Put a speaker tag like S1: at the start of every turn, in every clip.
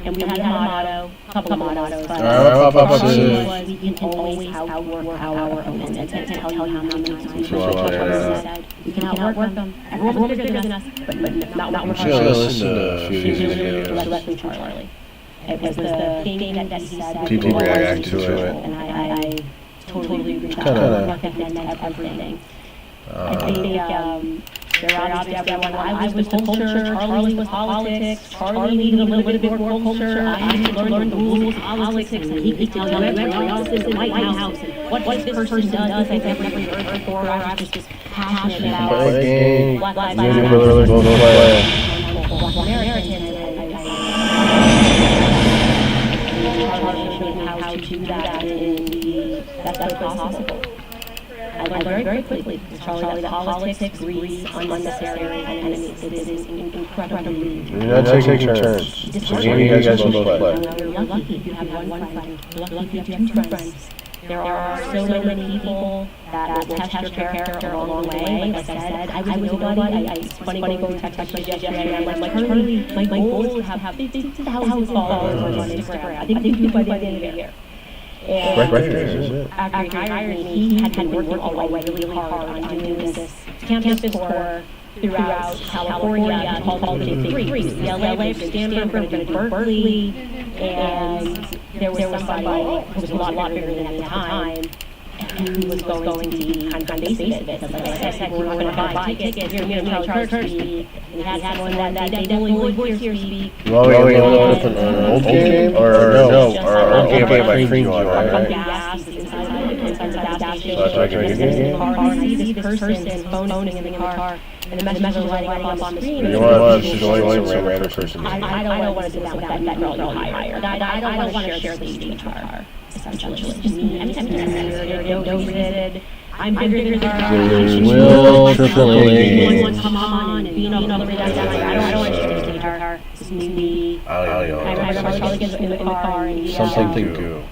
S1: And we had a motto, a couple of mottos, but was we can always outwork our opponents. I can't tell you how many times we said we can outwork them. Everyone's bigger than us, but not work
S2: She listened to a few of these videos.
S1: Leslie Charlie. It was the thing that he said.
S2: People reacted to it.
S1: And I totally agree with that. Work ethic meant everything. I think there are obviously everyone. I was the culture, Charlie was politics, Charlie needed a little bit more culture, I need to learn the rules of politics, and he could tell you everything else in the White House, and what this person does I've never heard before. I was just passionate about Black Lives Matter, Black Americans, and how to do that in the best way possible. I learned very quickly, Charlie, that politics breeds unnecessary enemies. It is incredibly...
S2: You're not taking turns. So you guys can both play.
S1: You're lucky if you have one friend. You're lucky if you have two friends. There are so many people that will test your character along the way. Like I said, I was nobody. It's funny going text messages yesterday. I'm like, Charlie, my goal is to have 50,000 followers on Instagram. I think you by the end of the year. And after he hired me, he had been working already really hard on doing this campus tour throughout California called the Big Three. The LA, Stanford, Berkeley, and there was somebody who was a lot bigger than at the time who was going to be kind of basing it. Because like I said, we're not going to buy tickets. You're going to Charlie Kirk speak. We had someone that they only would hear speak.
S2: Well, we have an old game? Or no, our old game by cream you on, right?
S1: Gas, inside the gas station. So that's like a game? I see this person phoning in the car. And the message is lighting up on the screen.
S2: You want to join some random person?
S1: I don't want to do that with that girl you hired. I don't want to share the stage with her. Essentially, just me. Anytime you're dosed, I'm bigger than her.
S2: There will triple A
S1: wants to come on and being all the way down. I don't want to share the stage with her. It's just me. I remember Charlie gets in the car and he
S2: something goo.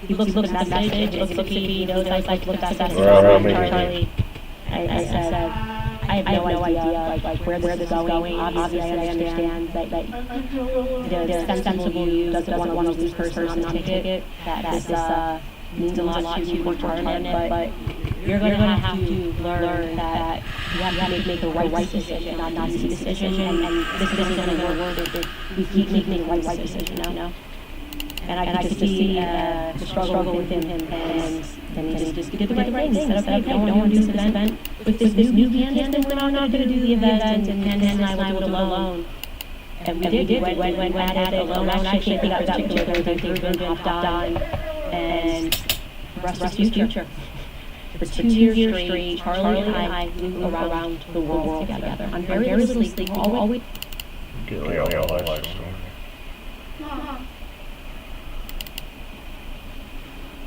S1: He looks at the message. He looks at the he knows I looked at the message. Charlie, I said. I have no idea like where this is going. Obviously, I understand that the sensible you doesn't want to lose this person on the ticket. That this means a lot to you for tournament, but you're going to have to learn that you have to make the right decision, not an easy decision. And this isn't going to work. We keep making the right decision, you know. And I could see the struggle within him, and then he just did the right thing. He said, okay, I don't want to do this event with this new candidate, then I'm not going to do the event, and Candace and I will do it alone. And we did. We went at it alone. I actually think that particular thing hopped on, and the rest was future. For 2 years straight, Charlie and I flew around the world together on very little sleep. Always.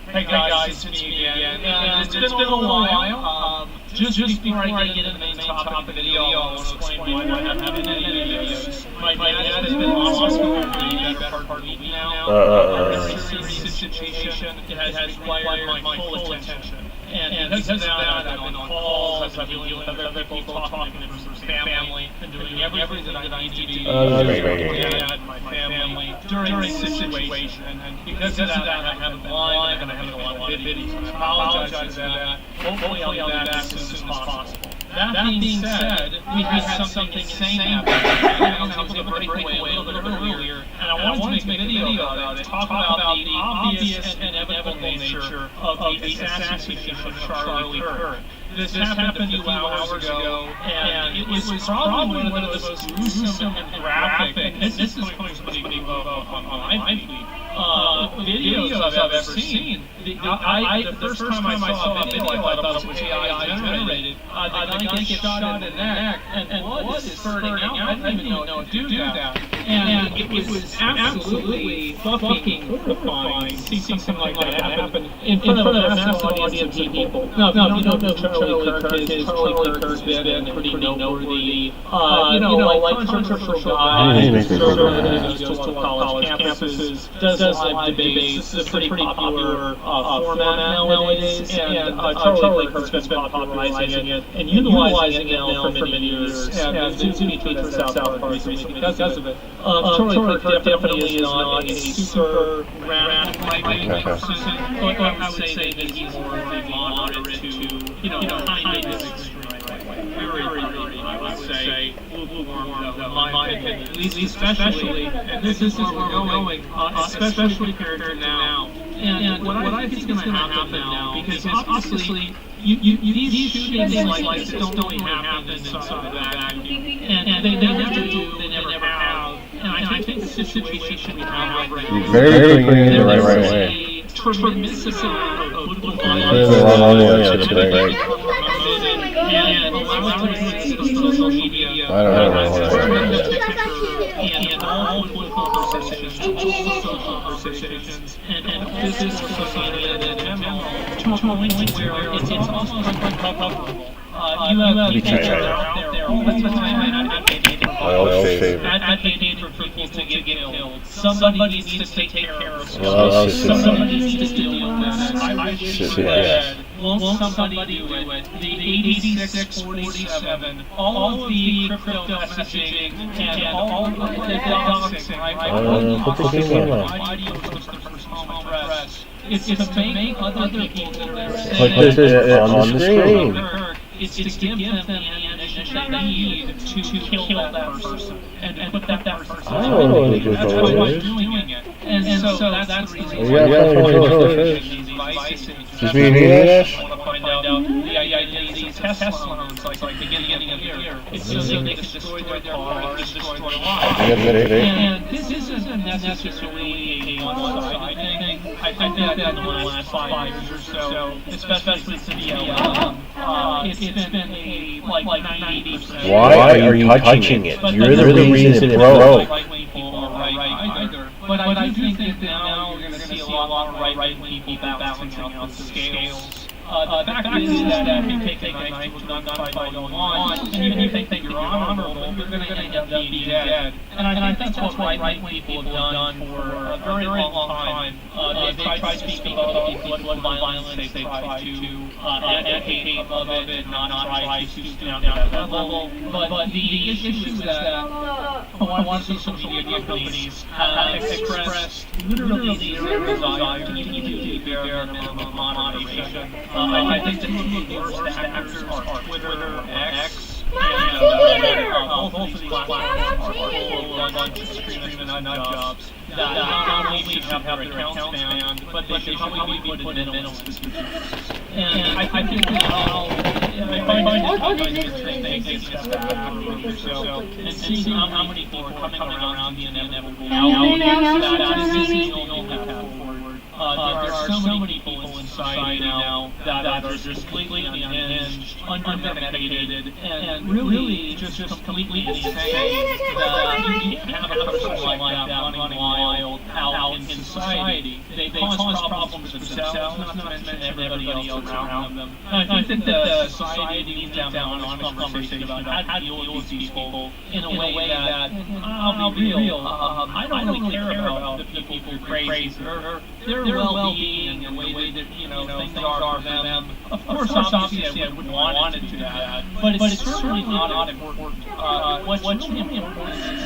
S3: Hey guys, it's me again. It's been a little while. Just before I get into the main topic of the video, I want to explain why I haven't been in any videos. My dad has been lost for the better part of a week now. A very serious situation. It has required my full attention. And because of that, I've been on calls, I've been dealing with other people, talking to members of family, and doing everything that I need to do with my dad, my family, during this situation. And because of that, I haven't been live, and I haven't been a lot of videos. I apologize for that. Hopefully I'll be back as soon as possible. That being said, we had something insane happen. I was able to break away a little bit earlier, and I wanted to make a video about it, talk about the obvious and inevitable nature of the assassination of Charlie Kirk. This happened a few hours ago, and it was probably one of the most gruesome and graphic, and this is coming from somebody on my feed, videos I've ever seen. The first time I saw a video, I thought it was AI generated. The guy gets shot in the neck, and blood is spurting out. I didn't even know to do that. And it was absolutely fucking horrifying to see something like that happen in front of a massive audience of people. Now, if you don't know Charlie Kirk has been pretty noteworthy, like controversial guy, goes to college campuses, does live debates. It's a pretty popular format nowadays, and Charlie Kirk has been popularizing it and utilizing it now for many years, and Zoom featured in South Park recently because of it. Charlie Kirk definitely is not a super radical right-wing person, but I would say that he's more of a moderate to, kind of extreme right-wing. Very, I would say, lukewarm, in my opinion. At least especially, and this is where we're going, especially compared to now. And what I think is going to happen now, because obviously, these shootings like this don't really happen inside of the vacuum. And they never do, they never have. And I think the situation we have right now,
S2: Very clean in the right way.
S3: there is a tremendous amount of political
S2: Clear the wrong way, that's right.
S3: and allowing social media
S2: I don't know.
S3: and all political conversations, all social conversations, and business associated in general, to a point where it's almost uncoverable. You have people that are out there all the time advocating for people to get killed. Somebody needs to take care of somebody. Somebody needs to deal with this. I wish you were dead. Won't somebody do it? The 8647, all of the crypto messaging, and all of the doxing, right? Why do you post the first home address? It's to make other people that are saying
S2: on the screen.
S3: It's to give them the ammunition they need to kill that person and put that person down. That's why I'm doing it. And so that's the reason why these devices.
S2: Does me and Ash?
S3: I want to find out the idea of these Tesla loans, like the beginning of the year. It's so they can destroy their car, destroy their lives. And this isn't necessarily a one-sided thing. I think that in the last 5 years or so, especially since BLM, it's been a like 90%.
S2: Why are you touching it? You're the reason it broke.
S3: But I do think that now we're going to see a lot more right-wing people balancing out the scales. The fact is that if you take a knife to a gunfight all you want, and you think that you're honorable, you're going to end up being dead. And I think that's what right-wing people have done for a very long time. They tried to speak about political violence, they tried to advocate above it, not try to stoop down to that level. But the issue is that a lot of social media companies have expressed literally zero desire to be bare minimum moderation. I think that the worst actors are Twitter, X, and both of these platforms are full of a bunch of extremist nut jobs that not only should have their accounts banned, but they should probably be put in mental institutions. And I think that now, I find it taking a step back or so, and seeing how many people are coming around the inevitable that is the only path forward. There are so many people in society now that are just completely unhinged, unmedicated, and really just completely insane. That you can't have a person like that running wild out in society. They cause problems for themselves, not to mention everybody else around them. And I think that the society needs to have an honest conversation about how to deal with these people in a way that, I'll be real, I don't really care about the people who are crazy. Their well-being and the way that things are for them. Of course, obviously, I wouldn't want it to do that, but it's certainly not important. What's important is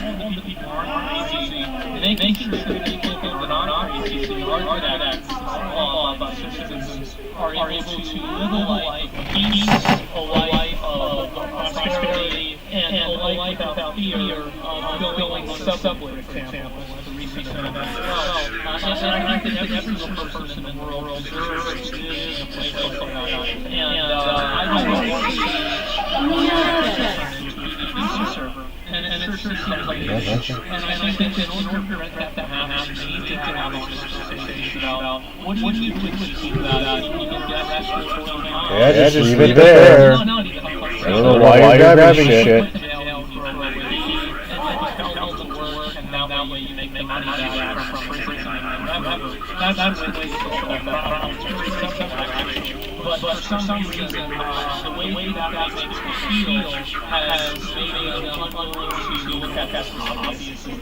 S3: all the people aren't crazy, making sure that people that aren't crazy, who are good actors, law-abiding citizens, are able to live a life of peace, a life of prosperity, and a life without fear of going on the subway, for example. And I think that every single person in the world deserves to live in a place like that. And I don't want to see server. And it sure seems like it is. And I think that in order for that to happen, we need to have a conversation about what do you do to keep that? You can get that shit going on.
S2: Yeah, just leave it there. I don't know why you're grabbing shit. That way you make money back from prison and whatever. That's the way but for some reason, the way that makes me feel has made me unwilling to look at this obviously.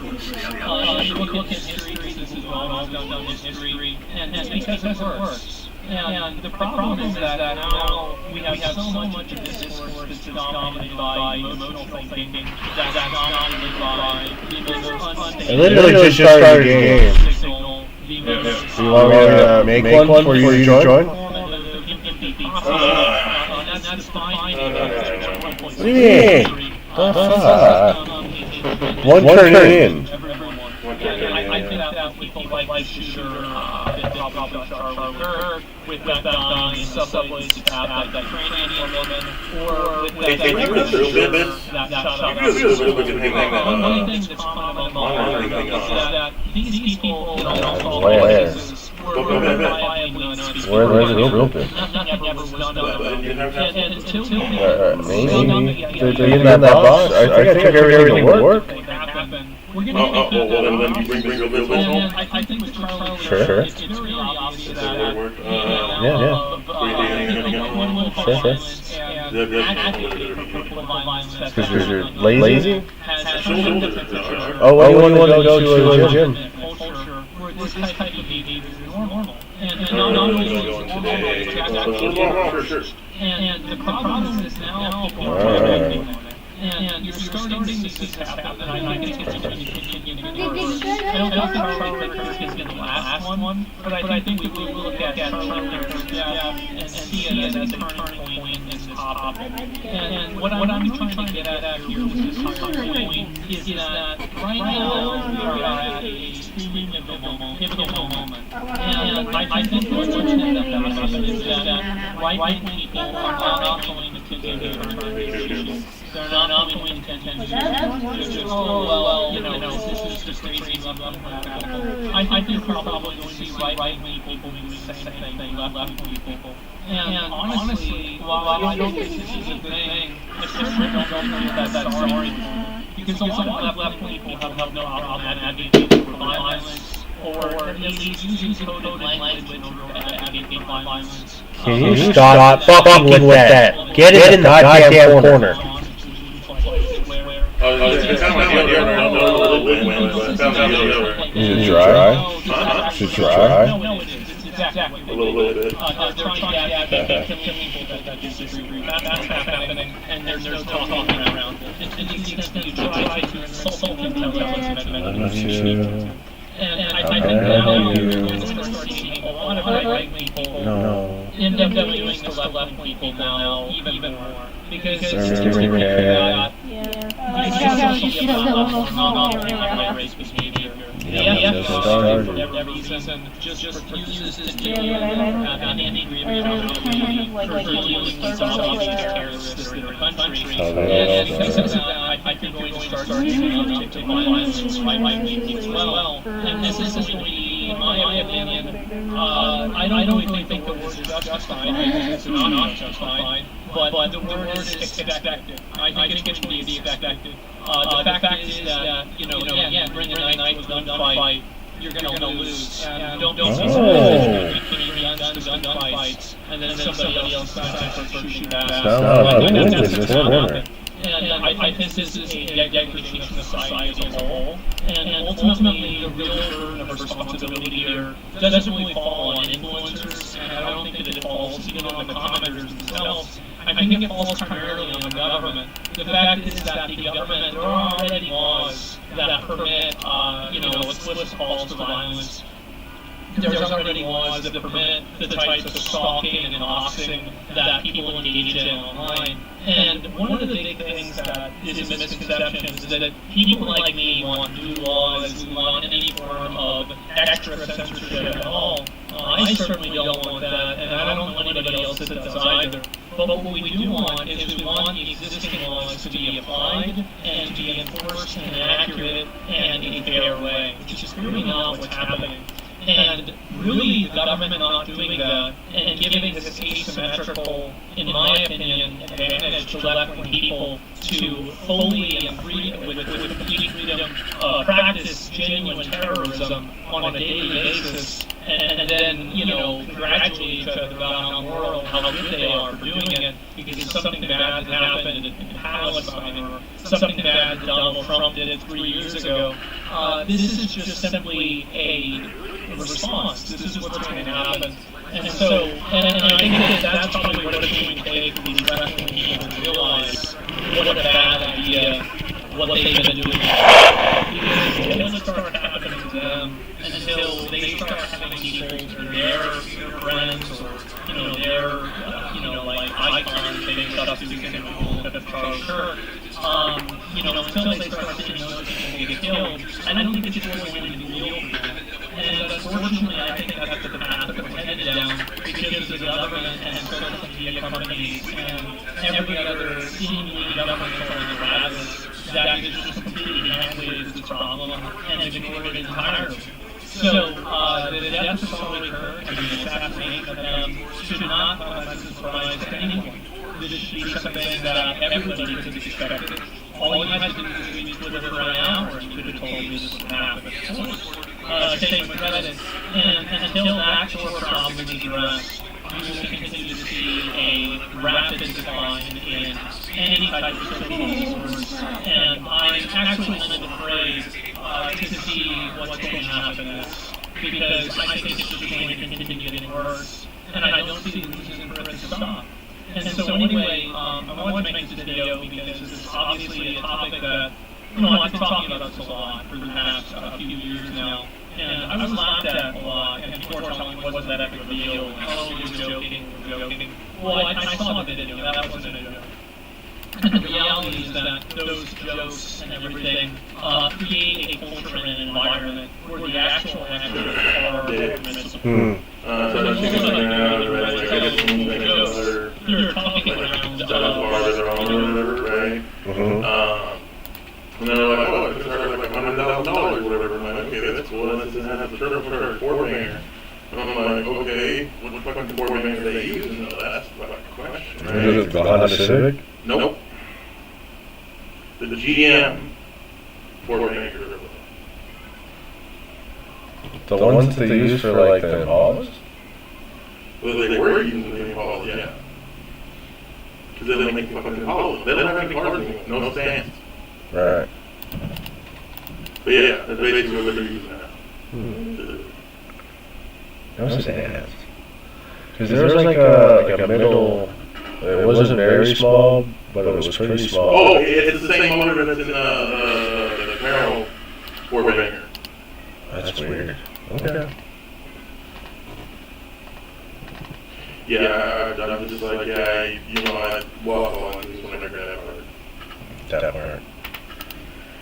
S2: You look at history, this is well done in history, and it's because it works. And the problem is that now we have so much of this discourse that's dominated by emotional thinking, that's dominated by the
S4: I literally just started the game.
S2: signal, the
S4: Do you want me to make one for you to join?
S2: that's fine.
S4: What do you mean? One turn in.
S2: I think that people like shooter that probably Charlie Kirk with that subway stab that Ukrainian woman, or with that one thing that's common among is that these people in all places were violently nuts.
S4: Where's the real bit?
S2: Nothing ever was done to them. And until
S4: Maybe? They're in that box? I think I took everything to work.
S2: We're going to
S5: well, then you bring the real business home?
S2: I think with Charlie,
S4: Sure.
S2: it's very obvious that
S4: Because you're lazy? Oh, when you want to go to a gym?
S2: This type of behavior is normal. And not only is it normal, and the problem is now people are reacting on it. And you're starting to see this happen, and I think it's going to continue to get worse. I don't think Charlie Kirk is going to last one, but I think we will look at Charlie Kirk's death and see it as a turning point in this topic. And what I'm trying to get at here with this turning point is that right now we are at a extremely pivotal moment. And I think what's going to end up happening is that right-wing people are not going to continue to turn issues. They're not going to continue to this is just crazy left radical. I think you're probably going to see right-wing people do the same thing, left-wing people. And honestly, while I don't think this is a good thing, I certainly don't feel that sorry. Because a lot of left-wing people have no problem advocating for violence, or at least using coded language in order to advocate violence.
S4: Can you stop fucking with that? Get in the goddamn corner. Is it dry? Is it dry?
S2: No, it is. It's exactly
S5: A little bit.
S2: they're trying to advocate killing people that disagree. That's happening, and there's no talking around it. And to the extent you try to insult them, and I think now we're going to start seeing a lot of right-wing people end up doing this to left-wing people now even more. Because it's very that racist behavior. The every season just refuses to deal with any reality for dealing with zombies terrorists in their country. And because of that, I think you're going to start seeing an uptick to violence by white people as well. And this isn't really, in my opinion, I don't really think the word is justified. I think it's not justified. But the word is expected. I think it's going to be expected. The fact is that, bring a knife to a gunfight, you're going to lose. And don't see somebody taking guns to gunfights, and then somebody else decides to shoot back. That's not happen. And I think this is a degradation of society as a whole. And ultimately, the real burden of responsibility here doesn't really fall on influencers, and I don't think that it falls even on the commenters themselves. I think it falls primarily on the government. The fact is that the government, there are already laws that permit, explicit calls to violence. There's already laws that permit the types of stalking and doxing that people engage in online. And one of the big things that is a misconception is that people like me want new laws, we want any form of extra censorship at all. I certainly don't want that, and I don't know anybody else that does either. But what we do want is we want the existing laws to be applied and to be enforced in an accurate and a fair way, which is really not what's happening. And really, the government not doing that and giving this asymmetrical, in my opinion, advantage to left-wing people to fully and with complete freedom practice genuine terrorism on a daily basis and then, you know, congratulate each other about how moral, how good they are for doing it, because something bad that happened in Palestine, or something bad that Donald Trump did 3 years ago. This is just simply a response. This is what's going to happen. And so, and I think that's probably what it's going to take for these wrestling people to realize what a bad idea, what they've been doing. Because until it starts happening to them, until they start having people to their friends, or, you know, their, you know, like icons, they make up to people of Charlie Kirk, you know, until they start seeing those people get killed, I don't think it's really going to be real. And unfortunately, I think that's the path that we're headed down, because the government and social media companies and every other seemingly governmental apparatus that is just completely downplayed this problem and ignored it entirely. So, the death of Charlie Kirk and the assassination of them should not come as a surprise to anyone. This should be something that everybody could expect. All you had to do was read Twitter for an hour and you could have told me this would happen. Same with Reddit. And until the actual problem is addressed, you will continue to see a rapid decline in any type of social resource. And I'm actually a little afraid to see what's going to happen next, because I think it's just going to continue getting worse, and I don't see the reason for it to stop. And so anyway, I wanted to make this video because this is obviously a topic that, you know, I've been talking about this a lot for the past few years now. And I was laughed at a lot, and people were telling me, wasn't that epic video? Oh, you're joking, you're joking. Well, I saw the video, that wasn't a joke. And the reality is that those jokes and everything create a culture and an environment where the actual experts are permissible. They're talking around
S5: right? And they're like, oh, it's like $100,000 or whatever. I'm like, okay, that's cool. This has a turbo four banger. And I'm like, okay, what fucking four banger do they use? And that's the question.
S4: Is it the Honda Civic?
S5: Nope. The GM four banger.
S4: The ones that they use for like the Impalas?
S5: Well, they were using the Impalas, yeah. Because they don't make fucking Impalas. They don't have any cars anymore. No stands.
S4: Right.
S5: But yeah, that's basically what they're using now.
S4: No stands. Because there was like a middle. It wasn't very small, but it was pretty small.
S5: Oh, it's the same motor that's in the Camaro four-banger.
S4: That's weird. Okay.
S5: Yeah, I'm just like, yeah, you know, I walk on just when I grab that part.
S4: That part.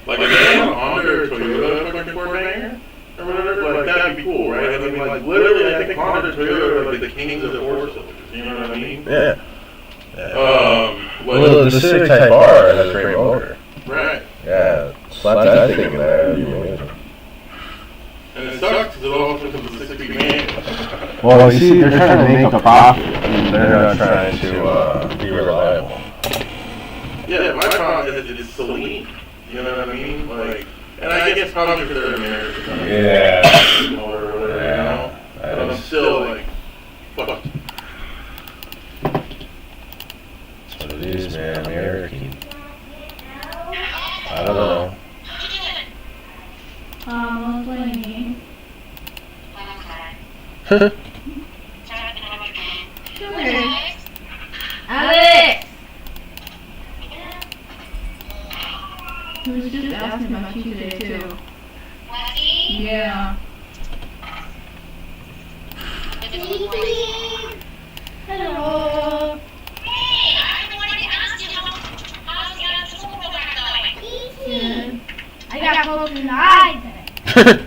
S5: Like, if they have a Honda or Toyota fucking four-banger, or whatever, like, that'd be cool, right? I mean, like, literally, I think Honda and Toyota are like the kings of four-cylinders, you know what I mean?
S4: Yeah.
S5: Well,
S4: the Civic Type R has a great motor.
S5: Right.
S4: Yeah, slap that thing in there. That'd be amazing.
S5: And it sucks because it also comes with 6-speed manual.
S4: Well, you see, they're trying to make a profit. They're not trying to be reliable.
S5: Yeah, my problem is it's so lean. You know what I mean? Like, and I guess probably because they're American.
S4: Yeah.
S5: Or whatever, you know? But I'm still like, fuck.
S4: That's what it is, man. American. I don't know.
S1: I was playing a game.
S4: Huh?
S1: Come here. Alex! He was just asking about you today, too. Yeah. Hello. Good. I got poked in the eye today.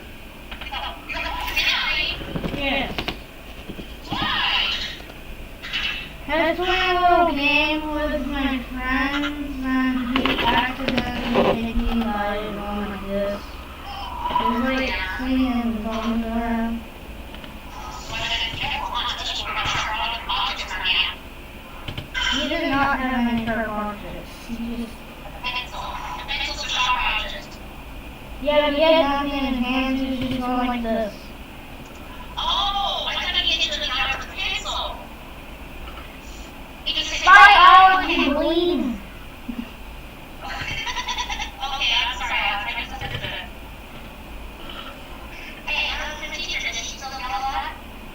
S1: Yes. I was playing a little game with my friends and he accidentally hit me by going like this. It was like swinging the phone around. He did not have any sharp objects. He just... Yeah, but he had nothing in his hands, he was just going like this.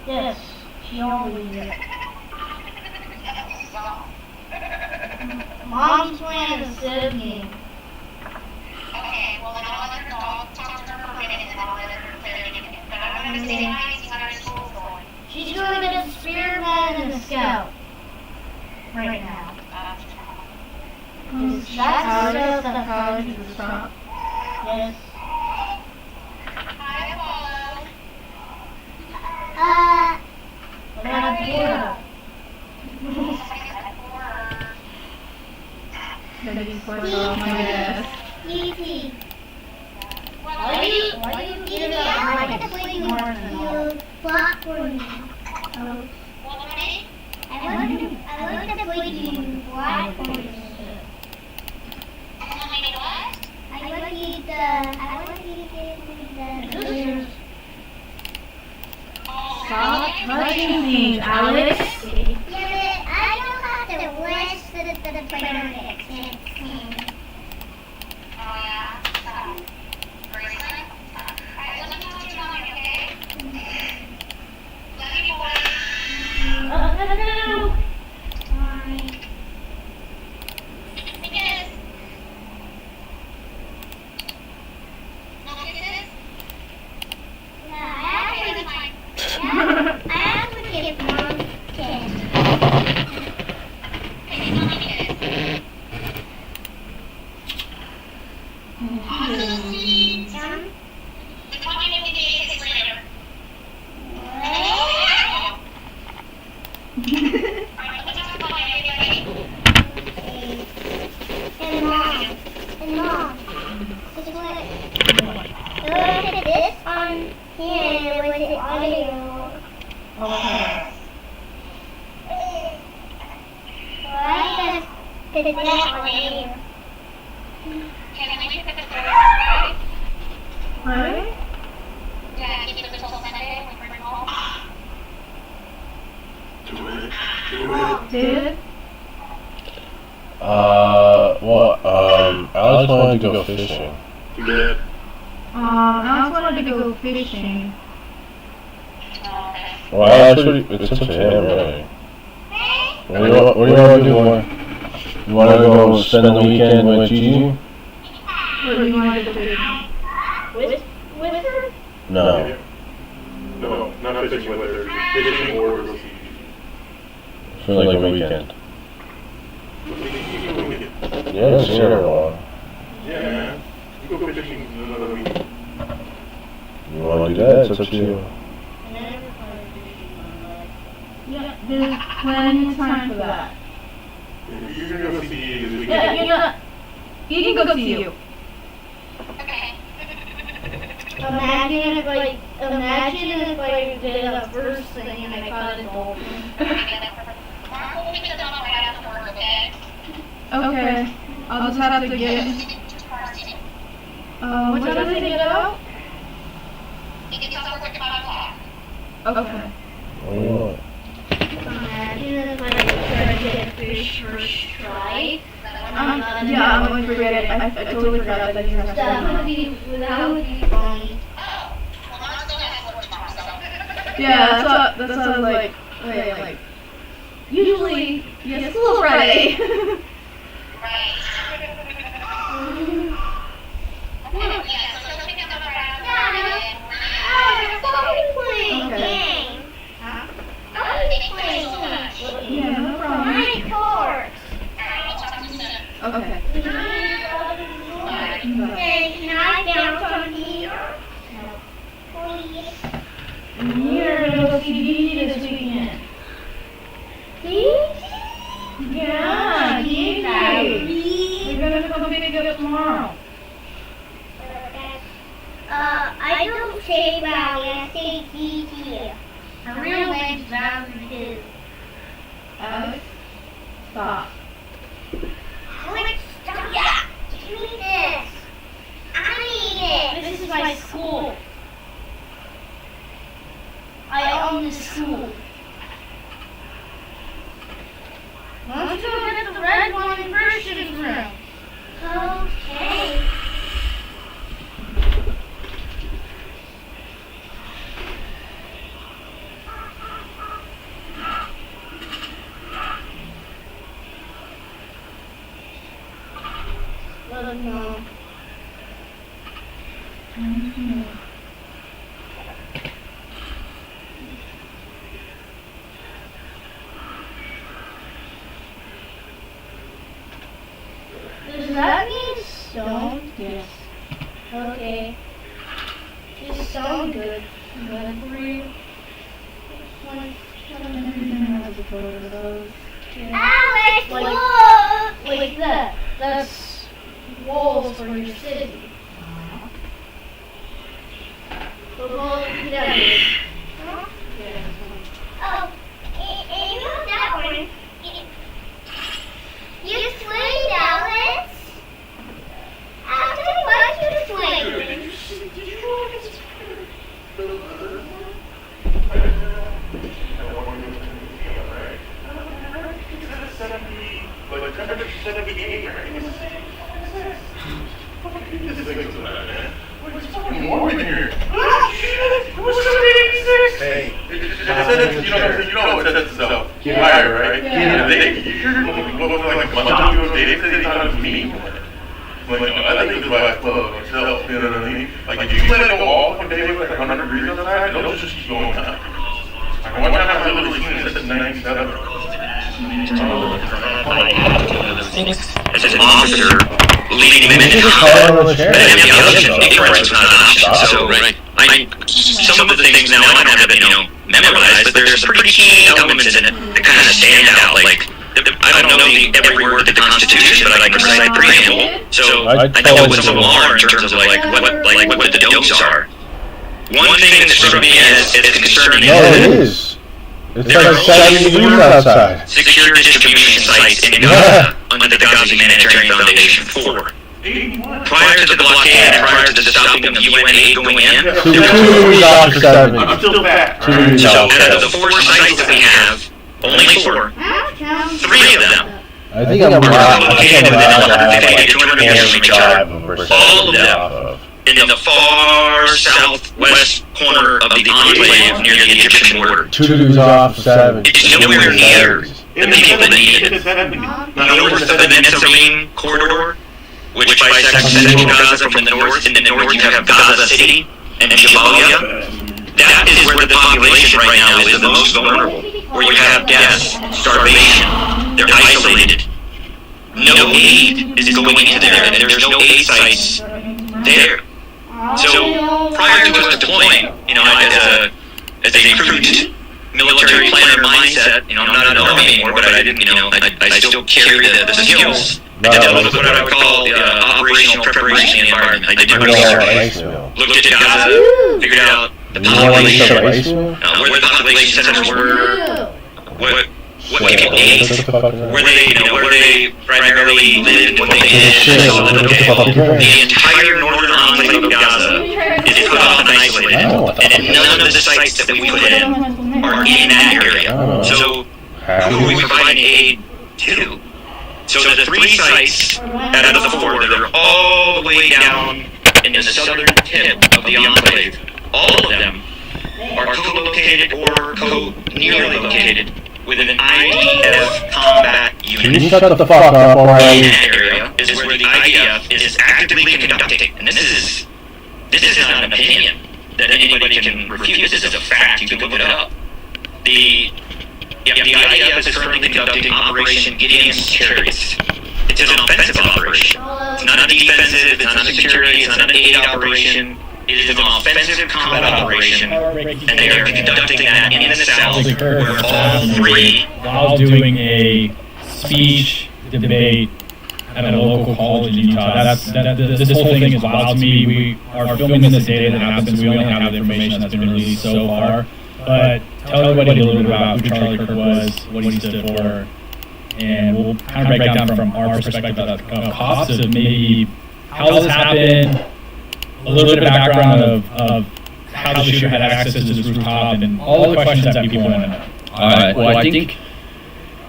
S1: Yes, she always is. Mom's playing a Civ game.
S6: Okay, well then I'll let her talk to her for a minute and then I'll let her play it again. But I'm gonna say hi and see how your school's going.
S1: She's going to get the spearman and the scout. Right now. That's the college is from. Yes.
S6: Hi, Apollo.
S1: What about Florida?
S7: Maybe for my desk.
S1: E.T.
S6: Why
S1: Why do you get it up? I like to play more than all. Block for me.
S6: What, honey?
S1: I like to play you black for me.
S6: You want me to what?
S1: I like to eat the.
S7: Stop touching things, Alex.
S1: Yeah, but I don't have to wish that the perfect.
S6: Oh yeah. Grayson? Alright, let me know what you're doing, okay? Love you, boy.
S1: No.
S6: Because... No kisses?
S1: Yeah,
S6: Okay, that's fine.
S1: I actually give mom kiss.
S6: Okay, let me kiss. Sweet.
S1: Yeah.
S6: The company will be kiss later. Alright, let's talk about it, everybody.
S1: And mom. This is what. Look at this on here with the audio.
S7: Okay.
S1: Right? Because it's not audio.
S6: Can we pick up the first, right?
S7: Right?
S6: Yeah, keep it until Sunday when we bring home.
S5: Do it.
S7: Did?
S4: Alex wanted to go fishing.
S5: Too bad.
S7: Alex wanted to go fishing.
S6: Okay.
S4: Well, Alex, it's up to him, really. What do you want to do? You want to go spend the weekend with Gigi?
S7: What do you want to do?
S1: With her?
S4: No.
S5: No, not fishing with her. Fishing or go see.
S4: For like a weekend.
S5: Yeah,
S4: Yeah, it's sure. Well,
S5: man. You go fishing another week.
S4: you want to do that? It's up to you.
S7: Yeah, there's plenty of time for that.
S5: You're gonna go see this weekend.
S7: Yeah, you're not. He can go see you.
S6: Okay.
S1: Imagine if I did that first thing and I caught a dolphin.
S6: Mark will pick it up right after work, okay?
S7: Okay. I'll just have to get. What time does it get out?
S6: He gets off work at 5 o'clock.
S7: Okay.
S4: What do you want?
S1: Imagine if I tried to get fish first try.
S7: Yeah, I'm going to forget it. I totally forgot that you have to.
S1: That would be funny.
S6: Oh, well, Mark still has work tomorrow, so.
S7: Yeah, that's what I was like. Usually, yeah, school Friday.
S6: Right. Yeah, so he'll pick it up right after work and we're
S7: Okay. Yeah, no problem.
S1: Alright,
S6: Alright, we'll talk to you soon.
S7: Okay.
S6: Alright.
S1: Hey, can I bounce on here?
S7: You're gonna go see Gigi this weekend. Yeah, Gigi. We're gonna come pick it up tomorrow.
S1: I don't say Rowdy, I say GG. My real name's Rowdy.
S7: Alex, stop.
S1: Alex, stop! Yeah! Give me this! I need it! This is my school. I own this school. Why don't you go get the red one in Christian's room? Okay.
S6: No. Does that mean stone?
S7: Yes.
S6: Okay. Just sound good. Good for you.
S7: Everything has a photo of those.
S6: Alex, look! Like that. That's walls for your city. The wall, get out of here. Huh? Oh, you know that one. You slayed Alex? After what you slayed?
S5: More in here. Hey, you know it says itself. Higher, right? Yeah. Like a month ago, they said they thought it was me. Like, I think it was by a club myself, you know what I mean? Like, if you let it go all one day with like 100 degrees outside, it'll just keep going up. Like, one time I literally seen it since 97.
S8: As an officer, leading men in combat, and the option, ignorance was not an option. So, some of the things now I don't have it, memorized, but there's some pretty key elements in it that kind of stand out. Like, I don't know every word of the Constitution, but I can recite preamble. So I know what some are in terms of what the dopes are. One thing that struck me as concerning
S4: is it's like 70 degrees outside.
S8: Secure distribution sites in Gaza under the Gaza Humanitarian Foundation 4. Prior to the blockade and prior to the stopping of UN aid going in,
S4: 2 degrees off to 70.
S5: I'm still back.
S4: 2 degrees
S8: so
S4: off.
S8: out of the 4 sites that we have, only 4, 3 of them
S4: I think I'm
S8: located within 150 to 200 meters from each other. All of them in the far southwest corner of the enclave near the Egyptian border.
S4: 2 degrees off to 70.
S8: It's nowhere near the people that need it. North of the Netzarim corridor, which bisects central Gaza from the north. In the north you have Gaza City and Jabalia. That is where the population right now is the most vulnerable, where you have death, starvation, they're isolated. No aid is going into there, and there's no aid sites there. So prior to us deploying, as a recruit, military planner mindset, I'm not an army anymore, but I didn't, I still carry the skills. I developed what I would call operational preparation in the environment. I did research, looked at Gaza, figured out the population, where the population centers were, what people ate, where they primarily lived, what they did, so that, the entire northern enclave of Gaza is put off and isolated, and none of the sites that we put in are in that area. So, who are we providing aid to? So the 3 sites out of the 4 that are all the way down in the southern tip of the enclave, all of them are co-located or nearly located with an IDF combat unit.
S4: Can you shut the fuck up already?
S8: In that area is where the IDF is actively conducting, and this is not an opinion that anybody can refute. This is a fact. You can look it up. The IDF is currently conducting Operation Gideon's Chariots. It's an offensive operation. It's not a defensive, it's not a security, it's not an aid operation. It is an offensive combat operation, and they are conducting that in the south, where all 3...
S9: While I was doing a speech debate at a local college in Utah, this whole thing is wild to me. We are filming this data that happens, we only have the information that's been released so far. But tell everybody a little bit about who Charlie Kirk was, what he stood for, and we'll kind of break down from our perspective of costs of maybe how this happened, a little bit of background of how the shooter had access to this rooftop, and all the questions that people want to know.
S10: Well, I think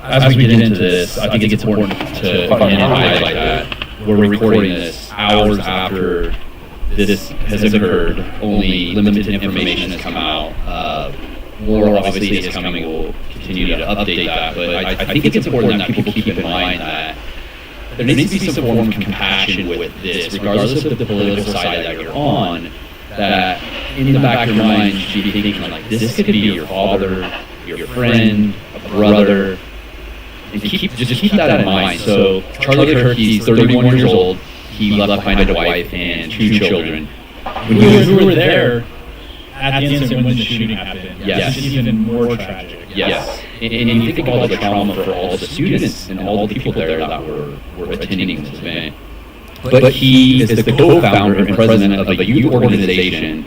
S10: as we get into this, I think it's important to highlight that we're recording this hours after this has occurred. Only limited information has come out. More obviously is coming. We'll continue to update that, but I think it's important that people keep in mind that there needs to be some form of compassion with this, regardless of the political side that you're on, that in the back of your mind you should be thinking, like, this could be your father, your friend, a brother, and just keep that in mind. So Charlie Kirk, he's 31 years old, he left behind a wife and 2 children. When you were there
S9: at the instant when the shooting happened,
S10: yes,
S9: it's even more tragic.
S10: Yes, and you think of all the trauma for all the students and all the people there that were attending this event. But he is the co-founder and president of a youth organization.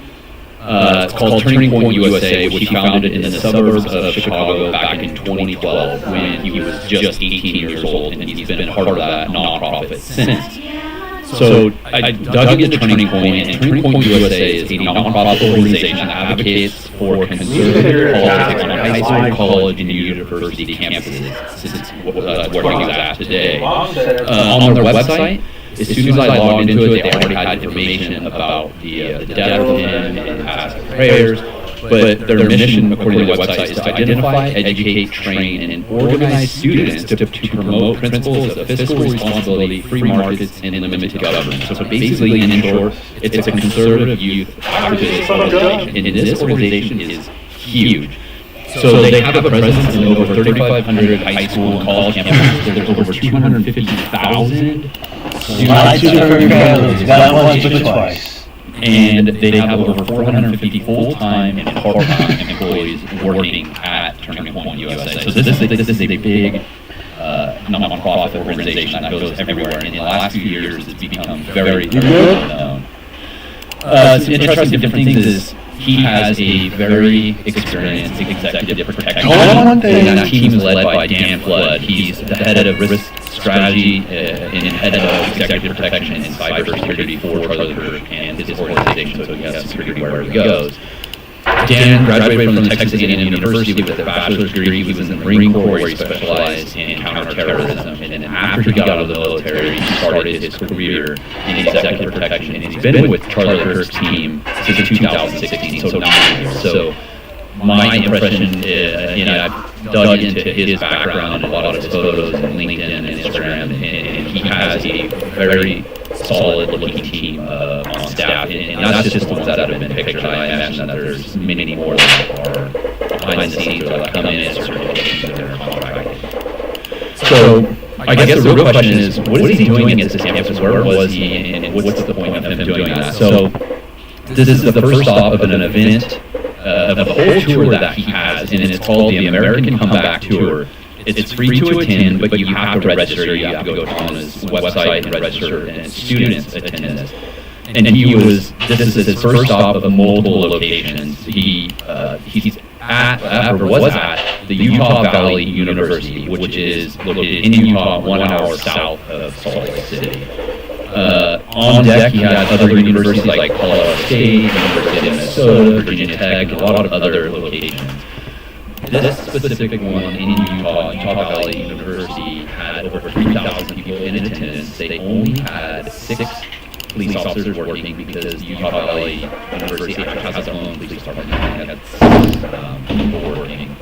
S10: It's called Turning Point USA, which he founded in the suburbs of Chicago back in 2012 when he was just 18 years old, and he's been a part of that nonprofit since. So I dug into Turning Point, and Turning Point USA is a nonprofit organization that advocates for conservative politics on high school, college, and university campuses, since where he's at today. On their website, as soon as I logged into it, they already had information about the death of him and asked for prayers. But their mission, according to the website, is to identify, educate, train, and organize students to promote principles of fiscal responsibility, free markets, and limited government. So basically, in short, it's a conservative youth activist organization, and this organization is huge. So they have a presence in over 3,500 high school and college campuses. There's over 250,000 students.
S4: Got once or twice.
S10: And they have over 450 full-time and part-time employees working at Turning Point USA. So this is a big non-profit organization that goes everywhere. And in the last few years, it's become very, very well known. Some interesting different things is he has a very experienced executive protection team, and that team is led by Dan Flood. He's the head of risk strategy and head of executive protection and cybersecurity for Charlie Kirk and his organization, so he has security wherever he goes. Dan graduated from the Texas A&M University with a bachelor's degree. He was in the Marine Corps where he specialized in counterterrorism. And then after he got out of the military, he started his career in executive protection. And he's been with Charlie Kirk's team since 2016, so 9 years. So my impression, I've dug into his background and a lot of his photos on LinkedIn and Instagram, and he has a very solid-looking team on staff, and that's just the ones that have been pictured. I imagine that there's many more that are behind the scenes or that come in and sort of looking at their contract. So I guess the real question is, what is he doing at this campus? Where was he, and what's the point of him doing that? So this is the first stop of an event, of a whole tour that he has, and it's called the American Comeback Tour. It's free to attend, but you have to register. You have to go on his website and register, and students attend this. And this is his first stop of multiple locations. He's was at the Utah Valley University, which is located in Utah, 1 hour south of Salt Lake City. On deck, he had other universities like Colorado State, University of Minnesota, Virginia Tech, and a lot of other locations. This specific one in Utah Valley University, had over 3,000 people in attendance. They only had 6 police officers working because Utah Valley University actually has its own police department. They had 6 people working.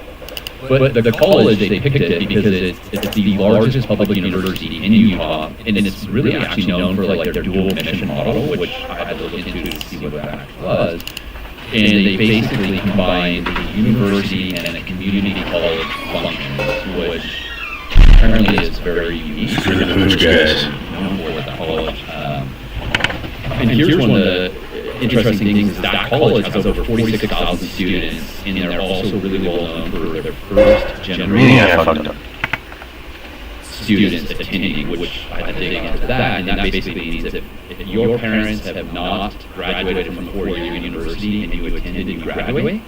S10: But the college, they picked it because it's the largest public university in Utah, and it's really actually known for like their dual mission model, which I had to look into to see what that actually was. And they basically combined the university and a community college functions, which apparently is very unique.
S4: For the Booch guys.
S10: Known for the college. And here's one of the interesting things is that college has over 46,000 students, and they're also really well known for their first generation students attending, which I dig into that, and that basically means if your parents have not graduated from a 4-year university and you attend and graduate,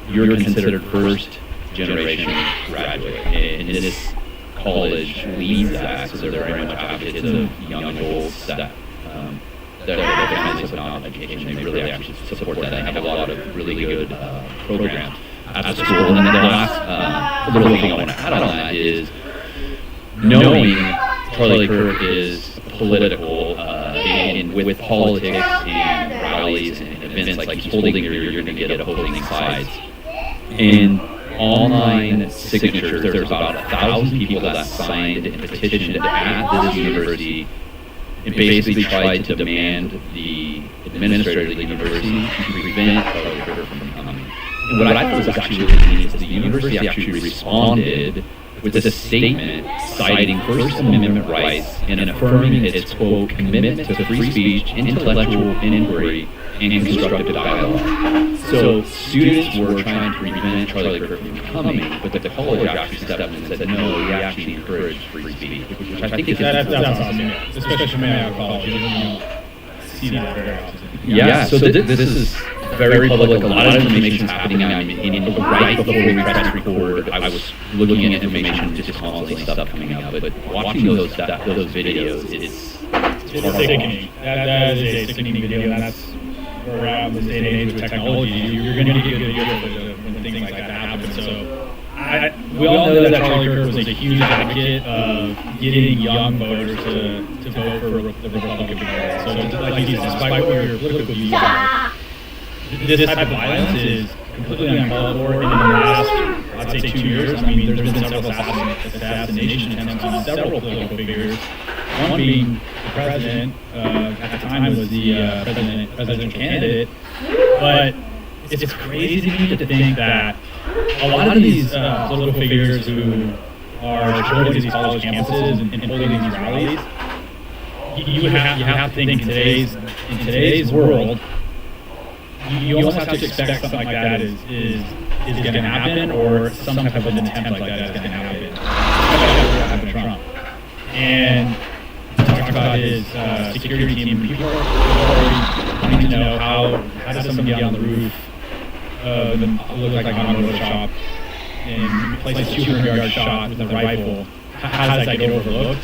S10: you're considered first generation graduate. And this college leads that, so they're very much advocates of young adults that their families have not education. They really actually support that. They have a lot of really good programs at the school. And then the last little thing I want to add on that is knowing Charlie Kirk is political, and with politics and rallies and events like he's holding here, you're going to get opposing sides. And online signatures. There's about 1,000 people that signed a petition at this university and basically tried to demand the administrator of the university to prevent Charlie Kirk from coming. And what I thought was actually really neat is the university actually responded with a statement citing First Amendment rights and affirming its, quote, commitment to free speech, intellectual inquiry, and constructive dialogue. So students were trying to prevent Charlie Kirk from coming, but the college actually stepped in and said, no, we actually encourage free speech, which I think is...
S9: That's awesome, yeah. Especially coming out of college, you don't see that very often.
S10: Yeah, so this is very public. A lot of information is happening. I mean, right before we pressed record, I was looking at information, just constantly stuff coming out. But watching those videos, it's
S9: sickening. That is a sickening video, and that's where we're at in this day and age with technology. You're going to get good video when things like that happen. So we all know that Charlie Kirk was a huge advocate of getting young voters to vote for the Republican Party. So like he said, despite what your political views are, this type of violence is completely uncalled for. And in the last, I'd say 2 years, I mean, there's been several assassination attempts on several political figures. One being the president, at the time was the presidential candidate. But it's crazy to me to think that a lot of these political figures who are showing these college campuses and holding these rallies, you have to think in today's world, you almost have to expect something like that is going to happen, or some type of an attempt like that is going to happen. Especially with Trump. And talk about his security team. People are wanting to know how does someone get on the roof of look like an auto shop and place a 200-yard shot with a rifle. How does that get overlooked?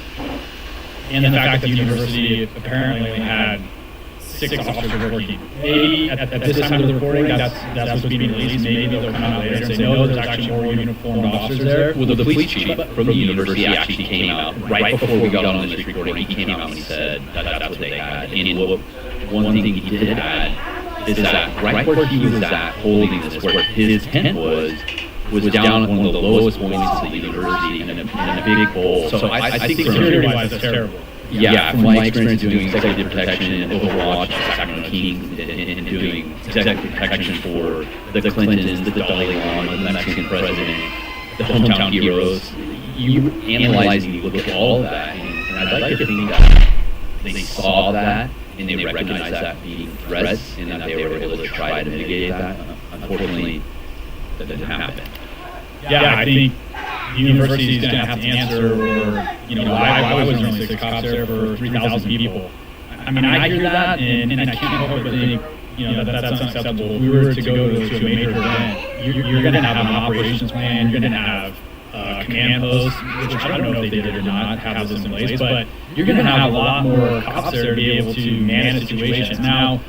S9: And the fact that the university apparently only had 6 officers working. Maybe at this time of the recording, that's what's being released. Maybe they'll come out later and say, no, there's actually more uniformed officers there.
S10: Well, the police chief from the university actually came out right before we got on this recording. He came out and he said that's what they had. And one thing he did add is that right where he was at holding this, where his tent was down at one of the lowest points of the university in a big bowl. So I think
S9: security-wise, that's terrible.
S10: Yeah, from my experience doing executive protection and Overwatch, Sacramento Kings, and doing executive protection for the Clintons, the Dalai Lama, the Mexican president, the hometown heroes, you analyze and you look at all of that, and I'd like to think that they saw that and they recognized that being threats and that they were able to try to mitigate that. Unfortunately, that didn't happen.
S9: Yeah, I think the university is going to have to answer, or why was there only 6 cops there for 3,000 people? I mean, I hear that, and I can't help but think, that's unacceptable. If we were to go to a major event, you're going to have an operations plan, you're going to have command posts, which I don't know if they did or not, have this in place, but you're going to have a lot more cops there to be able to manage situations. Now,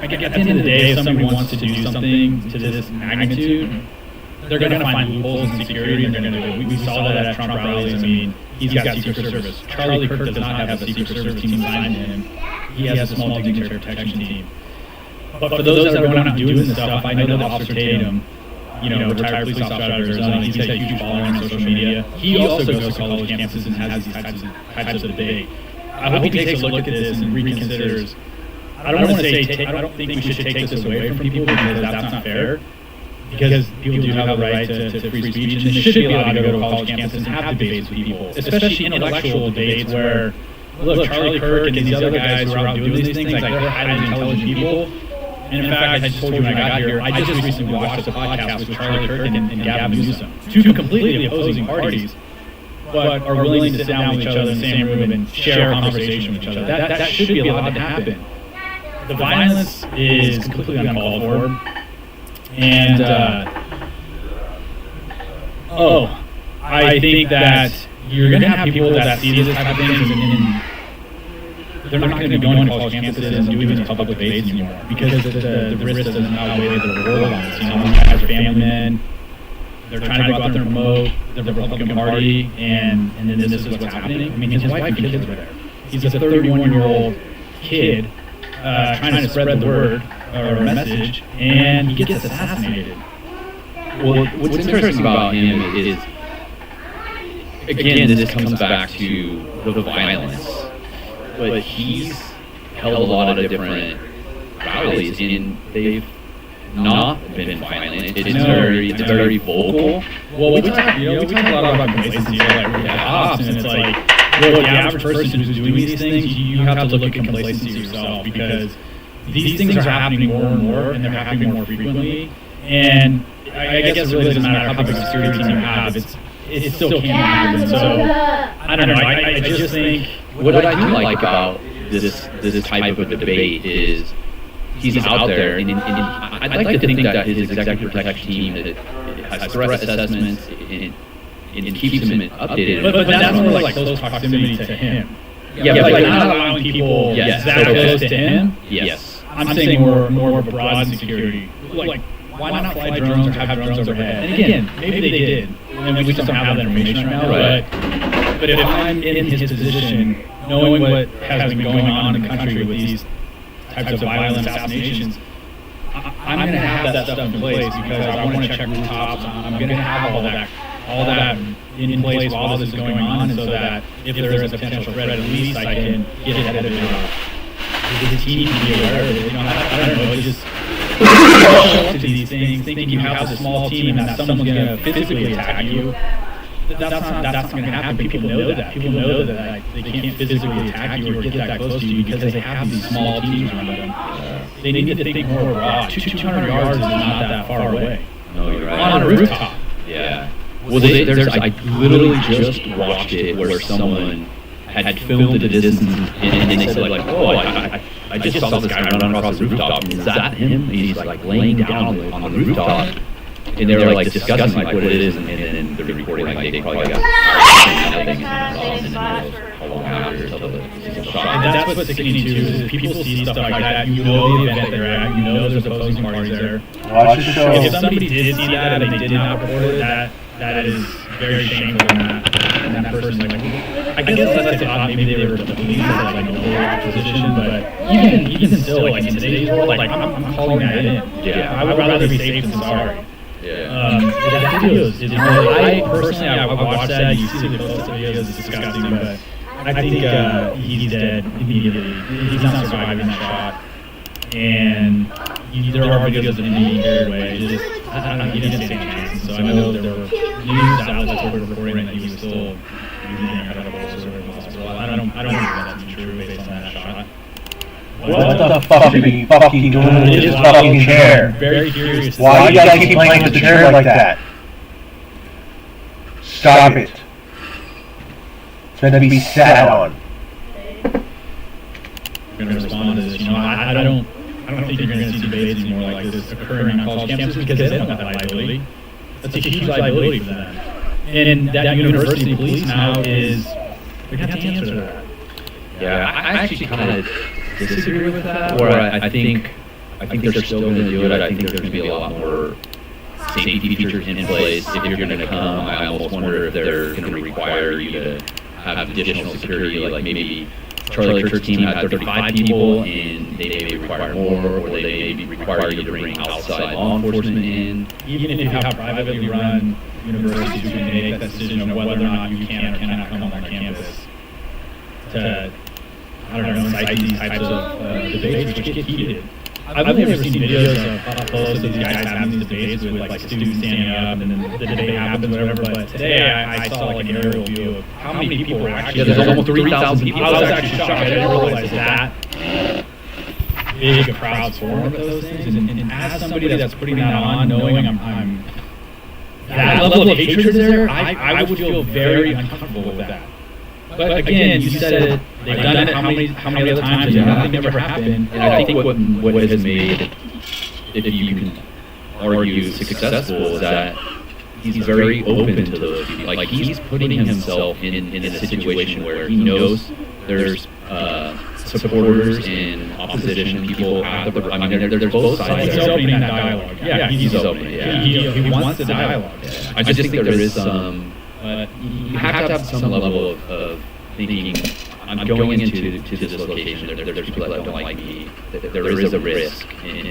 S9: at the end of the day, if somebody wants to do something to this magnitude, they're going to find loopholes in security, and they're going to. We saw that at Trump rallies. I mean, he's got Secret Service. Charlie Kirk does not have a Secret Service team assigned to him. He has a small dignitary protection team. But for those that are going out and doing this stuff, I know that Officer Tatum, retired police officer out of Arizona, he's got a huge following on social media. He also goes to college campuses and has these types of debate. I hope he takes a look at this and reconsiders. I don't think we should take this away from people, because that's not fair. Because people do have the right to free speech, and they should be allowed to go to a college campus and have debates with people, especially intellectual debates where, look, Charlie Kirk and these other guys who are out doing these things, like, they're highly intelligent people. And in fact, I just told you when I got here, I just recently watched a podcast with Charlie Kirk and Gavin Newsom, 2 completely opposing parties, but are willing to sit down with each other in the same room and share a conversation with each other. That should be allowed to happen. The violence is completely uncalled for. And, I think that you're going to have people that see this type of things, and they're not going to be going to college campuses and doing these public debates anymore, because the risk doesn't outweigh the reward on this. These guys are family men. They're trying to go out there and promote the Republican Party, and then this is what's happening. I mean, his wife and kids were there. He's a 31-year-old kid trying to spread the word or a message, and he gets assassinated.
S10: Well, what's interesting about him is, again, this comes back to the violence. But he's held a lot of different rallies, and they've not been violent. It's very vocal.
S9: Well, we talk a lot about complacency, like we have ops, and it's like, well, the average person who's doing these things, you have to look at complacency yourself, because these things are happening more and more, and they're happening more frequently. And I guess it really doesn't matter how big a security team you have, it still can happen. So I don't know. I just think
S10: what I do like about this type of debate is he's out there, and I'd like to think that his executive protection team that has threat assessments and keeps him updated.
S9: But that's more like close proximity to him. Yeah, but like not allowing people that close to him.
S10: Yes.
S9: I'm saying more of a broad security. Like, why not fly drones or have drones overhead? And again, maybe they did, and we just don't have that information right now.
S10: Right.
S9: But if I'm in his position, knowing what has been going on in the country with these types of violent assassinations, I'm going to have that stuff in place, because I want to check rooftops. I'm going to have all that in place while this is going on, and so that if there is a potential threat, at least I can get ahead of it. The team can be aware of it. I don't know. It's just show up to these things, thinking you have a small team and that someone's going to physically attack you. That's not going to happen. People know that. People know that like, they can't physically attack you or get that close to you, because they have these small teams around them. They need to think more broad. 200 yards is not that far away.
S10: No, you're right.
S9: On a rooftop.
S10: Yeah. Well, I literally just watched it where someone had filmed the distance, and they said like, oh, I just saw this guy run across the rooftop. Is that him? And he's like laying down on the rooftop. And they were like discussing like what it is, and then the recording, like they probably got nothing, and then how long after until the shot.
S9: And that's what's sickening too, is people see stuff like that, you know the event they're at, you know there's opposing parties there.
S4: Watch the show.
S9: If somebody did see that and they did not report it, that is very shameful in that person. Like, I guess that's the thought, maybe they were the police or like no opposition, but even still, like in today's world, like I'm calling that in.
S10: Yeah.
S9: I would rather be safe than sorry.
S10: Yeah.
S9: That video is really, I personally, I watched that, you see the close-up videos, it's disgusting, but I think he's dead immediately. He's not surviving that shot. And there are videos of him being carried away. I don't know, he didn't stand a chance. So I know there were news outlets that were reporting that he was still using incredible as well. I don't know if that's true based on that shot.
S4: What the fuck are you fucking doing with this fucking chair?
S9: Very curious.
S4: Why do you gotta keep playing with the chair like that? Stop it. It's meant to be sat on.
S9: I'm going to respond to this. I don't think you're going to see debates anymore like this occurring on college campuses, because they don't have that liability. That's a huge liability for them. And that university police now is, they're going to have to answer to that.
S10: Yeah, I actually kind of disagree with that. Where I think they're still going to do it. I think there's going to be a lot more safety features in place if you're going to come. I almost wonder if they're going to require you to have additional security, like maybe Charlie Kirk's team had 35 people, and they may require more, or they may require you to bring outside law enforcement in.
S9: Even if you have privately run universities who can make that decision of whether or not you can or cannot come on their campus to, I don't know, incite these types of debates which get heated. I've never seen videos of up close of these guys having these debates with like students standing up and then the debate happens, whatever. But today I saw like an aerial view of how many people were actually.
S10: Yeah, there's almost 3,000 people.
S9: I was actually shocked. I didn't realize that big a crowds form with those things. And as somebody that's putting that on, knowing I'm that level of hatred there, I would feel very uncomfortable with that. But again, you said it. They've done it how many other times, and nothing ever happened.
S10: And I think what has made it, if you can argue, successful is that he's very open to those people. Like he's putting himself in a situation where he knows there's supporters and opposition people at the. I mean, there's both sides.
S9: He's opening that dialogue. Yeah,
S10: he's opening. Yeah,
S9: he wants the dialogue.
S10: Yeah. I just think there is some. You have to have some level of thinking, I'm going into this location, there's people that don't like me, there is a risk, and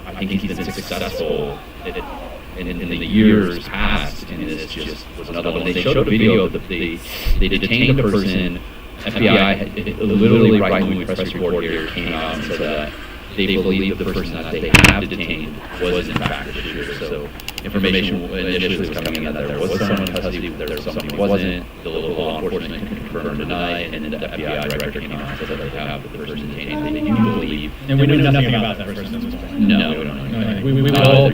S10: I think he's been successful in the years past, and this just was another one. They showed a video of they detained a person. FBI had, literally right when we press report here came out and said that they believe the person that they have detained was in fact the shooter. So information initially was coming in that there was someone in custody, there was someone who wasn't. The local law enforcement can confirm or deny, and then the FBI director came out and said that they have the person detained. They do believe.
S9: And we know nothing about that person at this point.
S10: No, we don't know.
S9: We will.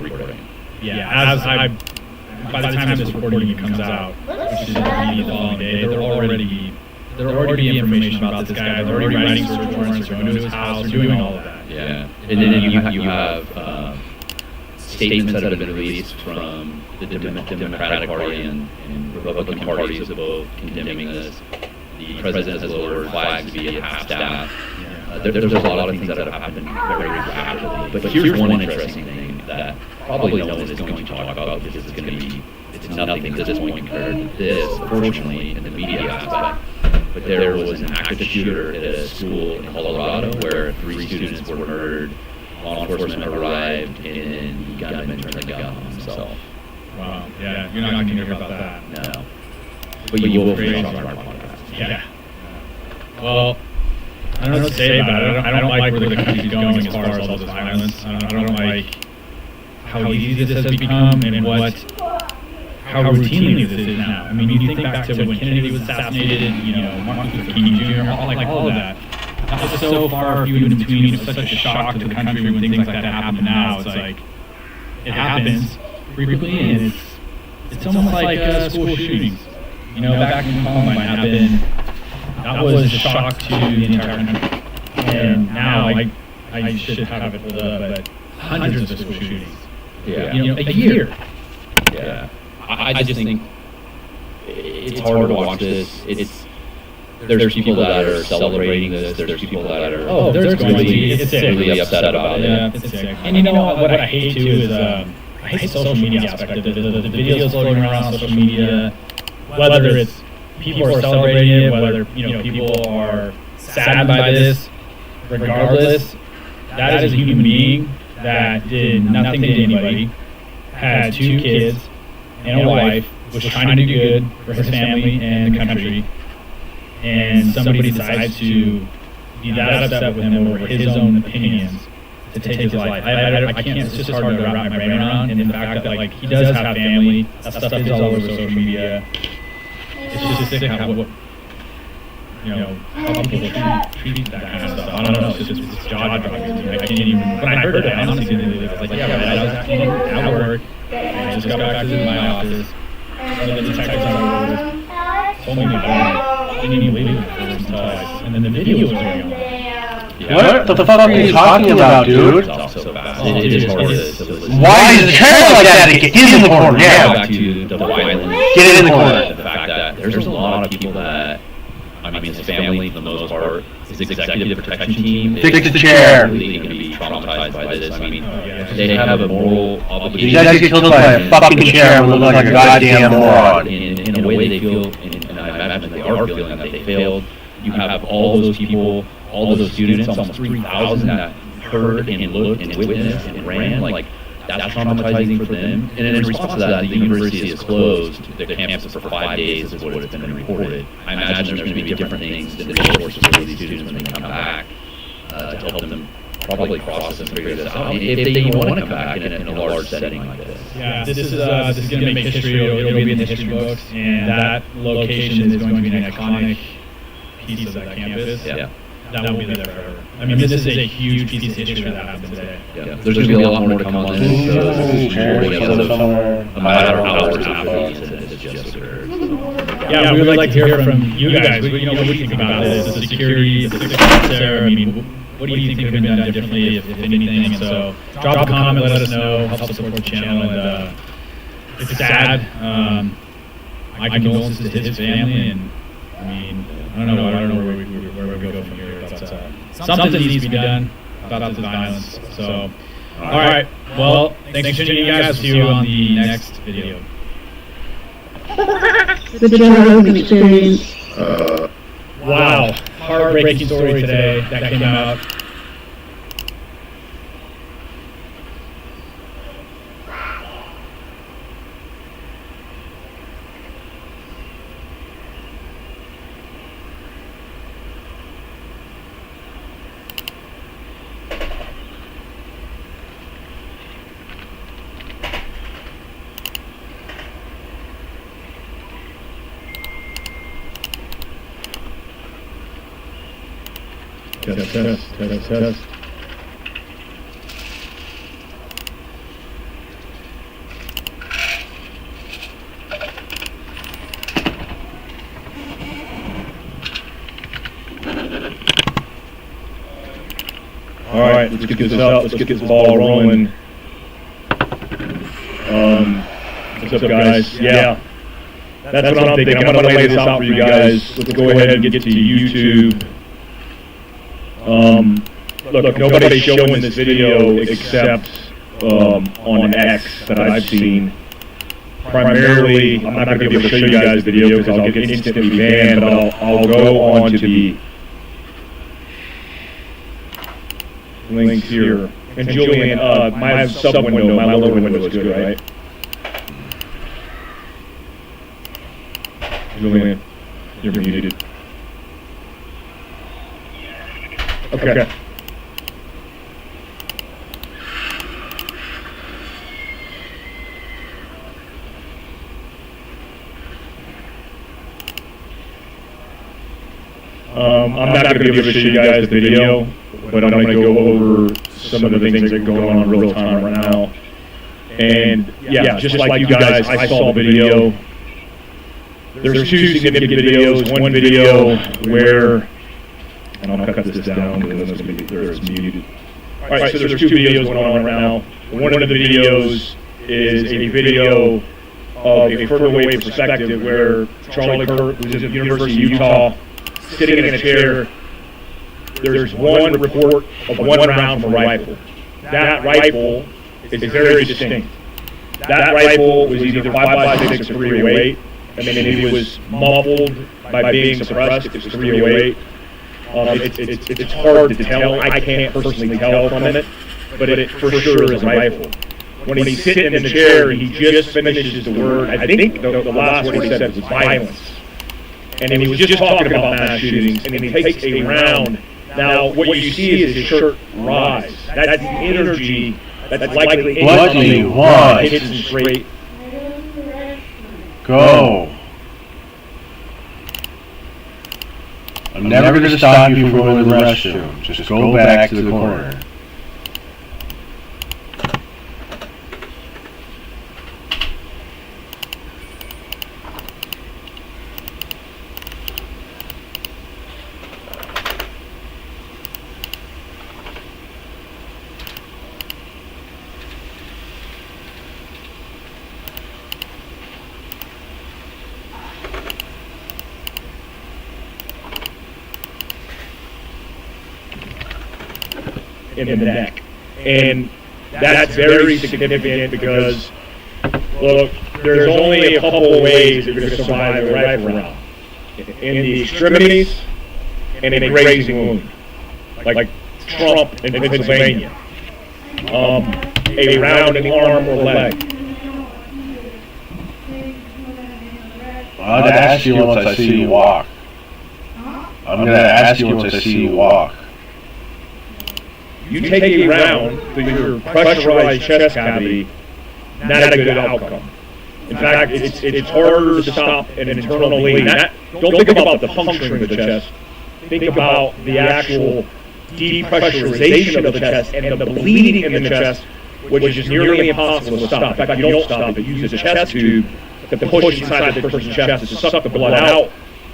S9: Yeah, by the time this recording comes out, which is going to be the following day, there will already be information about this guy. They're already writing search warrants, they're going to his house, they're doing all of that.
S10: Yeah, and then you have statements that have been released from the Democratic Party and Republican parties of both condemning this. The president has lowered flags via half-staff. There's a lot of things that have happened very rapidly. But here's one interesting thing that probably no one is going to talk about because it's nothing at this point compared to this, fortunately, in the media aspect. But there was an active shooter at a school in Colorado where 3 students were murdered. Law enforcement arrived, and the gunman turned the gun on himself.
S9: Wow, yeah, you're not going to hear about that.
S10: No. But you will hear about our podcast.
S9: Yeah. Well, I don't know what to say about it. I don't like where the country's going as far as all this violence. I don't like how easy this has become and how routinely this is now. I mean, you think back to when Kennedy was assassinated, Martin Luther King Jr., all of that. That was so far few in between. It was such a shock to the country when things like that happen now. It's like, it happens frequently, and it's almost like school shootings. Back in Columbine that was a shock to the entire country. And now, I should have it pulled up, but hundreds of school shootings.
S10: Yeah.
S9: A year.
S10: Yeah. I just think it's hard to watch this. There's people that are celebrating this. There's people that are
S9: there's going to be
S10: really upset about it.
S9: Yeah, it's sick. And what I hate too is I hate the social media aspect of it. The videos floating around social media, whether it's people are celebrating it, whether people are saddened by this, regardless, that is a human being that did nothing to anybody, had 2 kids and a wife, was trying to do good for his family and the country, and somebody decides to be that upset with him over his own opinions to take his life. I can't, it's just hard to wrap my brain around, and the fact that he does have family, that stuff is all over social media. It's just sick how people treat that kind of stuff. I don't know, it's jaw-dropping to me. I can't even, when I heard it, I honestly didn't believe it. I was like, yeah, but I was at work, I just got back to my office, and the detectives on the road told me about it. I didn't even believe it and then the video was going on.
S10: Yeah.
S4: What the fuck are you talking about, dude?
S10: It's also bad. It is hard to
S4: Why is it terrible like that? Get in the corner, yeah.
S10: Back to the violence.
S4: Get in the corner.
S10: The fact that there's a lot of people that, his family, for the most part, his executive protection team
S4: Fix the chair.
S10: Really going to be traumatized by this. They have a moral obligation.
S4: You guys get killed by a fucking chair and look like a goddamn moron.
S10: In a way they feel, and I imagine they are feeling that they failed. You have all those people, all those students, almost 3,000 that heard and looked and witnessed and ran. That's traumatizing for them. And in response to that, the university has closed the campus for 5 days, is what has been reported. I imagine there's going to be different things in the courses for these students when they come back to help them probably process and figure this out. If they even want to come back in a large setting like this.
S9: Yeah, this is going to make history. It'll be in the history books, and that location is going to be an iconic piece of that campus.
S10: Yeah.
S9: That will be there forever. This is a huge piece of history that happened today.
S10: Yeah. There's going to be a lot more to come on this. No matter how hours after these incidents just occurred.
S9: Yeah, we would like to hear from you guys. What do you think about this? The security, the success there. What do you think could have been done differently, if anything? And so, drop a comment, let us know, help support the channel. And it's sad. My condolences to his family, and I don't know where we go from here. But something needs to be done about this violence. So, all right. Well, thanks for tuning in, guys. See you on the next video.
S1: The Joe Rogan Experience.
S9: Wow, heartbreaking story today that came out. Test. All right, let's get this up. Let's get this ball rolling. What's up, guys? Yeah, that's what I'm thinking. I'm gonna lay this out for you guys. Let's go ahead and get to YouTube. Look, nobody's showing this video except on X that I've seen. Primarily, I'm not going to be able to show you guys the video because I'll get instantly banned, but I'll go on to the links here. And Julian, my sub window, my lower window is good, right? Julian, you're muted. Okay. I'm not going to be able to show you guys the video, but I'm going to go over some of the things that are going on in real time right now. And yeah, just like you guys, I saw the video. There's two significant videos. One video where, and I'll cut this down because it's going to be there, it's muted. All right, so there's two videos going on right now. One of the videos is a video of a further away perspective where Charlie Kirk, who's at the University of Utah, sitting in a chair. There's one report of one round from a rifle. That rifle is very distinct. That rifle was either 5.56 or 308. I mean, if it was muffled by being suppressed, it was 308. It's hard to tell. I can't personally tell from it, but it for sure is a rifle. When he's sitting in the chair, he just finishes the word. I think the last word he said was violence. And he was just talking about mass shootings, and he takes a round. Now, what you see is his shirt rise. That's the energy that's likely hits him straight.
S4: Go. I'm never going to stop you from going to the restroom. Just go back to the corner.
S9: In the neck. And that's very significant because, look, there's only a couple of ways you're going to survive a rifle round. In the extremities and in a grazing wound. Like Trump in Pennsylvania. A round in the arm or leg.
S4: I'll ask you once I see you walk. I'm going to ask you once I see you walk.
S9: You take a round through your pressurized chest cavity, not a good outcome. In fact, it's harder to stop an internal bleeding. Don't think about the puncturing of the chest. Think about the actual depressurization of the chest and the bleeding in the chest, which is nearly impossible to stop. In fact, you don't stop it. You use a chest tube to push inside the person's chest to suck the blood out,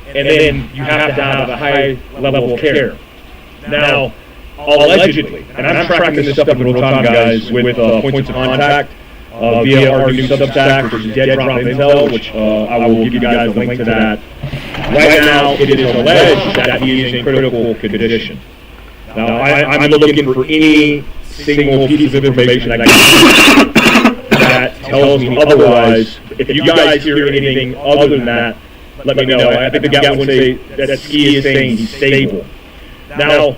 S9: and then you have to have a high level of care. Now, allegedly, and I'm tracking this stuff in real time, guys, with points of contact via our new Substack, which is Dead Drop Intel, which I will give you guys a link to that. Right now, it is alleged that he is in critical condition. Now, I'm looking for any single piece of information I can that tells me otherwise. If you guys hear anything other than that, let me know. I think the guy would say that Ski is saying he's stable. Now,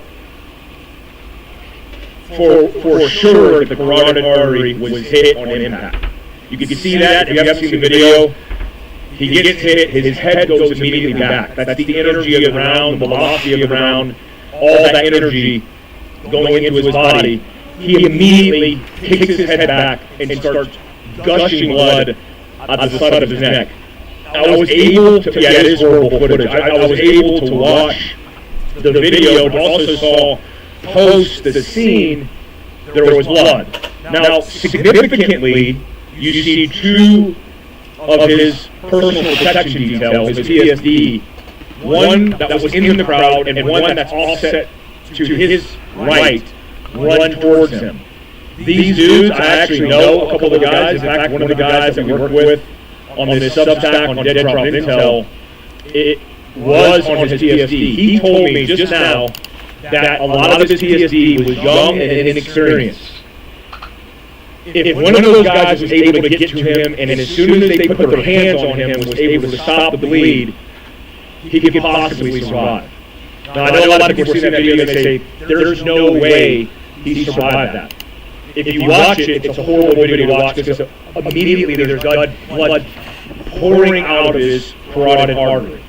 S9: for sure, the carotid artery was hit on impact. You can see that if you haven't seen the video. He gets hit, his head goes immediately back. That's the energy of the round, the velocity of the round, all that energy going into his body. He immediately takes his head back and starts gushing blood at the side of his neck. I was able to, yeah, it is horrible footage. I was able to watch
S4: the video, but also saw post the scene, there was blood. Now, significantly, you see two of his personal protection details, his PSD, one that was in the crowd and one that's offset to his right, run towards him. These dudes, I actually know a couple of the guys. In fact, one of the guys that we work with on this Substack on Dead Drop Intel, it was on his PSD. He told me just now that a lot of his PSD was young and inexperienced. If one of those guys was able to get to him, and as soon as they put their hands on him, was able to stop the bleed, he could possibly survive. Now, I know a lot of people see that video and they say, there's no way he survived that. If you watch it, it's a horrible video to watch because immediately there's blood pouring out of his carotid artery.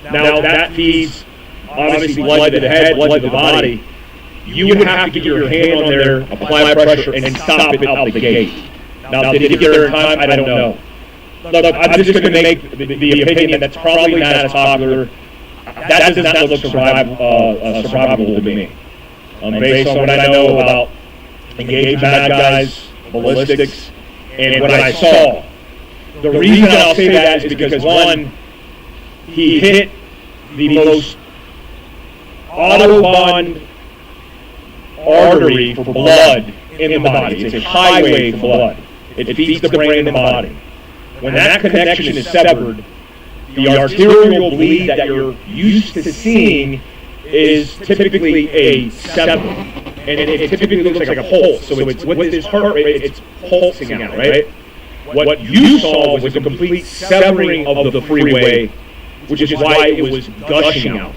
S4: Now, that feeds, obviously, blood to the head, blood to the body. You would have to get your hand on there, apply pressure, and stop it out the gate. Now, did he get there in time? I don't know. Look, I'm just going to make the opinion that's probably not as popular. That does not look survivable to me. Based on what I know about engaged bad guys, ballistics, and what I saw. The reason I'll say that is because, one, he hit the most autobahn artery for blood in the body. It's a highway for blood. It feeds the brain and the body. When that connection is severed, the arterial bleed that you're used to seeing is typically a sever. And it typically looks like a pulse. So it's with this heart rate, it's pulsing out, right? What you saw was a complete severing of the freeway, which is why it was gushing out.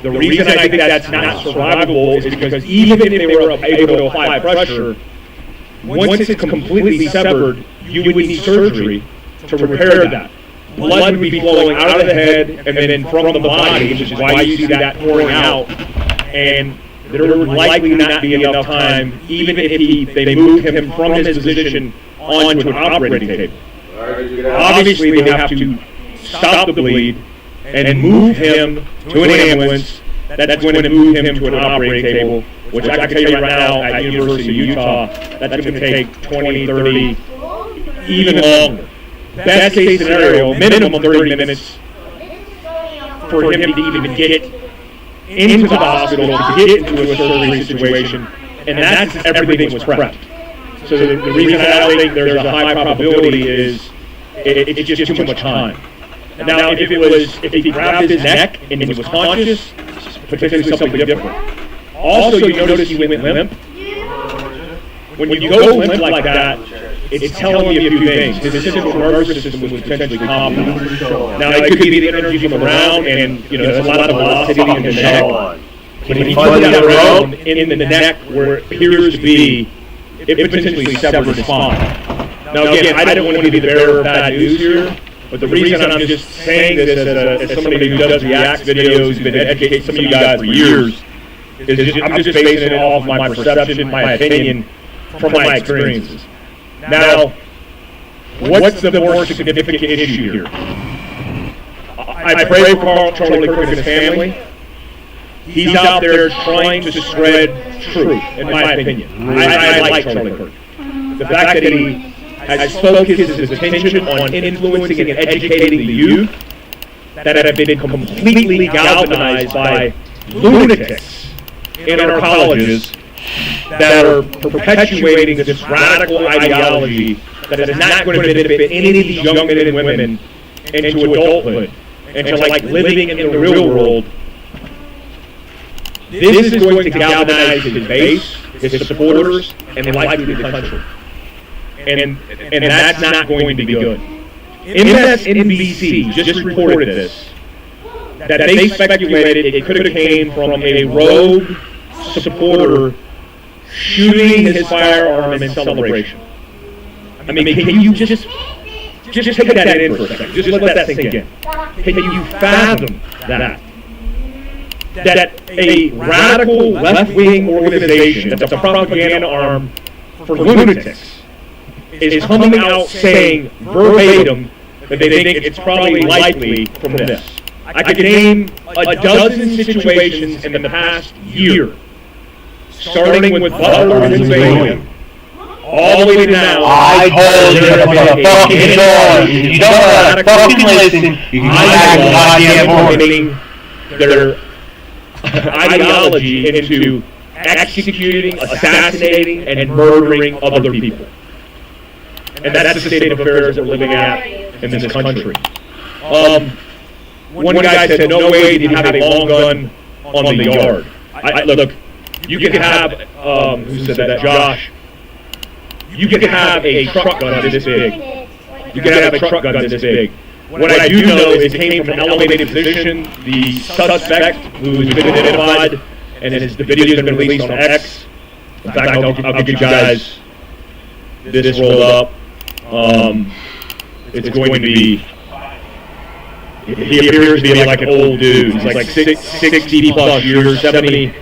S4: The reason I think that's not survivable is because even if they were able to apply pressure, once it's completely severed, you would need surgery to repair that. Blood would be flowing out of the head and then from the body, which is why you see that pouring out. And there would likely not be enough time, even if they moved him from his position onto an operating table. Obviously, they have to stop the bleed and move him to an ambulance. That's going to move him to an operating table, which I can tell you right now at University of Utah, that's going to take 20, 30, even longer. Best case scenario, minimum 30 minutes for him to even get into the hospital, to get into a surgery situation, and that's everything was prepped. So the reason I don't think there's a high probability is it's just too much time. Now, if he grabbed his neck and he was conscious, potentially something different. Also, you notice he went limp. When you go limp like that, it's telling you a few things. His central nervous system was potentially compromised. Now, it could be the energy from around, and there's a lot of velocity in the neck. When he put that around in the neck where it appears to be, it potentially severed his spine. Now, again, I don't want to be the bearer of bad news here. But the reason I'm just saying this as somebody who does React videos, who's been educating some of you guys for years, is I'm just basing it off my perception, my opinion, from my experiences. Now, what's the more significant issue here? I pray for Charlie Kirk and his family. He's out there trying to spread truth, in my opinion. I like Charlie Kirk. The fact that he has focused his attention on influencing and educating the youth that have been completely galvanized by lunatics in our colleges that are perpetuating this radical ideology that is not going to benefit any of these young men and women into adulthood, into living in the real world. This is going to galvanize his base, his supporters, and likely the country. And that's not going to be good. MSNBC just reported this, that they speculated it could have came from a rogue supporter shooting his firearm in celebration. I mean, can you just take that in for a second? Just let that sink in. Can you fathom that? That a radical left-wing organization that's a propaganda arm for lunatics is coming out saying verbatim that they think it's probably likely from this. I could name a dozen situations in the past year, starting with Butler and Pennsylvania, all the way to now.
S11: I told you to put a fucking door. If you don't know how to fucking listen, you can back goddamn board.
S4: Their ideology into executing, assassinating, and murdering other people. And that's the state of affairs that we're living at in this country. One guy said, no way did he have a long gun on the yard. Look, you can have, who said that, Josh? You can have a truck gun this big. You can have a truck gun this big. What I do know is it came from an elevated position. The suspect, who has been identified, and the video has been released on X. In fact, I'll give you guys this rolled up. It's going to be, he appears to be like an old dude. He's like 60 plus years, 70.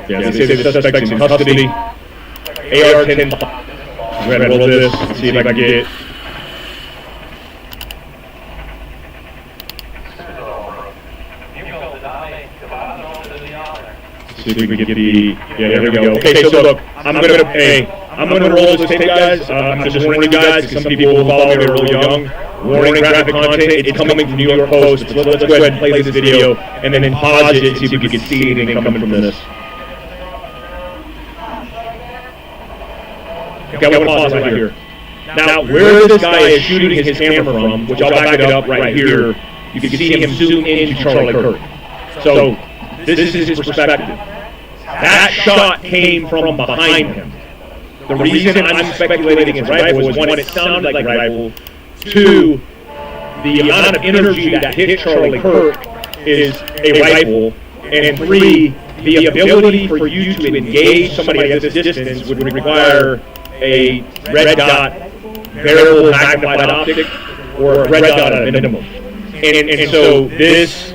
S4: Yeah, they say the suspect is in custody. AR-10. I'm going to roll this and see if I can get it. See if we can get the, yeah, there we go. Okay, so look, I'm gonna roll this tape, guys. I'm just warning you guys, because some people will follow me, they're really young. Warning, graphic content, it's coming from the New York Post. Let's go ahead and play this video, and then pause it and see if we can see anything coming from this. Okay, I'm gonna pause right here. Now, where this guy is shooting his camera from, which I'll back it up right here, you can see him zoom into Charlie Kirk. So, this is his perspective. That shot came from behind him. The reason I'm speculating his rifle is, one, it sounded like a rifle. Two, the amount of energy that hit Charlie Kirk is a rifle. And three, the ability for you to engage somebody at this distance would require a red dot variable magnified optic or a red dot at a minimum. And so this,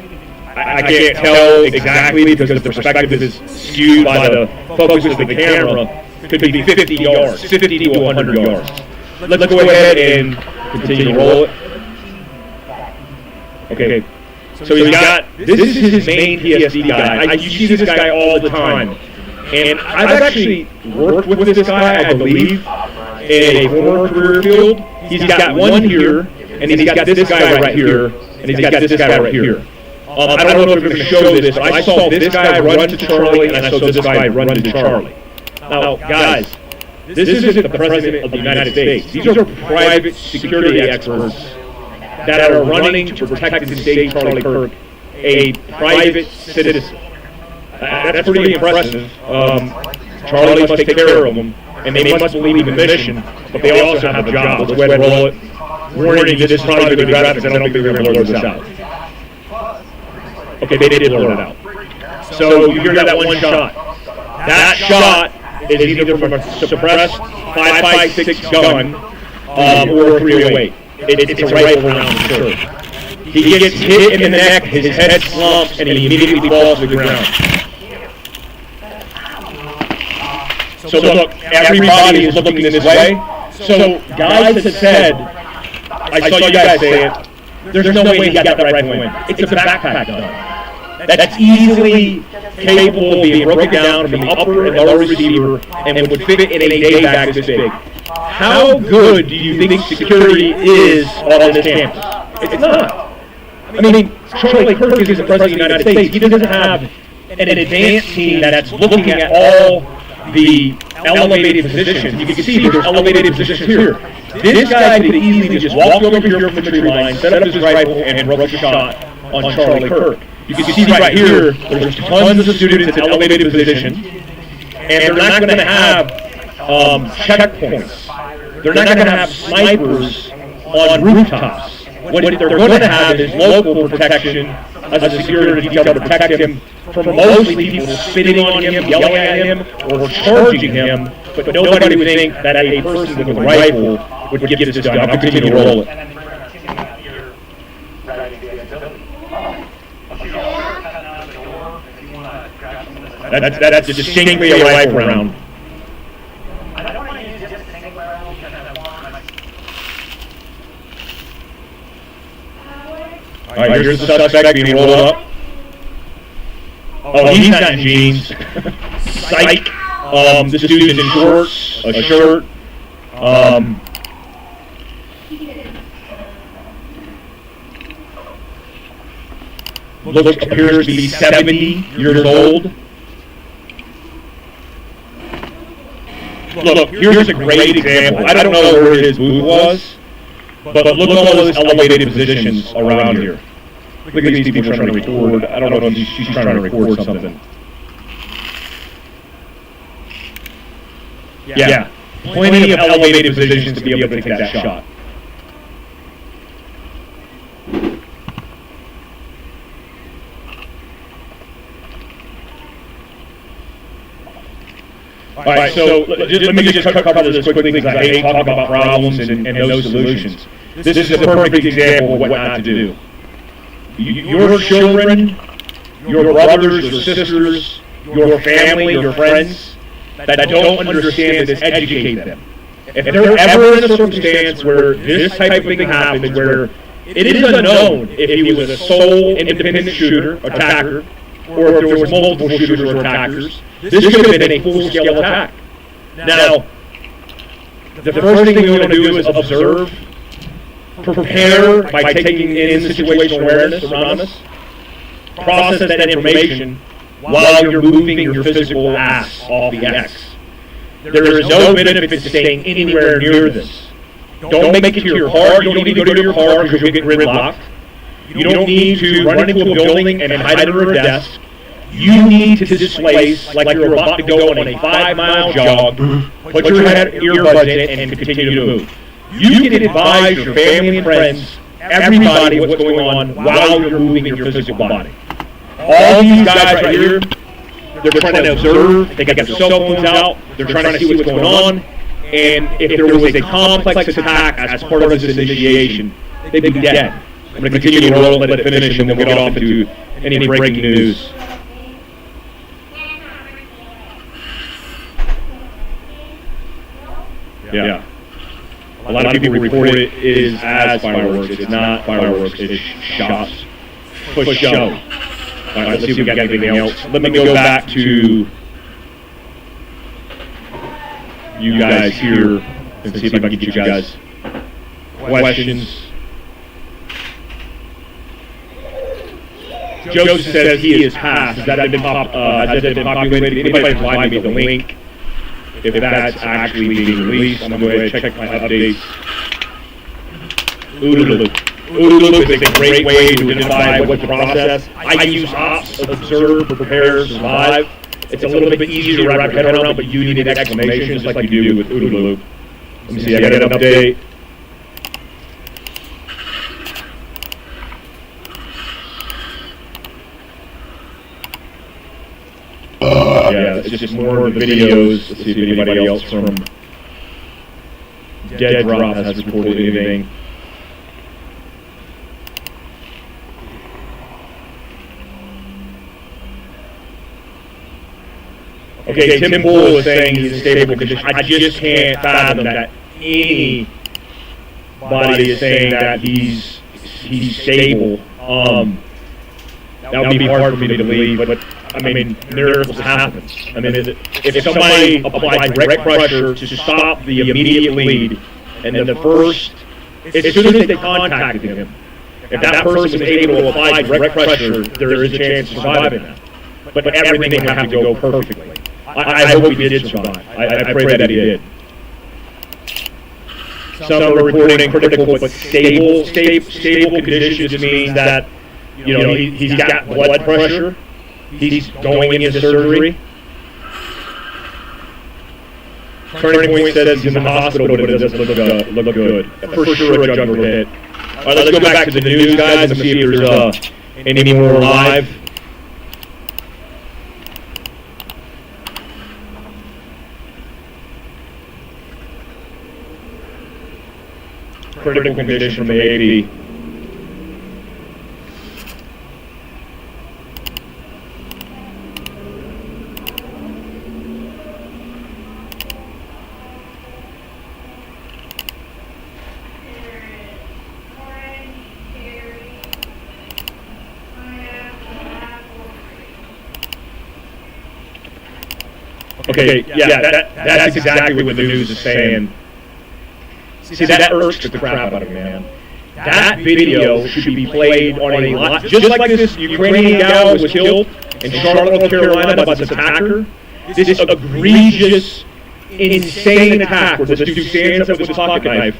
S4: I can't tell exactly because the perspective is skewed by the focus of the camera. Could be 50 yards, 50 to 100 yards. Let's go ahead and continue to roll it. Okay. So he's got, this is his main PSD guy. You see this guy all the time. And I've actually worked with this guy, I believe, in a former career field. He's got one here, and he's got this guy right here, and he's got this guy right here. I don't know if we're going to show this, but I saw this guy run to Charlie, and I saw this guy run to Charlie. Now, guys, this isn't the President of the United States. These are private security experts that are running to protect and save Charlie Kirk, a private citizen. That's pretty impressive. Charlie must take care of them, and they must believe in the mission, but they also have a job. Let's go ahead and roll it. Warning, this is probably going to be graphics. I don't think they're going to blur this out. Okay, they did blur it out. So you hear that one shot. That shot is either from a suppressed 5.56 gun or a 308. It's a rifle round for sure. He gets hit in the neck, his head slumps, and he immediately falls to the ground. So look, everybody is looking this way. So guys have said, I saw you guys say it, there's no way he got that rifle in. It's a backpack gun. That's easily capable of being broken down from the upper and lower receiver and would fit in a day bag this big. How good do you think security is on this campus? It's not. I mean, Charlie Kirk is the President of the United States. He doesn't have an advanced team that's looking at all the elevated positions. You can see there's elevated positions here. This guy could easily just walk over here from the tree line, set up his rifle, and rope a shot on Charlie Kirk. You can see right here, there's tons of students in elevated positions, and they're not going to have checkpoints. They're not going to have snipers on rooftops. What they're going to have is local protection as a security detail to protect him from mostly people spitting on him, yelling at him, or charging him, but nobody would think that a person with a rifle would get this done. I'll continue to roll it. That's distinctly a rifle round. All right, here's the suspect being rolled up. Oh, he's not in jeans. Psych. This dude's in shorts, a shirt. Appears to be 70 years old. Look, here's a great example. I don't know where his booth was, but look at all those elevated positions around here. Look at these people trying to record. I don't know if she's trying to record something. Yeah, plenty of elevated positions to be able to take that shot. All right, so let me just cover this quickly because I hate talking about problems and those solutions. This is a perfect example of what not to do. Your children, your brothers, your sisters, your family, your friends that don't understand this, educate them. If they're ever in a circumstance where this type of thing happens, where it is unknown if he was a sole independent shooter, attacker, or if there was multiple shooters or attackers, this could have been a full-scale attack. Now, the first thing we want to do is observe, prepare by taking in situational awareness around us, process that information while you're moving your physical ass off the X. There is no benefit to staying anywhere near this. Don't make it to your car. You don't need to go to your car because you'll get gridlocked. You don't need to run into a building and hide under a desk. You need to displace like you're about to go on a 5-mile jog, put your earbuds in, and continue to move. You can advise your family and friends, everybody, what's going on while you're moving your physical body. All these guys right here, they're trying to observe, they got their cell phones out, they're trying to see what's going on, and if there was a complex attack as part of this initiation, they'd be dead. I'm going to continue to roll, let it finish, and then we'll get off into any breaking news. Yeah. A lot of people report it is as fireworks. It's not fireworks. It's shots for show. All right, let's see if we got anything else. Let me go back to you guys here and see if I can get you guys questions. Joseph says he is passed. Has that been populated? Anybody provide me the link? If that's actually being released, I'm going to go ahead and check my updates. OODA loop. OODA loop is a great way to identify what the process. I use OPS, observe, prepare, survive. It's a little bit easier to wrap your head around, but you need an explanation just like you do with OODA loop. Let me see, I got an update. Yeah, it's just more of the videos. Let's see if anybody else from Dead Drop has reported anything. Okay, Tim Bull is saying he's in stable condition. I just can't fathom that anybody is saying that he's stable. That would be hard for me to believe, but I mean, miracles happen. I mean, if somebody applied direct pressure to stop the immediate bleed, and then the first, as soon as they contacted him, if that person was able to apply direct pressure, there is a chance of surviving that. But everything would have to go perfectly. I hope he did survive. I pray that he did. Some are reporting critical but stable conditions. Just means that, you know, he's got blood pressure. He's going into surgery. Turning Point said he's in the hospital, but it doesn't look good. For sure a jugular hit. All right, let's go back to the news, guys, and see if there's any more live. Critical condition from the AP. Okay, yeah, that's exactly what the news is saying. See, that irks the crap out of me, man. That video should be played on a lot, just like this Ukrainian gal was killed in Charlotte, North Carolina by this attacker. This egregious, insane attack where this dude stands up with his pocket knife,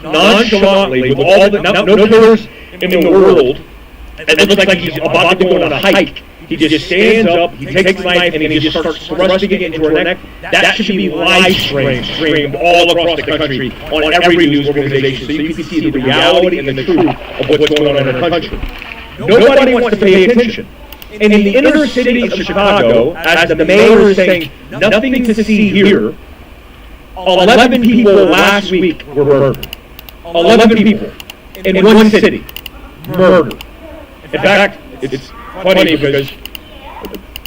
S4: nonchalantly, with all the no cares in the world. It looks like he's about to go on a hike. He just stands up, he takes the knife, and he just starts thrusting it into her neck. That should be live streamed all across the country on every news organization so you can see the reality and the truth of what's going on in our country. Nobody wants to pay attention. And in the inner city of Chicago, as the mayor is saying, nothing to see here, 11 people last week were murdered. 11 people in one city. Murdered. In fact, it's funny because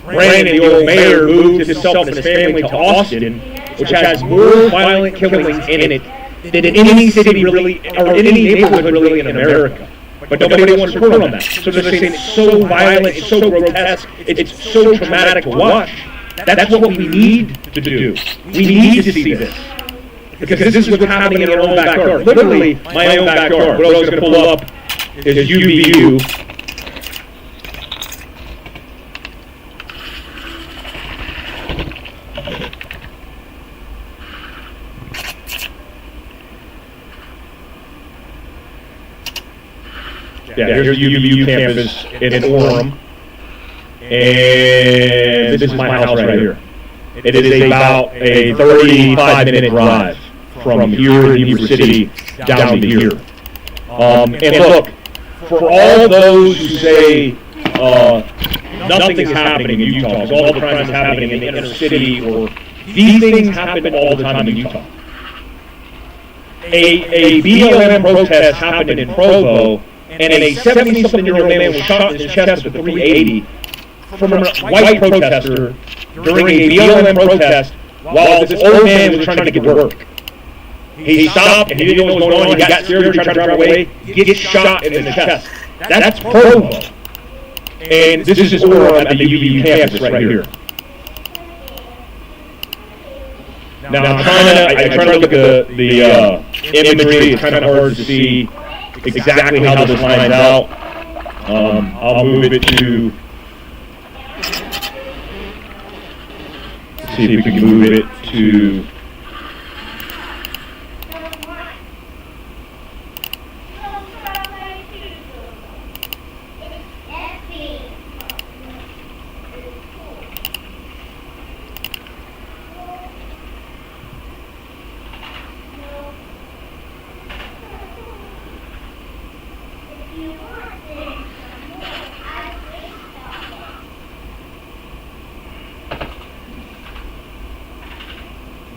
S4: Brandon, the old mayor, moved himself and his family to Austin, which has more violent killings in it than in any city really, or in any neighborhood really in America. But nobody wants to report on that. So they're saying it's so violent, it's so grotesque, it's so traumatic to watch. That's what we need to do. We need to see this. Because this is what's happening in our own backyard. Literally, my own backyard. What I was going to pull up is UVU. Yeah, here's UVU campus in Orem, and this is my house right here. It is about a 35-minute drive from here in Weber City down to here. And look, for all those who say nothing is happening in Utah, because all the crime is happening in the inner city, or these things happen all the time in Utah. A BLM protest happened in Provo, and a 70-something-year-old man was shot in his chest with a .380 from a white protester during a BLM protest while this old man was trying to get to work. He stopped, and he didn't know what was going on. He got scared, tried to drive away. He gets shot in the chest. That's Provo. And this is Orem at the UVU campus right here. Now, I'm trying to look at the imagery. It's kind of hard to see exactly how this lines out. I'll move it to, see if we can move it to,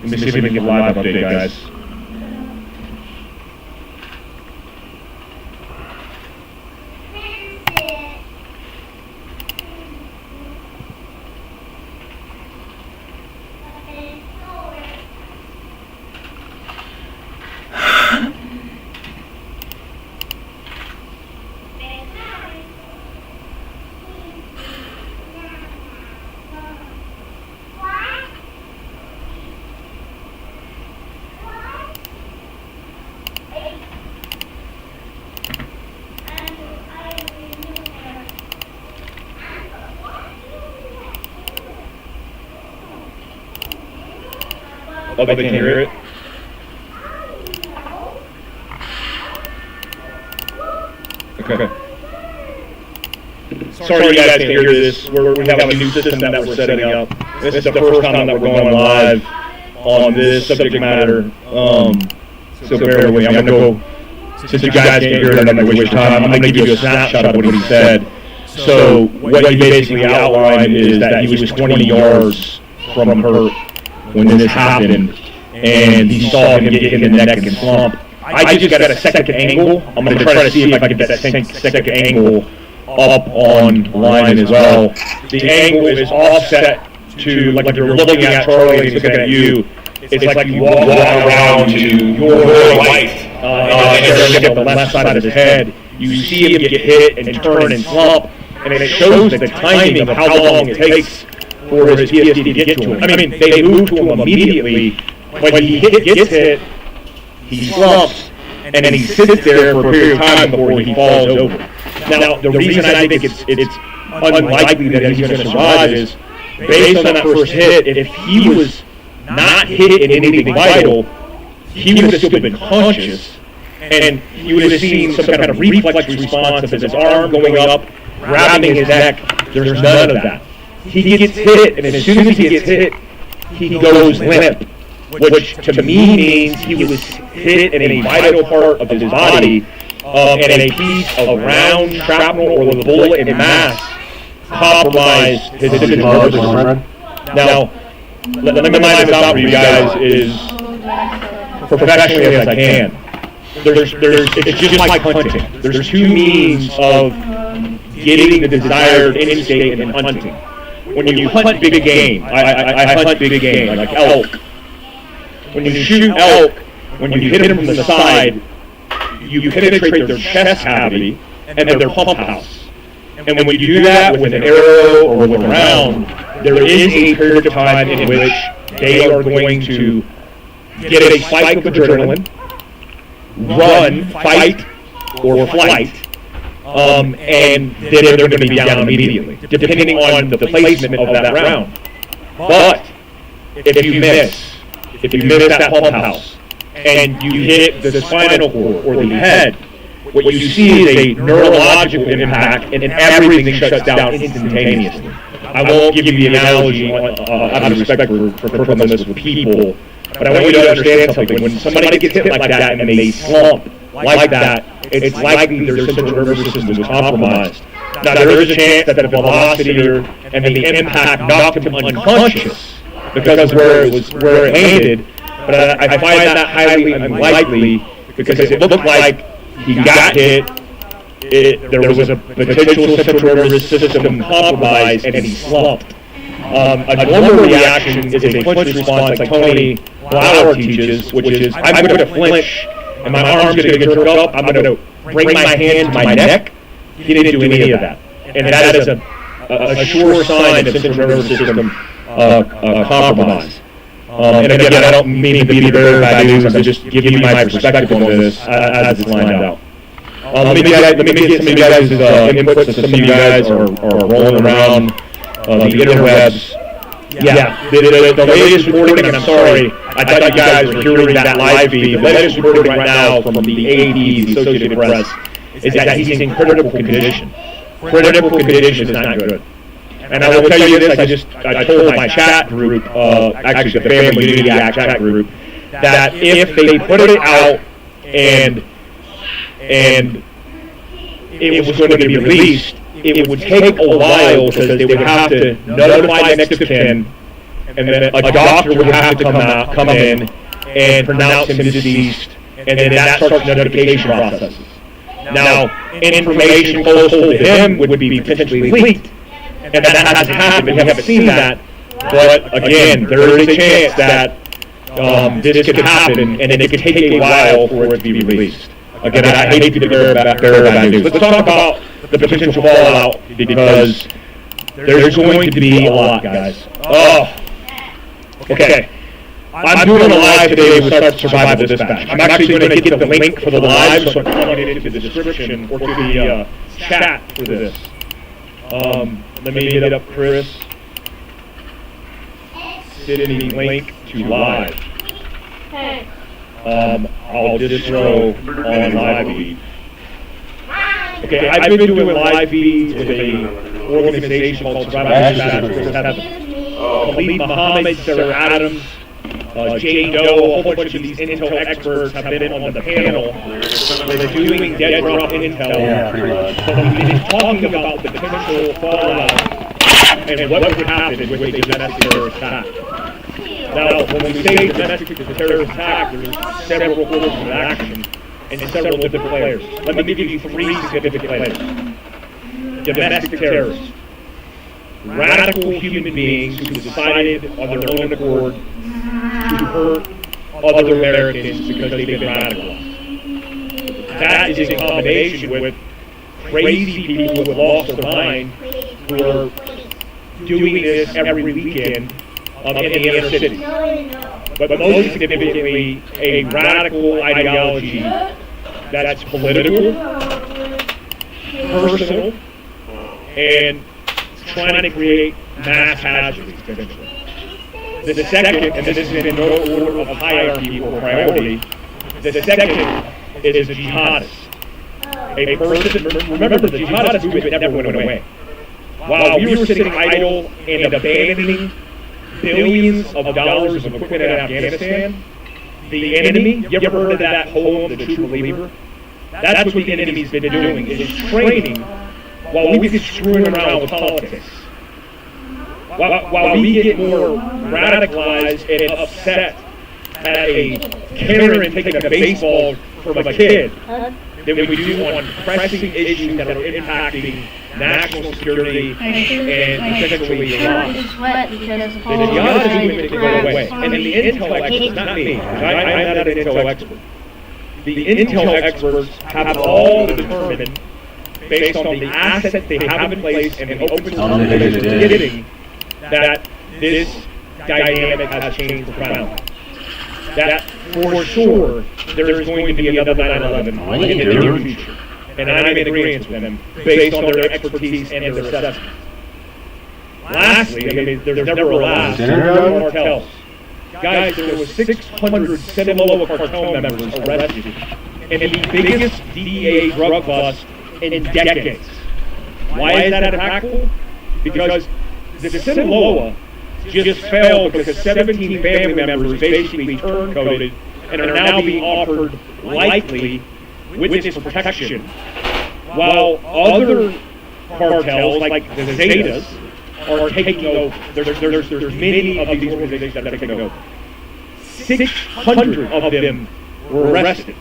S4: let me see if we can get a live update, guys. Oh, they can't hear it? Okay. Sorry you guys can't hear this. We have a new system that we're setting up. This is the first time that we're going live on this subject matter. So bear with me. I'm going to go, since you guys can't hear it, I'm not going to waste time. I'm going to give you a snapshot of what he said. So what he basically outlined is that he was 20 yards from her when this happened, and he saw him get hit in the neck and slump. I just got a second angle. I'm going to try to see if I can get that second angle up online as well. The angle is offset to, like you're looking at Charlie and he's looking at you. It's like you walk around to your right, and on the left side of his head. You see him get hit and turn and slump, and it shows the timing of how long it takes for his PSD to get to him. I mean, they move to him immediately. When he gets hit, he slumps, and then he sits there for a period of time before he falls over. Now, the reason I think it's unlikely that he's going to survive is, based on that first hit, if he was not hit in anything vital, he would have still been conscious, and you would have seen some kind of reflex response of his arm going up, grabbing his neck. There's none of that. He gets hit, and as soon as he gets hit, he goes limp, which to me means he was hit in a vital part of his body, and a piece of round shrapnel or the bullet in mass compromised his nervous system. Now, let me line this out for you guys as professionally as I can. It's just like hunting. There's two means of getting the desired instinct in hunting. When you hunt big game, I hunt big game, like elk. When you shoot elk, when you hit them from the side, you penetrate their chest cavity and their pump house. And when you do that with an arrow or with a round, there is a period of time in which they are going to get a spike of adrenaline, run, fight, or flight, and then they're going to be down immediately, depending on the placement of that round. But if you miss that pump house, and you hit the spinal cord or the head, what you see is a neurological impact, and everything shuts down instantaneously. I won't give you the analogy out of respect for putting this with people, but I want you to understand something. When somebody gets hit like that and they slump like that, it's likely their central nervous system was compromised. Now, there is a chance that the velocity and the impact knocked him unconscious because where it landed, but I find that highly unlikely because it looked like he got hit, there was a potential central nervous system compromise, and he slumped. A normal reaction is a flinch response like Tony Lauer teaches, which is I'm going to flinch, and my arm's going to get jerked up, I'm going to bring my hand to my neck. He didn't do any of that. And that is a sure sign of central nervous system compromise. And again, I don't mean to be the bearer of bad news, I'm just giving you my perspective on this as it's lined out. Let me get some of you guys' input, so some of you guys are rolling around the interwebs. Yeah, the latest reporting, and I'm sorry, I thought you guys were hearing that live feed. The latest reporting right now from the AP, the Associated Press, is that he's in critical condition. Critical condition is not good. And I will tell you this, I told my chat group, actually the Family Unity Act chat group, that if they put it out and it was going to be released, it would take a while because they would have to notify the next of kin, and then a doctor would have to come in and pronounce him deceased, and then that starts the notification processes. Now, information close to him would be potentially leaked, and that hasn't happened. We haven't seen that, but again, there is a chance that this could happen, and it could take a while for it to be released. Again, I hate to be bearer of bad news. Let's talk about the potential fallout, because there's going to be a lot, guys. Oh, okay. I'm doing a live today with Start Survival Dispatch. I'm actually going to get the link for the live, so I'm plugging it into the description or to the chat for this. Let me get up, Chris. Sydney link to live. I'll just throw on live feed. Okay, I've been doing live feeds with an organization called Survival Dispatch. Khalid Muhammad, Sarah Adams, Jane Doe, a whole bunch of these intel experts have been on the panel. We're doing dead drop intel, but we've been talking about the potential fallout and what would happen with a domestic terrorist attack. Now, when we say domestic terrorist attack, there's several forms of action and several different players. Let me give you three significant players. Domestic terrorists. Radical human beings who decided on their own accord to hurt other Americans because they've been radicalized. That is in combination with crazy people who have lost their mind, who are doing this every weekend in the inner city. But most significantly, a radical ideology that's political, personal, and trying to create mass casualties. The second, and this is in no order of hierarchy or priority, the second is the jihadists. A person, remember the jihadist movement never went away. While we were sitting idle and abandoning billions of dollars of equipment in Afghanistan, the enemy, you ever heard of that poem, The True Believer? That's what the enemy's been doing, is training while we've been screwing around with politics. While we get more radicalized and upset at a Karen taking a baseball from a kid than we do on pressing issues that are impacting national security and essentially Iran. The jihadist movement can go away. And the intel experts, not me, I'm not an intel expert. The intel experts have all determined, based on the assets they have in place and the open source they're getting, that this dynamic has changed profoundly. That for sure there is going to be another 9/11 in the near future, and I'm in agreement with them based on their expertise and their assessment. Lastly, I mean, there's never a last. Cartels. Guys, there was 600 Sinaloa cartel members arrested in the biggest DEA drug bust in decades. Why is that impactful? Because the Sinaloa just fell because 17 family members basically turncoated and are now being offered likely witness protection, while other cartels like the Zetas are taking over. There's many of these organizations that are taking over. 600 of them were arrested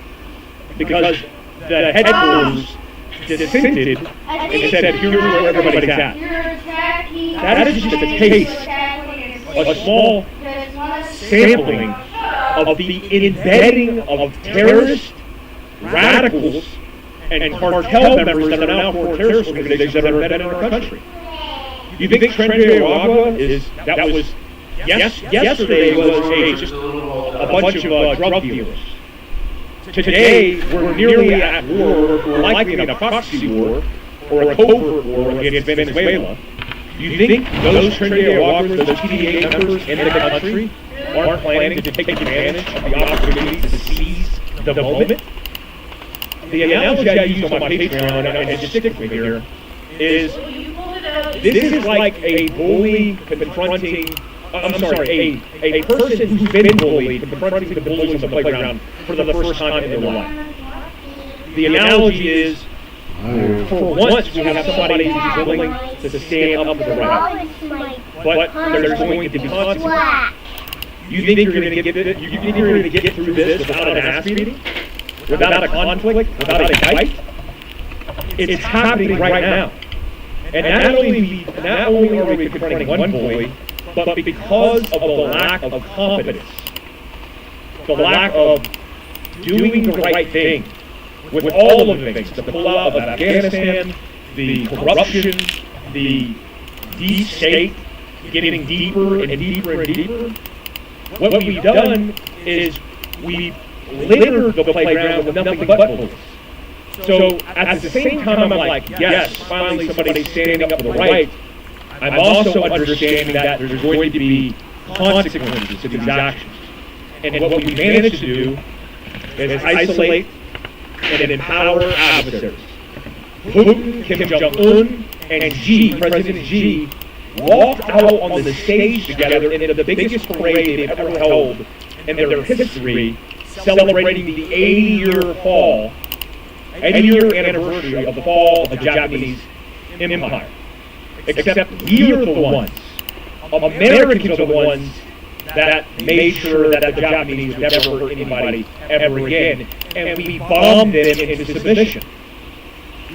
S4: because the headquarters dissented and said, here's where everybody's at. That is just a taste, a small sampling of the embedding of terrorists, radicals, and cartel members that are now for terrorist organizations that are embedded in our country. You think Trinidad was yesterday was just a bunch of drug dealers. Today, we're nearly at war, we're likely in a proxy war, or a covert war against Venezuela. You think those Trinidad those TDA members in the country aren't planning to take advantage of the opportunity to seize the moment? The analogy I use on my Patreon, and just stick with me here, is this is like a bully confronting, a person who's been bullied confronting the bullies on the playground for the first time in their life. The analogy is, for once, we have somebody who's willing to stand up for the right, but there's going to be consequences. You think you're going to get through this without an ass beating, without a conflict, without a fight? It's happening right now. And not only are we confronting one bully, but because of the lack of confidence, the lack of doing the right thing, with all of the things, the pullout of Afghanistan, the corruption, the deep state getting deeper and deeper and deeper, what we've done is we've littered the playground with nothing but bullets. So at the same time, I'm like, yes, finally somebody's standing up for the right. I'm also understanding that there's going to be consequences to these actions. And what we managed to do is isolate and empower adversaries. Putin, Kim Jong-un, and President Xi, walked out on the stage together in the biggest parade they've ever held in their history, celebrating the 80-year anniversary of the fall of the Japanese Empire. Except we are the ones, Americans are the ones that made sure that the Japanese would never hurt anybody ever again, and we bombed them into submission.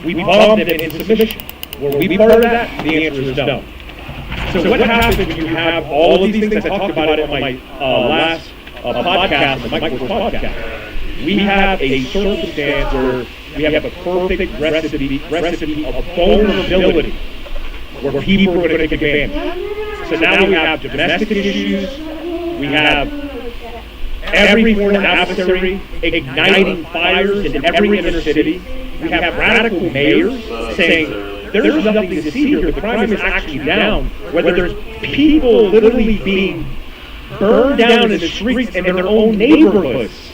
S4: We bombed them into submission. Were we part of that? The answer is no. So what happens when you have all of these things? I talked about it in my last podcast, the Mike Woods podcast. We have a circumstance where we have a perfect recipe of vulnerability where people are going to take advantage. So now we have domestic issues, we have every foreign adversary igniting fires in every inner city, we have radical mayors saying, there's nothing to see here, the crime is actually down, whether there's people literally being burned down in the streets in their own neighborhoods.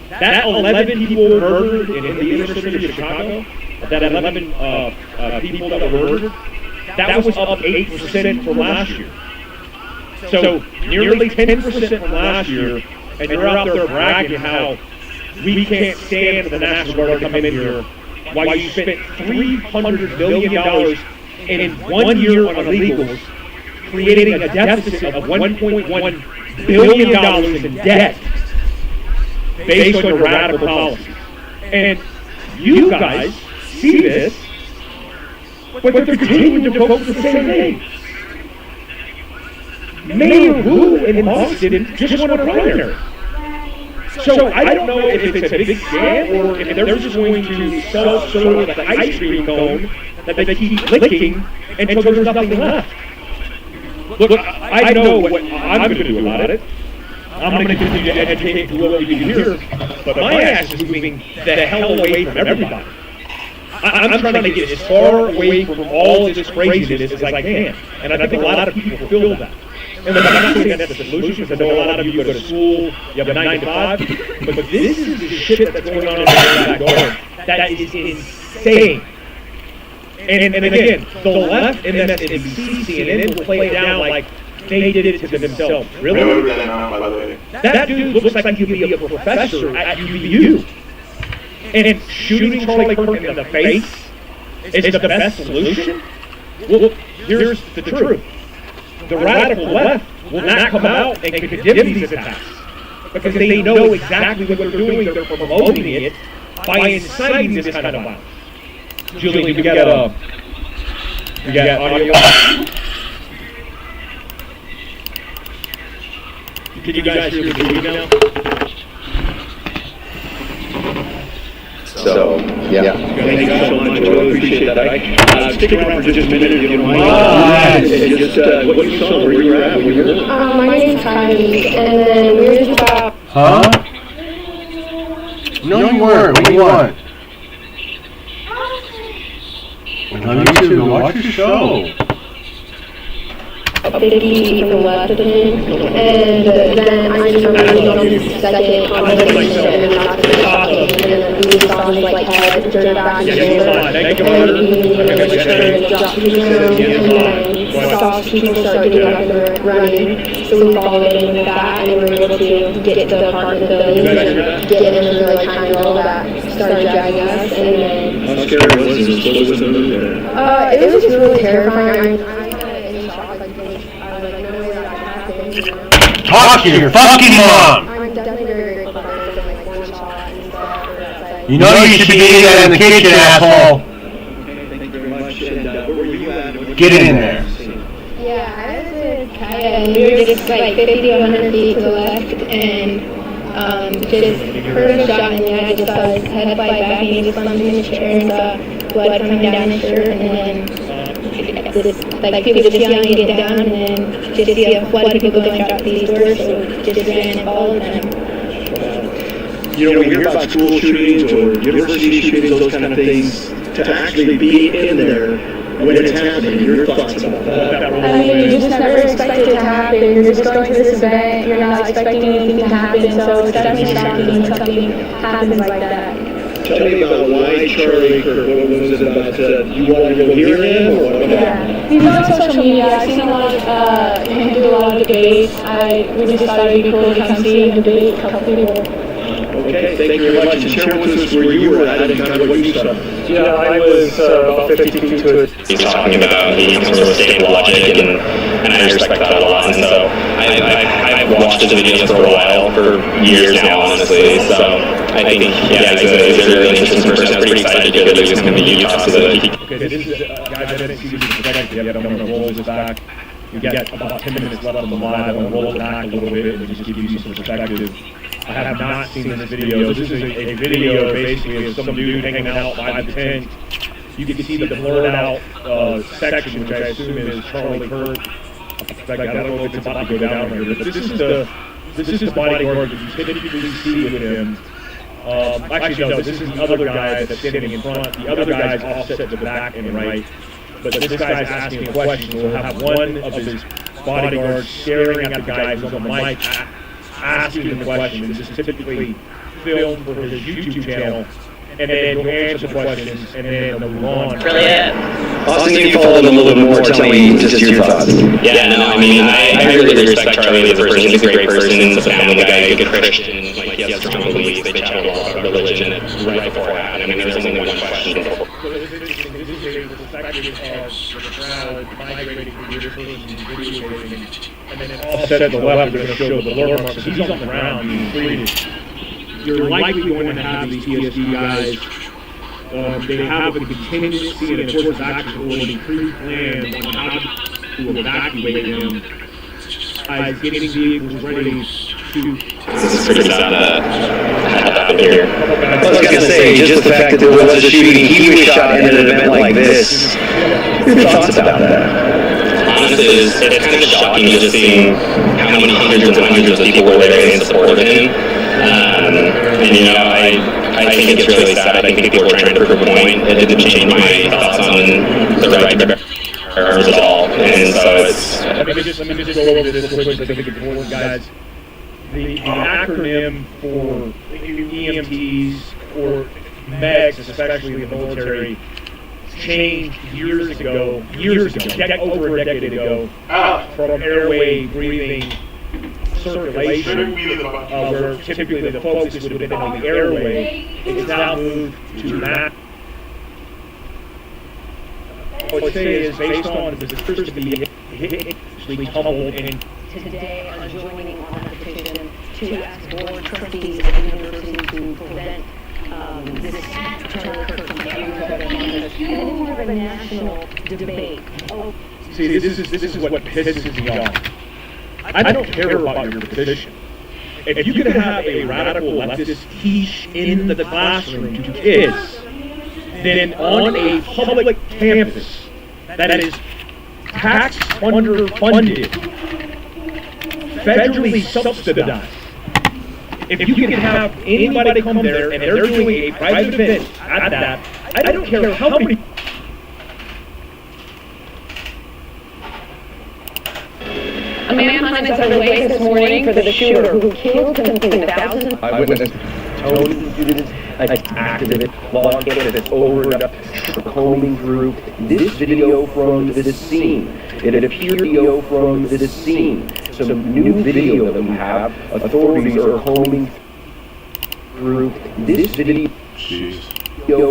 S4: That 11 people murdered in the inner city of Chicago, that 11 people that were murdered, that was up 8% from last year. So nearly 10% from last year, and you're out there bragging how we can't stand for the National Guard to come in here while you spent $300 million in 1 year on illegals, creating a deficit of $1.1 billion in debt based on your radical policies. And you guys see this, but they're continuing to vote the same thing. Mayor Wu in Boston just won a primary. So I don't know if it's a big scam or if they're just going to sell sort of like an ice cream cone that they keep licking until there's nothing left. Look, I know what I'm going to do about it. I'm going to continue to educate the world you here, but my ass is moving the hell away from everybody. I'm trying to get as far away from all of this craziness as I can, and I think a lot of people feel that. And I'm not saying that's the solution, because I know a lot of you go to school, you have a 9 to 5, but this is the shit that's going on in the back that is insane. And again, the left and MSNBC, CNN will play it down like they did it to themselves. Really? That dude looks like he could be a professor at UVU. And shooting Charlie Kirk in the face is the best solution? Well, here's the truth. The radical left will not come out and condemn these attacks because they know exactly what they're doing. They're promoting it by inciting this kind of violence. Julian, we got audio. Can you guys hear the video now?
S11: So, yeah.
S4: Thank you so much. I really appreciate that. Stick around for just a minute if you don't mind. And just what you saw, where you were at, when you were.
S12: My name's Kylie, and then we were just about...
S11: Huh? No, you weren't. What do you want? On YouTube, go watch your show.
S12: A big easy from the left of him, and then I just remember he on his second conversation, and then after talking, and then we saw his like head turn back and forth, and he turned and dropped to the ground, and then saw people start getting up and running, so we followed him with that, and we were able to get to the apartment building, and get in the like kind girl that started dragging us, and then...
S4: How scary was this? What was it there?
S12: It was just really terrifying.
S11: Talk to your fucking mom!
S12: I'm definitely very grateful that I was like one shot and stuff.
S11: You know you should be getting that in the kitchen, asshole!
S4: Okay, thank you very much. And where were you at?
S11: Get in there.
S12: Yeah, I was with Kaya, and we were just like 50 to 100 feet to the left, and just heard a shot in the eye, just saw his head fly back, and he just slumped in his chair and saw blood coming down his shirt, and then just, like, people just yelling to get down, and then just see a flood of people going out to these doors, so just ran and followed them.
S13: You know, when you hear about school shootings or university shootings, those kind of things, to actually be in there when it's happening, your thoughts about that?
S12: I mean, you just never expect it to happen. You're just going to this event, you're not expecting anything to happen, so it's definitely shocking when something happens like that.
S13: Tell me about why Charlie Kirk. What was it about? You wanted to go hear him, or what?
S12: Yeah, he's on social media. I've seen a lot of him do a lot of debates. We just thought it'd be cool to come see him debate a couple people.
S13: Okay, thank you very much. And share with us where you were at and kind of what you saw.
S14: Yeah, I was about 50 feet to it.
S8: He's talking about the sort of stable logic, and I respect that a lot. And so I've watched the videos for a while, for years now, honestly. So I think, yeah, he's a really interesting person. I was pretty excited to go that he was going to be Utah, so that he...
S4: Okay, this is, guys, I didn't see this perspective yet. I'm going to roll this back. We got about 10 minutes left on the live. I'm going to roll it back a little bit and just give you some perspective. I have not seen this video. This is a video basically of some dude hanging out by the tent you can see the blurred out section, which I assume is Charlie Kirk. In fact, I don't know if it's about to go down here, but this is the bodyguard that you typically see with him. Actually, no, this is the other guy that's standing in front. The other guy's offset to the back and right. But this guy's asking a question. We'll have one of his bodyguards staring at the guy who's on the mic asking the question. This is typically filmed for his YouTube channel. And then he'll answer the questions, and then they'll move on.
S8: Brilliant.
S11: Austin, you followed him a little bit more. Tell me just your thoughts.
S8: Yeah, no, I mean, I really respect Charlie as a person. He's a great person. He's a family guy, a good Christian. Like, he has strong beliefs. They chat a lot about religion right before it happened. I mean, there was only one question before.
S4: So it was interesting. This is a perspective of the crowd migrating from your person to videotaping. And then offset to the left, they're going to show the blur marks. He's on the ground. He's treated. You're likely going to have these TSD guys, they have a contingency and a course of action already pre-planned on how to evacuate him as getting vehicles ready to...
S8: This is pretty sad that happened here.
S11: I was going to say, just the fact that there was a shooting, he was shot in an event like this. Your thoughts about that?
S8: Honestly, it's kind of shocking just seeing how many hundreds and hundreds of people were there in support of him. And you know, I think it's really sad. I think people were trying to prove a point. It didn't change my thoughts on the right to bear arms at all. And so it's...
S4: Let me just go over this real quick, I think it's important, guys. The acronym for EMTs or MEGs, especially in the military, changed years ago, over a decade ago, from airway breathing circulation, where typically the focus would have been on the airway. It's now moved to MAP. What I say is based on the description of the hit, humbled, and
S1: Today, I'm joining on a petition to ask board trustees of the university to prevent this Charlie Kirk from coming to the campus and any more of a national debate.
S4: See, this is what pisses me off. I don't care about your position. If you can have a radical leftist teach in the classroom to kids, then on a public campus that is tax-funded, federally subsidized, if you can have anybody come there and they're doing a private event at that, I don't care how many...
S12: A manhunt is underway this morning for the shooter who killed something thousands.
S11: Eyewitness Tony students, activist, law candidates over and up, combing through this video from the scene. It appeared video from the scene. Some new video that we have, authorities are combing through this video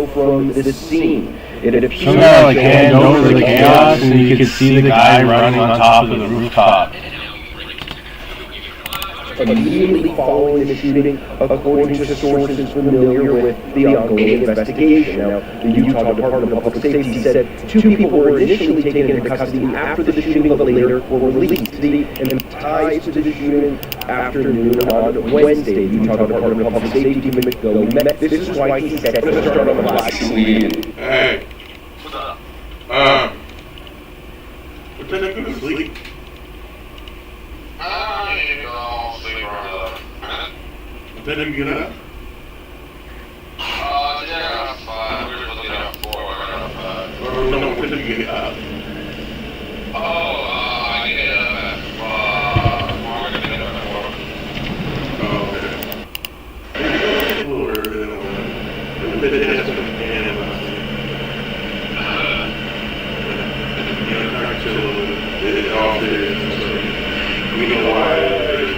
S11: from the scene. It appeared
S15: somehow like hand over the chaos and you could see the guy running on top of the rooftop.
S11: Immediately following the shooting, according to sources familiar with the ongoing investigation. Now, the Utah Department of Public Safety said 2 people were initially taken into custody after the shooting, but later were released. And ties to the shooting afternoon on Wednesday. The Utah Department of Public Safety met. This is why he said to start on the black sleeve.
S5: Hey. What's up? What time are you going to sleep?
S6: I need to go sleep around 11.
S5: What time are you get up?
S6: Yeah, 5. We were supposed to get up 4. We're going to up 5.
S5: No, what time do you get up?
S6: I get up at 4. We're going to get up at 4.
S5: Oh, okay. Maybe go a little earlier than 11. They have some can last night. Not chill. Off there. We know why there's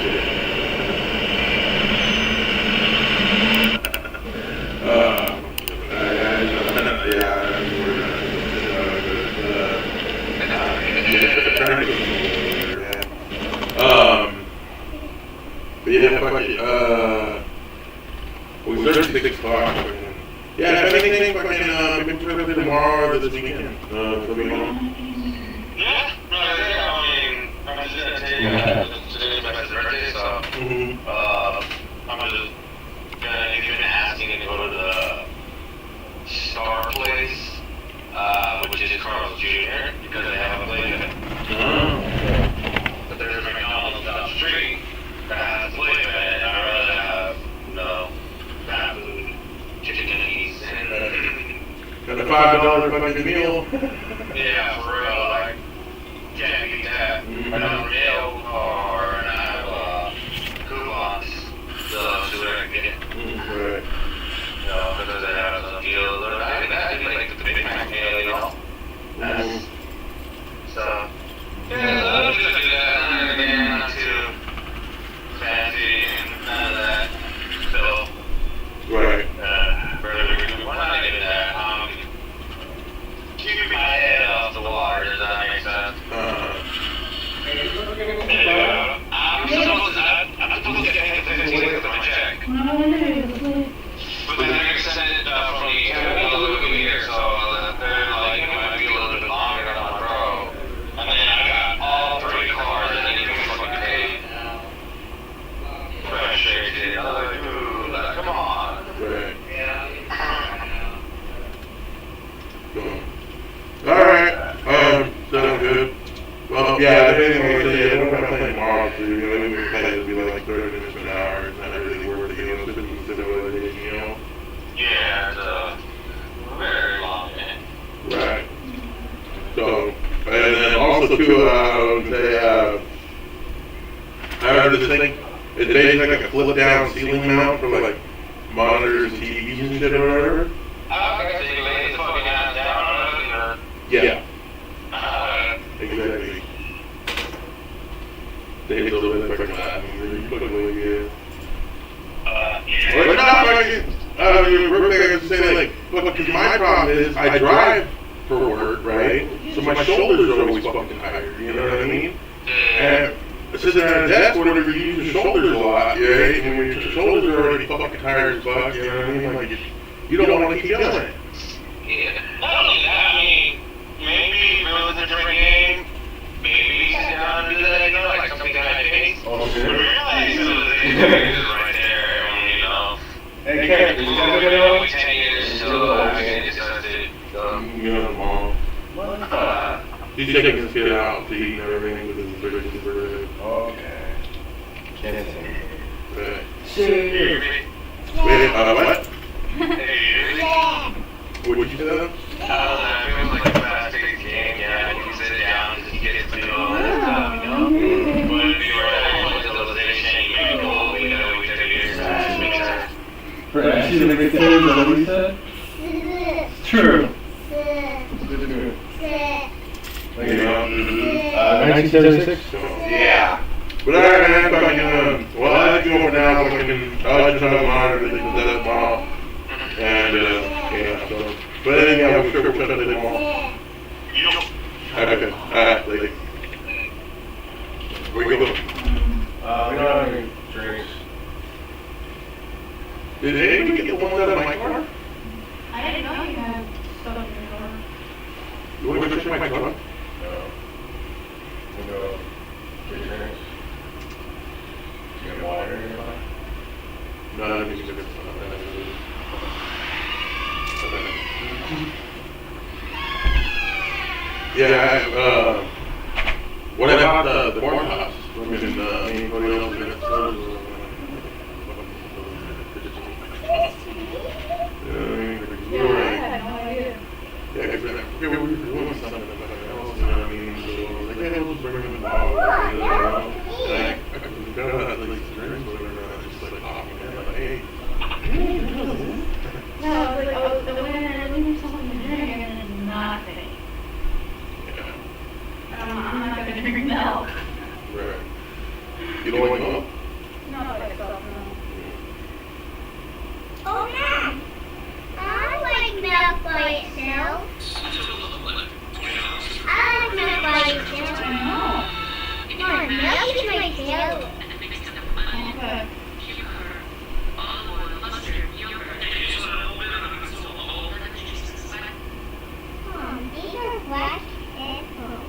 S5: we started 6 o'clock. Yeah, if anything, maybe tomorrow or this weekend. So we home.
S6: Yeah, I mean, I'm just going to take today's my birthday, so I'm just gonna, if you've been asking to go to the Star Place,
S8: Junior because they have a playpen. But there's a McDonald's down the street that has a playpen, and I'd rather have, fast food, chicken and cheese,
S5: And the $5 fucking meal.
S8: yeah, for real, like, can't beat that. Another meal, or and I have coupons, so see what I can get.
S5: Right.
S8: Because they have some deals, or I like the Big Mac meal, That's, so, yeah, I'll just do that. Again, not too fancy and none of that. So,
S5: Right.
S8: we're not into that. Keeping my head off the water, does that make sense? I'm supposed to get paid for my check. But then they're going to send it from the academy here, so they're like, it might be a little bit longer than my bro. And then I got all 3 cars that need to be fucking paid. Frustrated. I was like, dude, come on.
S5: Right. Alright, sounds good. Well, yeah, if anything, we're going to play tomorrow, so maybe we can play, it'll be like 30 minutes, an hour, it's not really worth it, it's just consider what it is,
S8: Yeah, it's a very long game.
S5: Right. So, and then also too, I would say, I heard this thing, it's basically like a flip down ceiling mount for like monitors and TVs and shit or whatever.
S8: Okay, so you lay the fucking ass down on it, or?
S5: Yeah. Exactly. Dave's a little bit fucking laughing, you fucking really good. Well, not fucking, real quick, I was say like, look, because my problem is, I drive for work, right? So my shoulders are always fucking tired, you know what I mean? And sitting at a desk, whatever, you use your shoulders a lot, right? And when your shoulders are already fucking tired as fuck, you know what I mean? Like, you don't want to keep doing it.
S8: Yeah. Not only that, I mean, maybe if it was a different game, maybe sit down and do that, like something kind of pace. But really, it is right there,
S15: Hey, Kirk, you guys gonna go?
S8: 10 years still, I mean, it's just
S5: You know, mom. He's taking his kid out to eat and everything with his birthday.
S15: Okay. Can't say.
S5: Right.
S8: Sure.
S5: Wait, what?
S6: Yeah.
S5: What did you say?
S8: It was like a fast-paced game, yeah, you can sit down and just get to know all that stuff, But if you were at civilization, you make a goal, we take your
S15: For actually the big thing is what he said? True.
S5: You know,
S15: 1976?
S5: yeah. But alright, man, fucking, well, I have to go over now, fucking, I'll just have a monitor that can set up tomorrow. And, yeah, so. But then, yeah, we'll shut it tomorrow. Okay, alright, later. Where you going?
S15: We don't have any drinks.
S5: Did anybody get the ones out of my car?
S7: I didn't know you had stuff in your car.
S5: You want to go check my car?
S15: No. We go get drinks. You got water in your car?
S5: No, I don't think it's good. Yeah, what about the courthouse? I mean, anybody else in it?
S7: Yeah, I had no idea.
S5: Yeah, because we were doing something about else, you know what I mean? So, like, hey, we'll bring them involved, and I couldn't go to at least drinks, whatever, I just like talking to them, like, hey.
S7: No, I was like, oh, the way I leave something to drink and nothing. I'm not gonna drink milk.
S5: Right. You don't like milk?
S7: No, I don't know.
S6: Oh, Mom. I like milk by itself. I like milk by itself. No, milk is myself.
S7: Okay.
S6: These are black apples.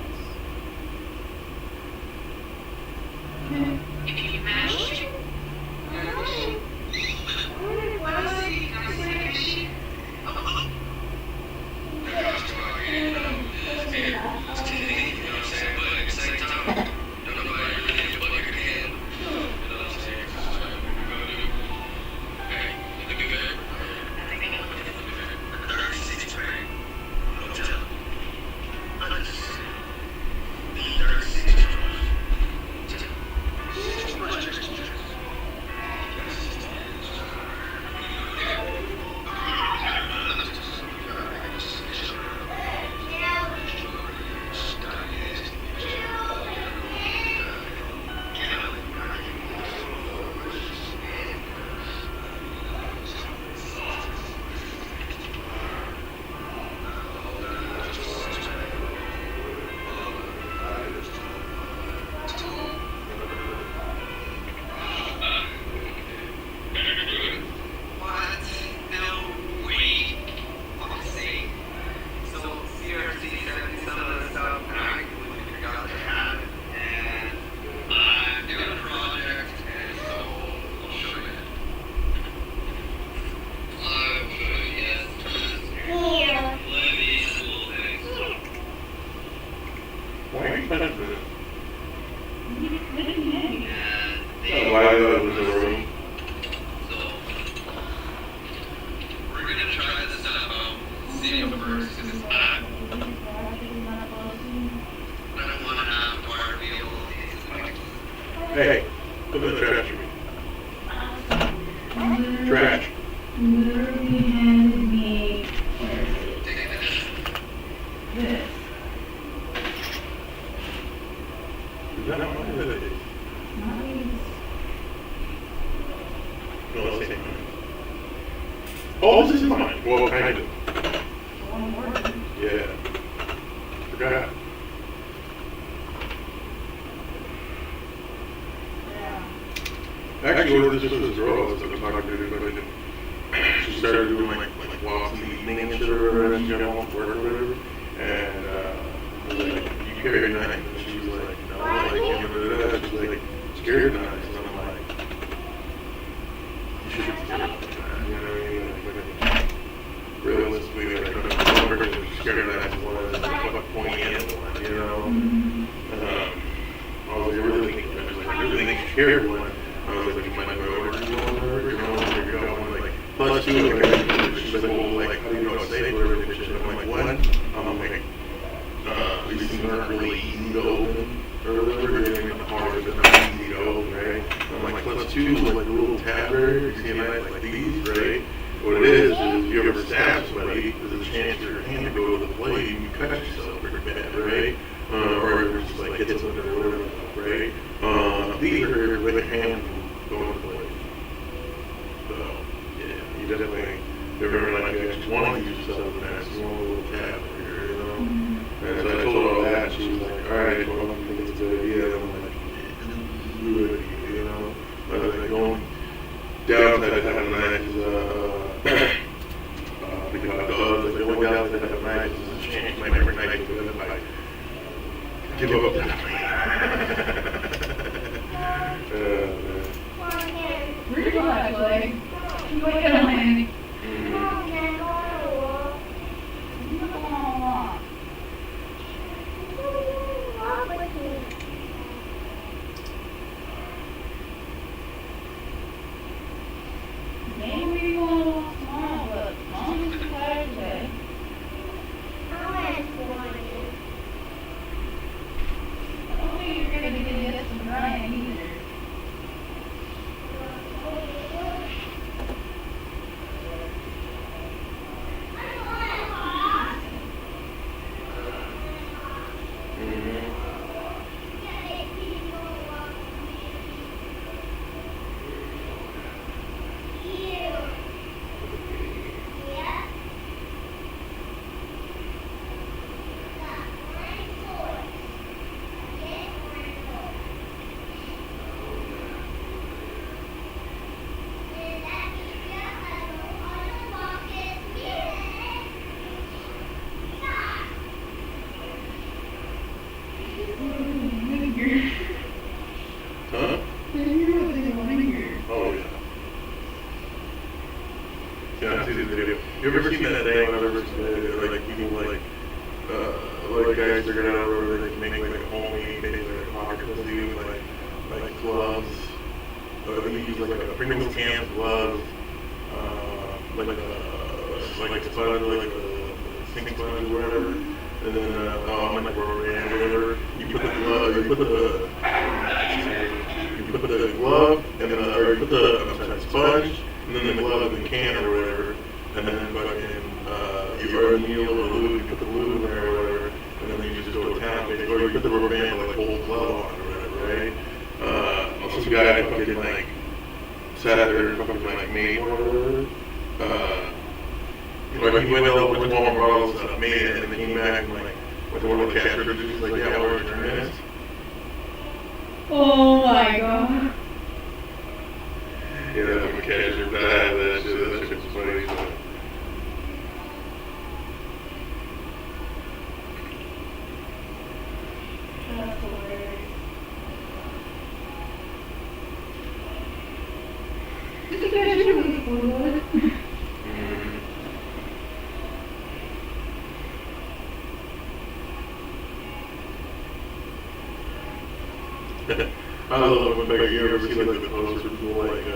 S5: trash.
S7: Literally handed me, where is it? This.
S5: Is that not mine? That is.
S7: Mine
S5: No, that's mine. Oh, this is mine. Well, kind of.
S7: one word.
S5: Yeah. Forgot. Actually, what this was a girl I was talking to, but she started doing like walks in the evening and shit or whatever, and she got home from work or whatever, and I was like, you carry knives? And she was like, no, like, you know, she's like, scared of knives, and I'm like, you should stop that, you know what I mean? Like, realistically, like, the person who's scared of knives was like pointy end one, you know? I was really thinking, I really think she's scared one. I was like, you might go over to you know, you're going like, plus two, like, she's like, well, like, how do you know it's safe or everything? I'm like, one, these things aren't really easy to open, or whatever, they're hard, but not easy to open, right? I'm like, plus two, like, a little tab barrier, you see a knife like these, right? What it is if you ever stab somebody, there's a chance your hand to go to the blade, and you cut yourself pretty bad, right? Or if just like hit something or whatever, right? These are with a hand going to the blade. So, yeah, you definitely, if you ever like you actually want to use yourself in that, you want a little tab here, you know? And so I told her all that, and she was like, alright, well, I think it's a good idea. And I'm like, do it, you know? But like, the only downside to having a knife is, because the only downside to having a knife is a chance my never knife to if I give up
S7: Relax, like, you wait a minute. Maybe you want to walk tomorrow, but Mom's tired today. I don't think you're going to get some crying either.
S5: Huh? Oh, yeah. Yeah, I see the video. You ever seen that thing, whatever, like, people, like guys figured out where they can make, like, homemade, maybe, like, pockets to do, like, gloves. They use, like, a Pringles can glove, like a sponge, like a sink sponge or whatever. And then, like rubber band or whatever. You put the glove, you put the glove, and then, or you put the sponge, and then the glove in the can or whatever. And then fucking, you run the needle or lube, you put the lube in there or whatever. And then you just go to town, basically. Or you put the rubber band, like, whole glove on or whatever, right? Some guy fucking, like, sat there and fucking, like, made one or whatever. Like, he went over to Walmart, brought all this stuff, made it, and then came back and, like, went to one of the cash registers, like, yeah, we're returning this.
S7: Oh my god.
S5: Yeah, the cash register, that shit was funny, so.
S7: That's hilarious. This guy should really spoil it.
S5: I love when like you ever see like the poster people like a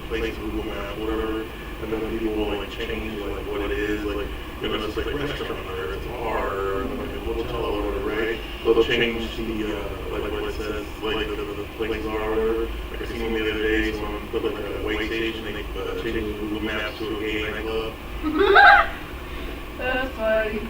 S5: place Google Map, whatever, and then people will like change like what it is, like you know, it's like a restaurant or it's a bar or like a hotel or whatever, right? They'll change the, like what it says, like the places are or whatever. Like I seen one the other day, someone put like a wait station, they changed Google Maps to a gay nightclub.
S7: That's funny.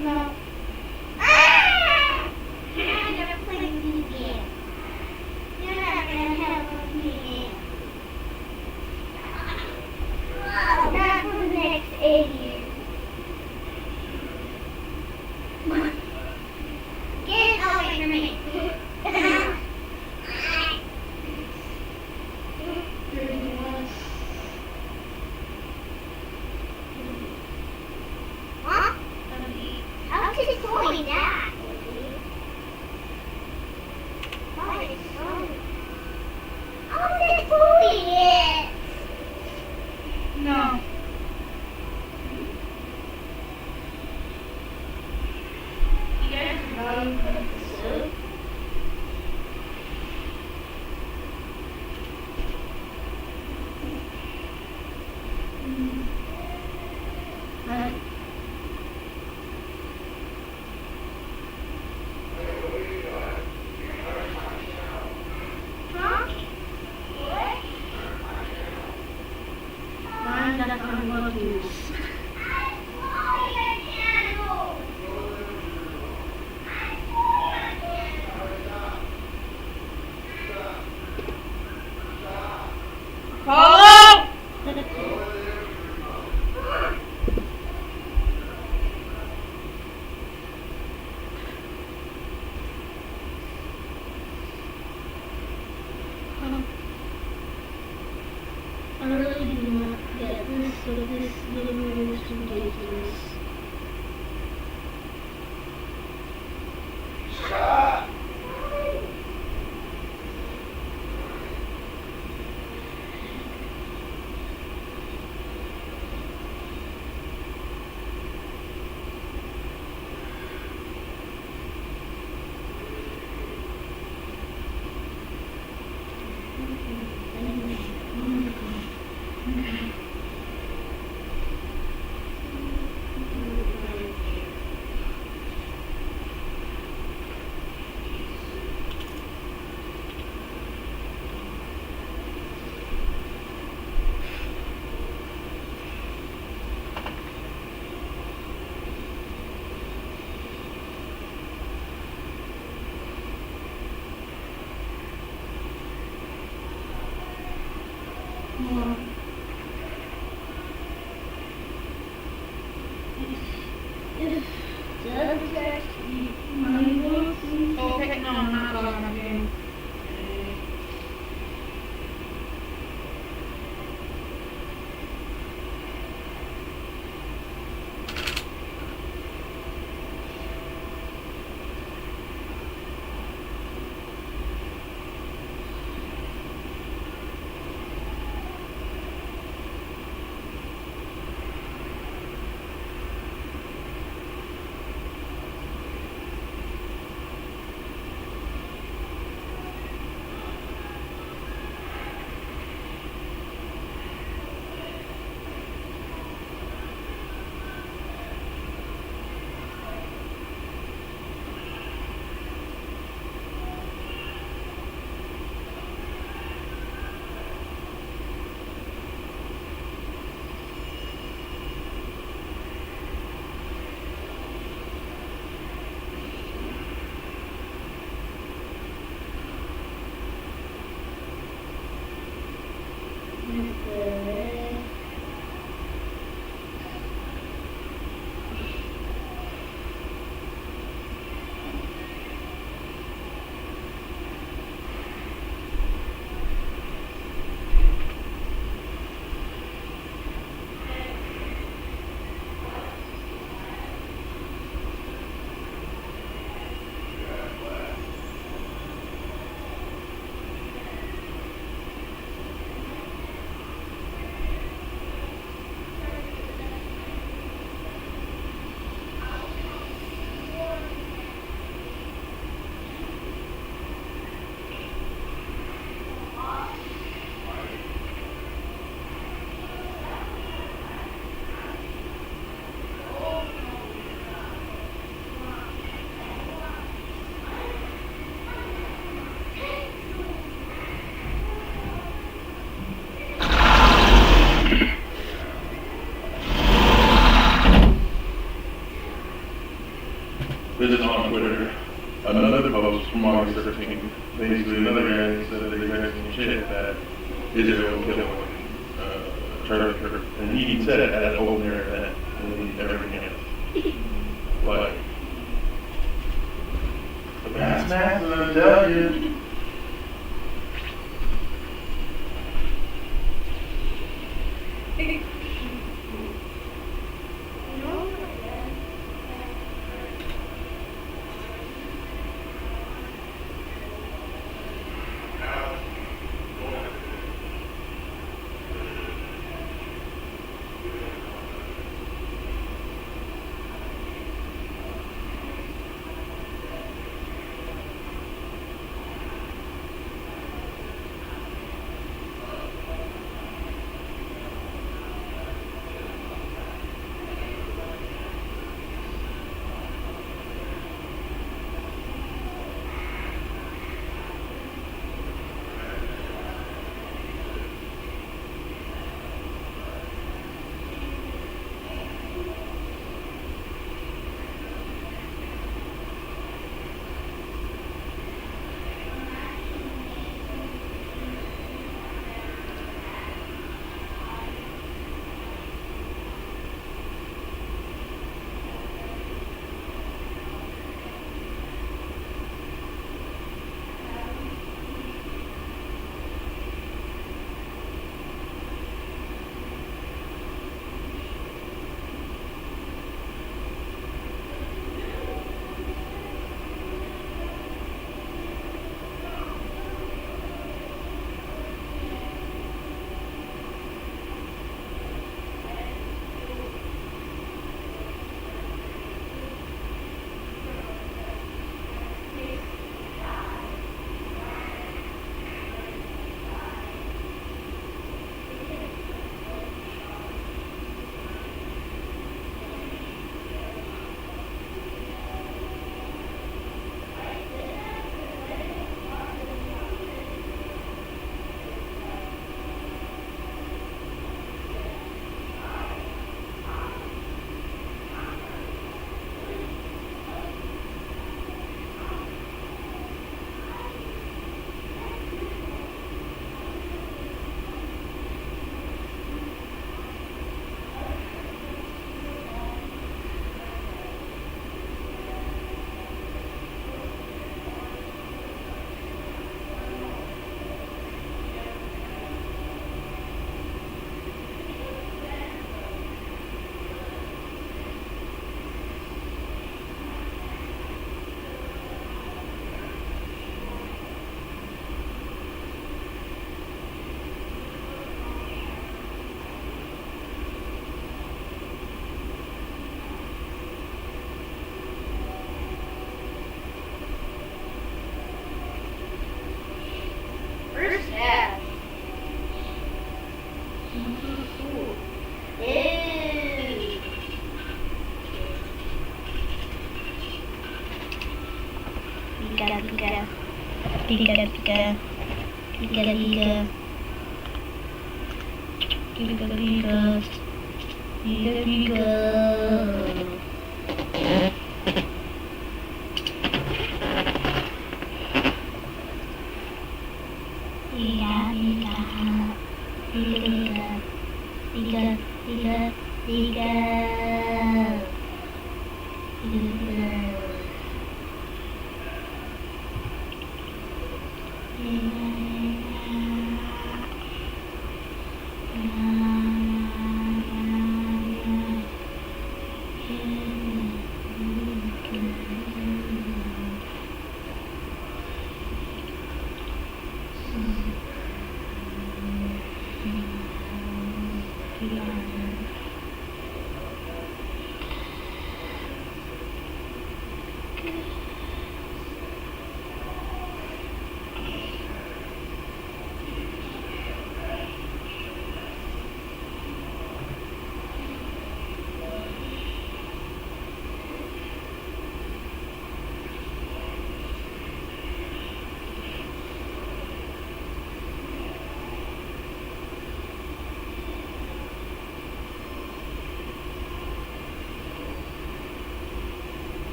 S6: No. I'm never playing video game. You're not gonna help me. Not for the next 8 years. Get away from me. Huh? How could it going down? Why is it going? How is it doing it?
S7: No. You guys are value for the soup?
S6: Huh?
S7: Mine got on what use. Follow!
S12: I really do not get this, so this little is ridiculous.
S5: This is on Twitter. Another post from August 13th. Basically, another guy said that he's actually shit that Israel killing Turk, and he said it at an open air event and everything else. Like, the mass, and I tell you.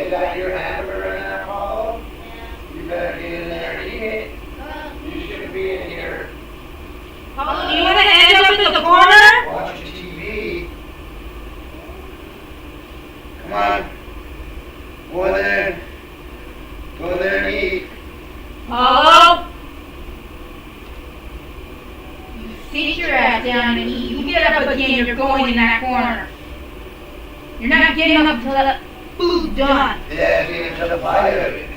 S16: You got your hamburger in there, Paul? You better get in there and eat it. You shouldn't be in here.
S7: Paul, do you want to end up in the corner?
S16: Watching TV. Come on. Go there. Go there and eat.
S7: Paulo? You sit your ass down and eat. You get up again, you're going in that corner. You're not getting up until that food's done.
S16: Yeah, get into the bite of it.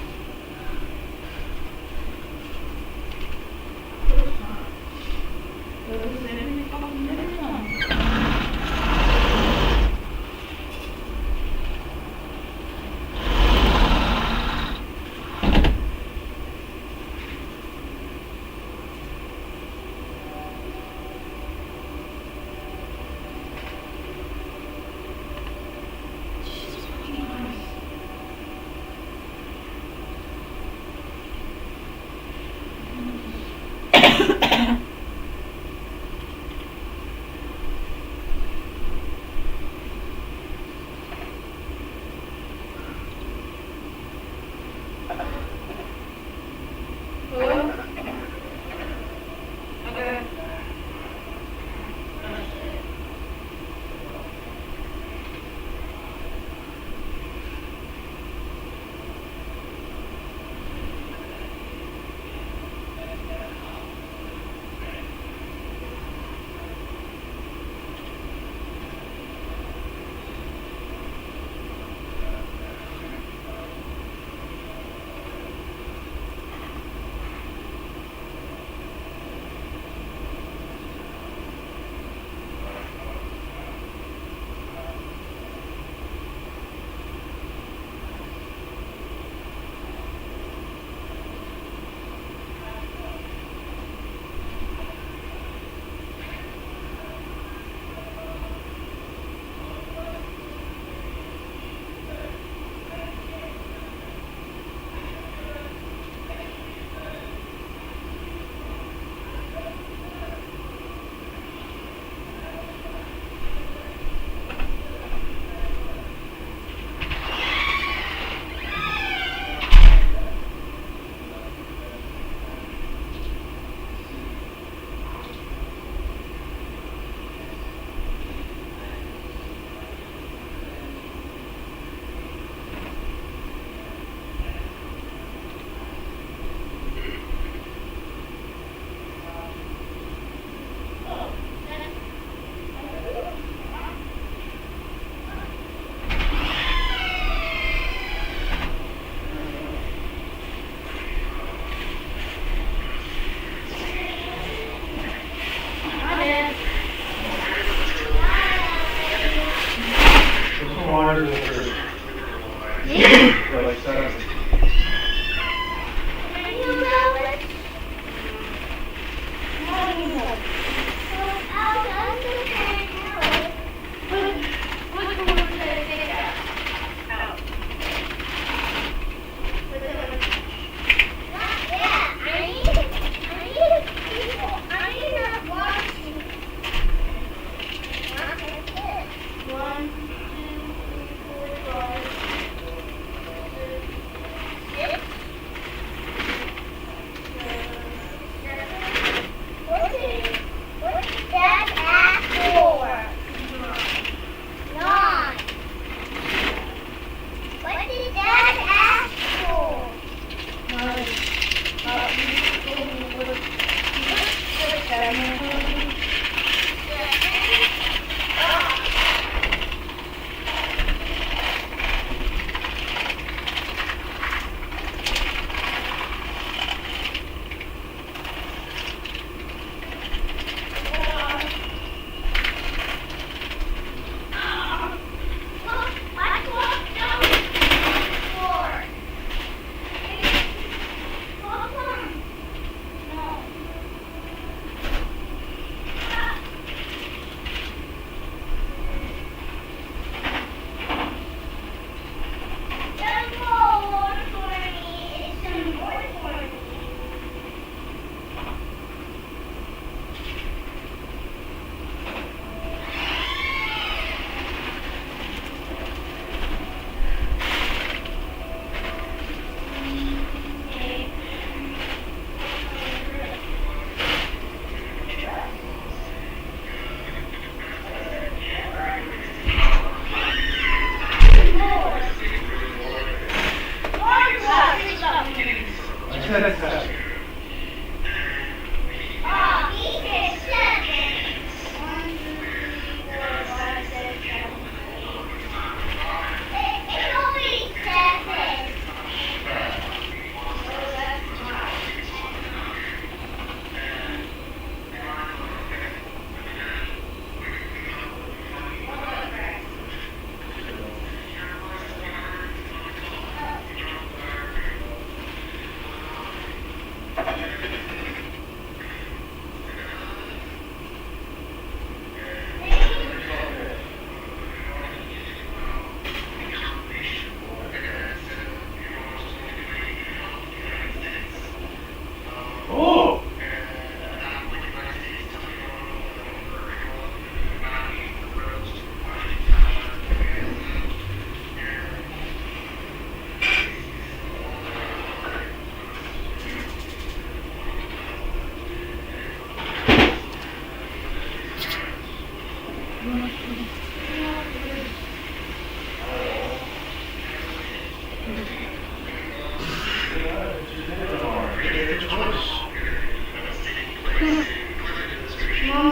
S7: Mom's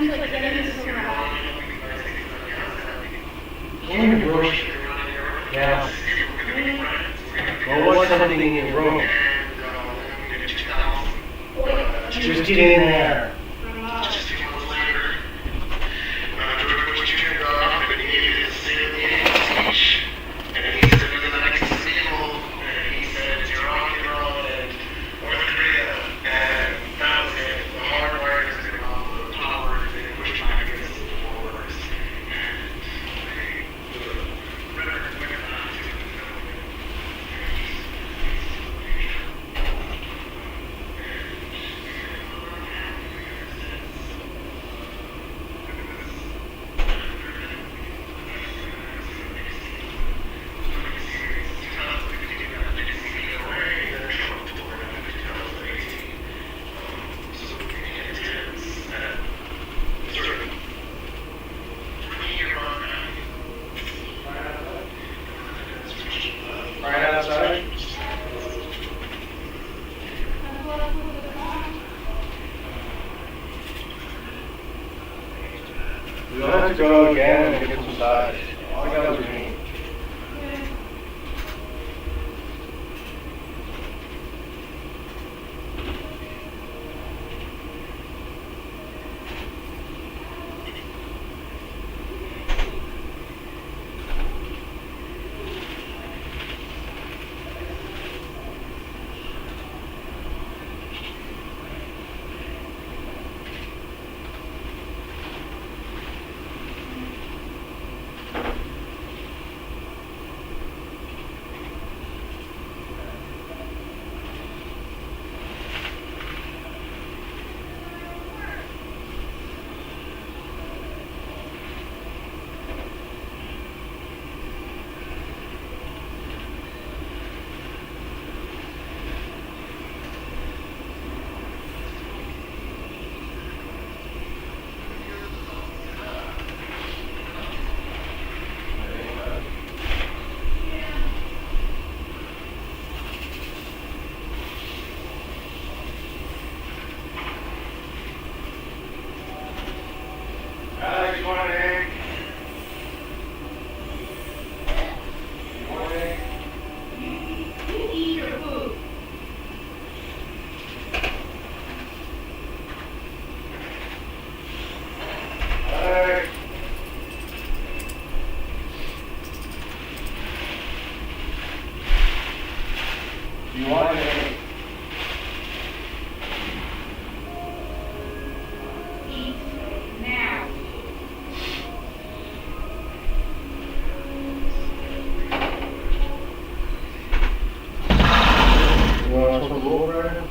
S7: like getting this around.
S16: In your room. Yeah. Well, what's something in your room? Just get in there. Right outside. You don't have to go again and get some sides. All I got is me. Alex, you want an egg? You want an egg?
S7: You eat your food.
S16: Alex. You want an egg?
S7: Eat now.
S16: You want some roll right now?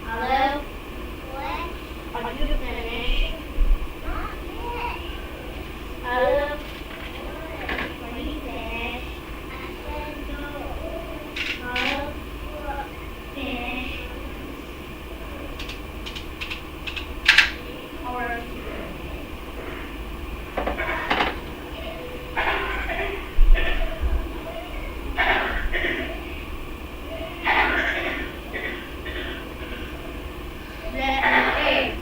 S6: Hello? What? Are you finished? Not yet. Hello? Are you finished? I said no. Hello? Finish. Or... Hey.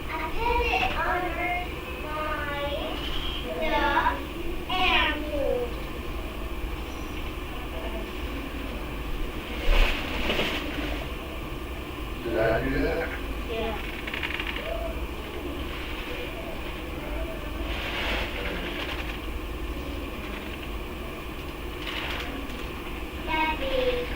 S6: I put it under my stuff and moved.
S16: Did I do that?
S6: Yeah. Daddy.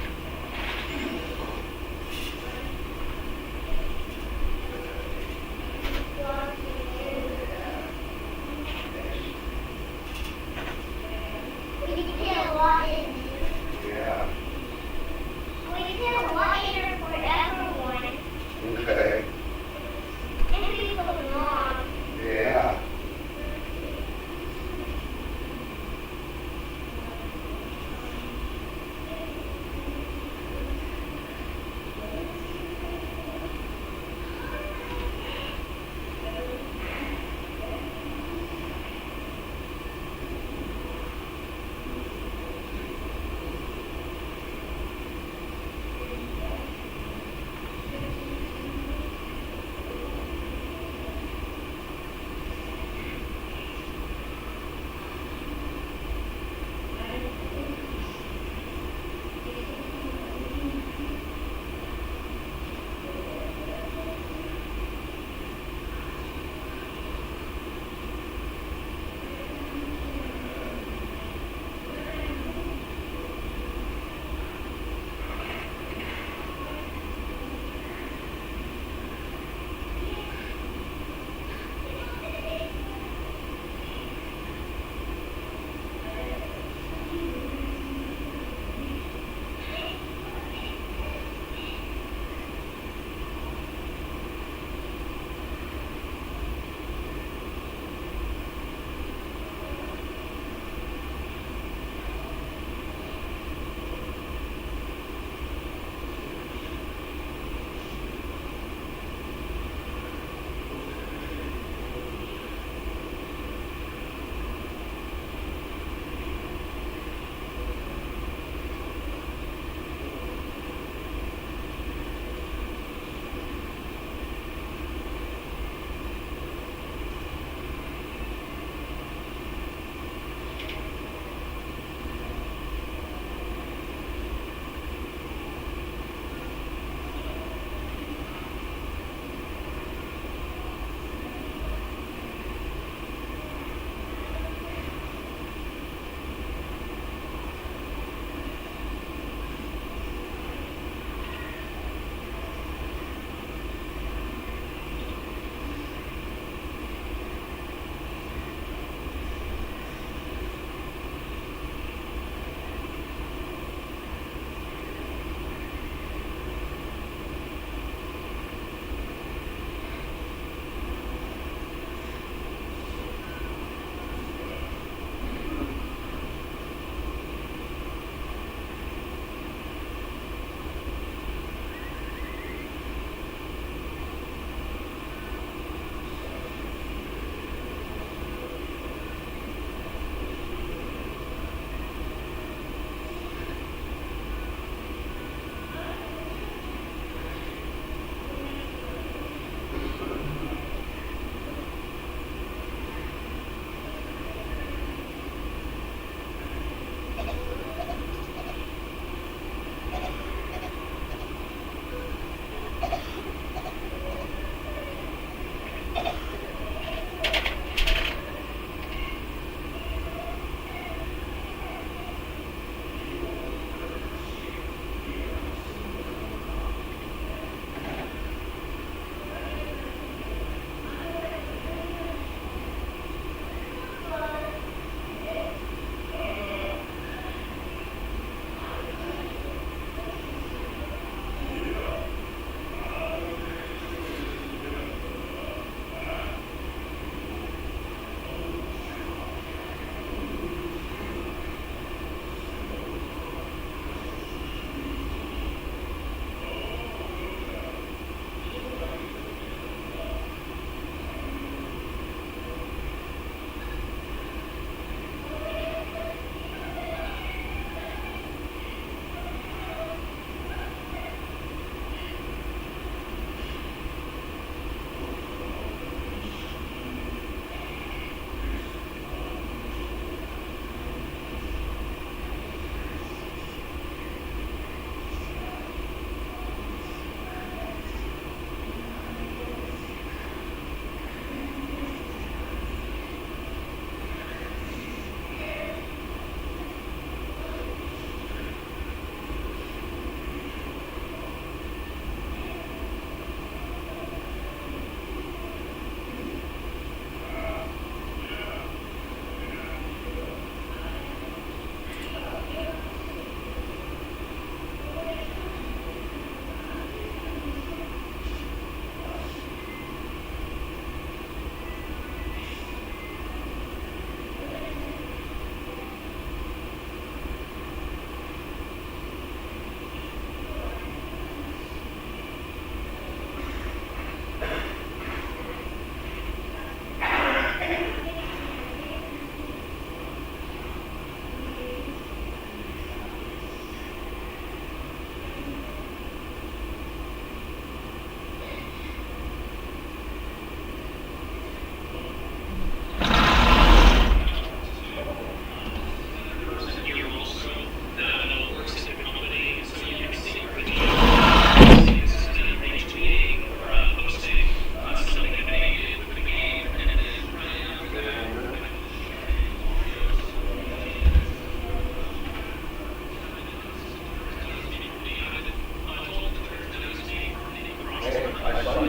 S6: We did what in
S16: Yeah.
S6: we did what in for everyone.
S16: Okay.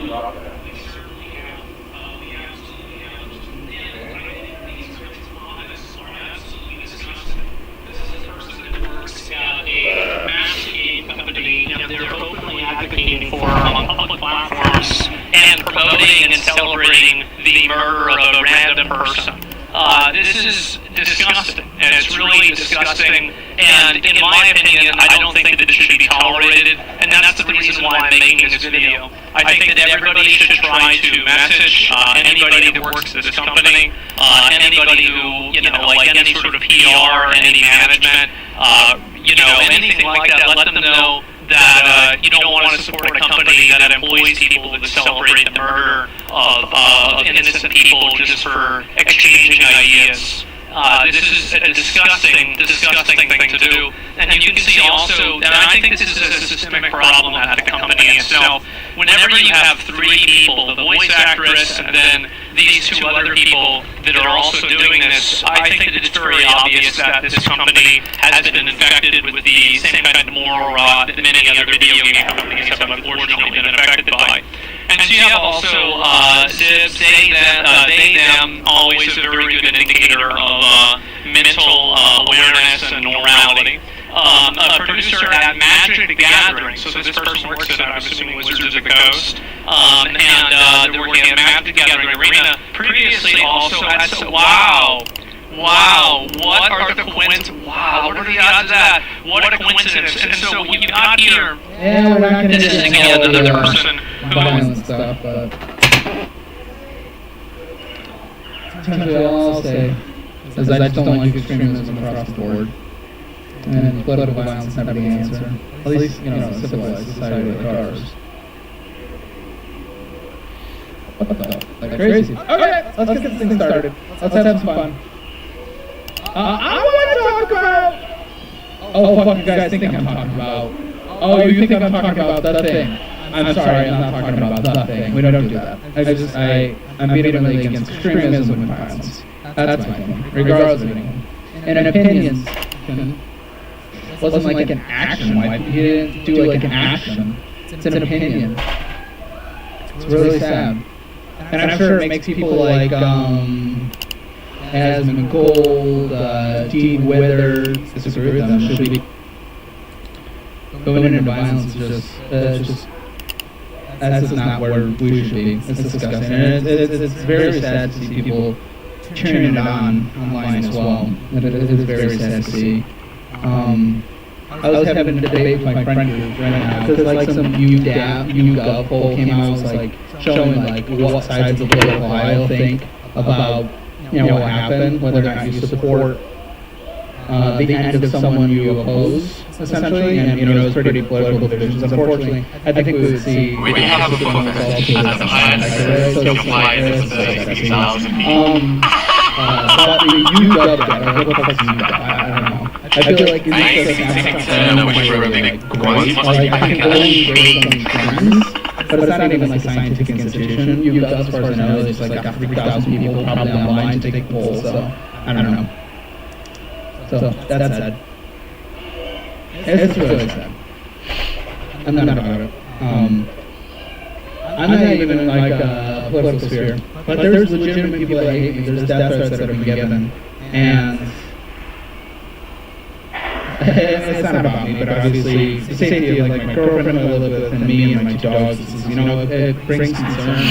S2: They're openly advocating for on public platforms and promoting and celebrating the murder of a random person. This is disgusting, and it's really disgusting, and in my opinion, I don't think that it should be tolerated, and that's the reason why I'm making this video. I think that everybody should try to message anybody that works at this company, anybody who, like any sort of PR, any management, anything like that, let them know that you don't want to support a company that employs people that celebrate the murder of innocent people just for exchanging ideas. This is a disgusting thing to do. And you can see also, and I think this is a systemic problem at the company itself. Whenever you have three people, the voice actress and then these two other people that are also doing this, I think that it's very obvious that this company has been infected with the same kind of moral rot that many other video game companies have unfortunately been affected by. And so you have also they, them, always a very good indicator of mental awareness and morality. A producer at Magic the Gathering, so this person works at, I'm assuming, Wizards of the Coast, and they're working at Magic the Gathering Arena, previously also had, wow, what are the coincidences? Wow, what are the odds of that? What a coincidence. And so what you've got here, this is again another person
S17: violent stuff, but essentially all I'll say is I just don't like extremism across the board. And political violence is never the answer. At least, a civilized society like ours. What the hell? Like crazy. Okay, let's get this thing started. Let's have some fun. I want to talk about... Oh, fuck, you guys think I'm talking about... Oh, you think I'm talking about the thing. I'm sorry, I'm not talking about the thing. We don't do that. I'm vehemently against extremism and violence. That's my thing, regardless of anything. And opinions wasn't like an action. He didn't do like an action. It's an opinion. It's really sad. And I'm sure it makes people like Asmund Gold, Dean Withers disagree with them. Should be going into violence is just that's just not where we should be. It's disgusting. And it's very sad to see people cheering it on online as well. It is very sad to see. I was having a debate with my friend group right now because like some YouGov poll came out, was like showing like what sides of the political aisle think about what happened, whether or not you support the end of someone you oppose, essentially, and it was pretty political divisions. Unfortunately, I think we would see.
S8: We have a book as a plan, your client is 60,000 people.
S17: But the YouGov data, what the fuck is YouGov? I don't know. I feel like it's just I can only base on trends, but it's not even like a scientific institution. YouGov, as far as I know, there's like 3,000 people probably online to take polls, so I don't know. So that's sad. It's really sad. I'm not about it. I'm not even in like a political sphere, but there's legitimate people that hate me. There's death threats that have been given, and it's not about me, but obviously the safety of like my girlfriend who I live with and me and my two dogs. It brings concern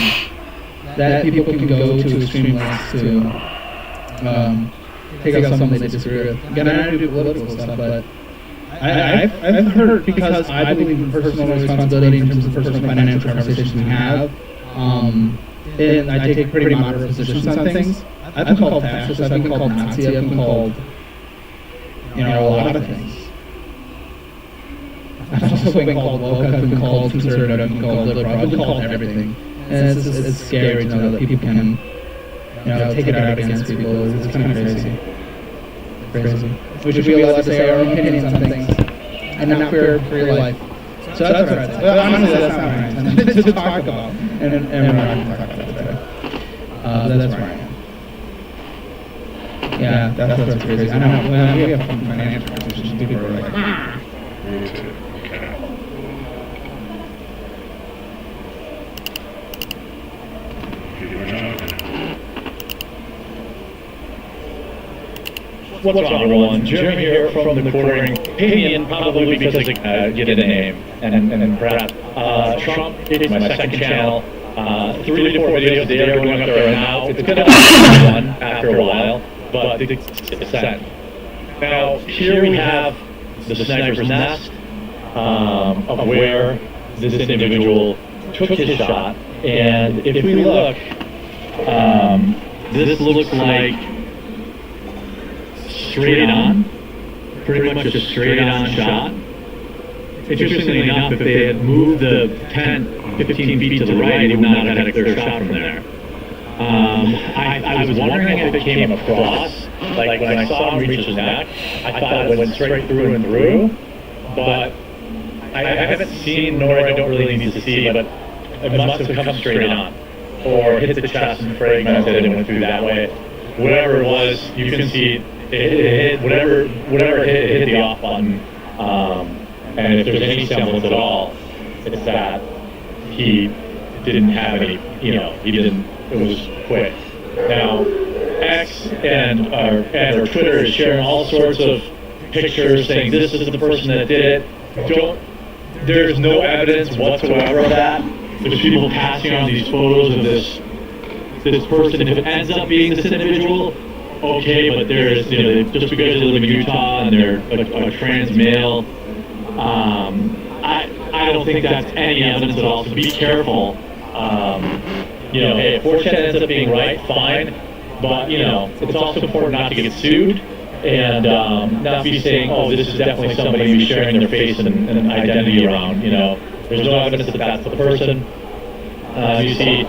S17: that people can go to extreme lengths to take out someone they disagree with. Again, I don't do political stuff, but I've heard, because I believe in personal responsibility in terms of personal financial conversations we have, and I take pretty moderate positions on things. I've been called fascist, I've been called Nazi, I've been called, a lot of things. I've also been called woke, I've been called conservative, I've been called liberal, I've been called everything. And it's scary to know that people can, take it out against people. It's kind of crazy. We should be allowed to say our own opinions on things and not fear for your life. So that's what I think. But honestly, that's not what I intended to talk about. And we're not going to talk about it today. That's where I am. Yeah, that's what's crazy. I know. When we have financial conversations, people are like,
S9: what's wrong, everyone? Jeremy here from the quartering opinion, probably because I get a name, and perhaps Trump is my second channel. 3 to 4 videos a day are going up there now. It's going to be one after a while, but it's set. Now, here we have the sniper's nest of where this individual took his shot, and if we look, this looks like straight on, pretty much a straight on shot. Interestingly enough, if they had moved the tent 15 feet to the right, he would not have had a clear shot from there. I was wondering if it came across, like when I saw him reach his neck, I thought it went straight through and through, but I haven't seen, nor I don't really need to see, but it must have come straight on, or hit the chest and fragmented and went through that way. Whatever it was, you can see it hit, whatever hit the off button, and if there's any semblance at all, it's that he didn't have any, it was quick. Now, X and our Twitter is sharing all sorts of pictures saying this is the person that did it. There's no evidence whatsoever of that. There's people passing on these photos of this person. If it ends up being this individual, okay, but there's, just because they live in Utah and they're a trans male, I don't think that's any evidence at all, so be careful. Hey, if 4chan ends up being right, fine, but, it's also important not to get sued and not be saying, oh, this is definitely somebody who's sharing their face and identity around, There's no evidence that that's the person. You see,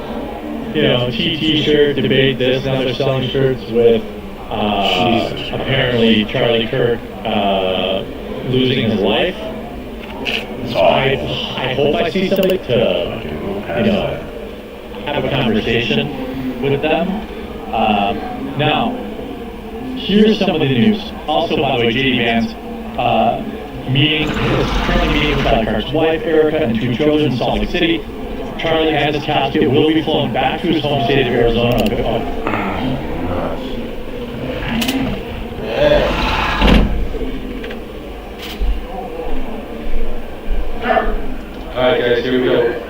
S9: T-shirt, debate this, now they're selling shirts with apparently Charlie Kirk losing his life. So I hope I see somebody to, have a conversation with them. Now, here's some of the news. Also, by the way, JD Vance is currently meeting with Kirk's wife, Erica, and 2 children in Salt Lake City. Charlie and his casket will be flown back to his home state of Arizona.
S15: Alright guys, here we go.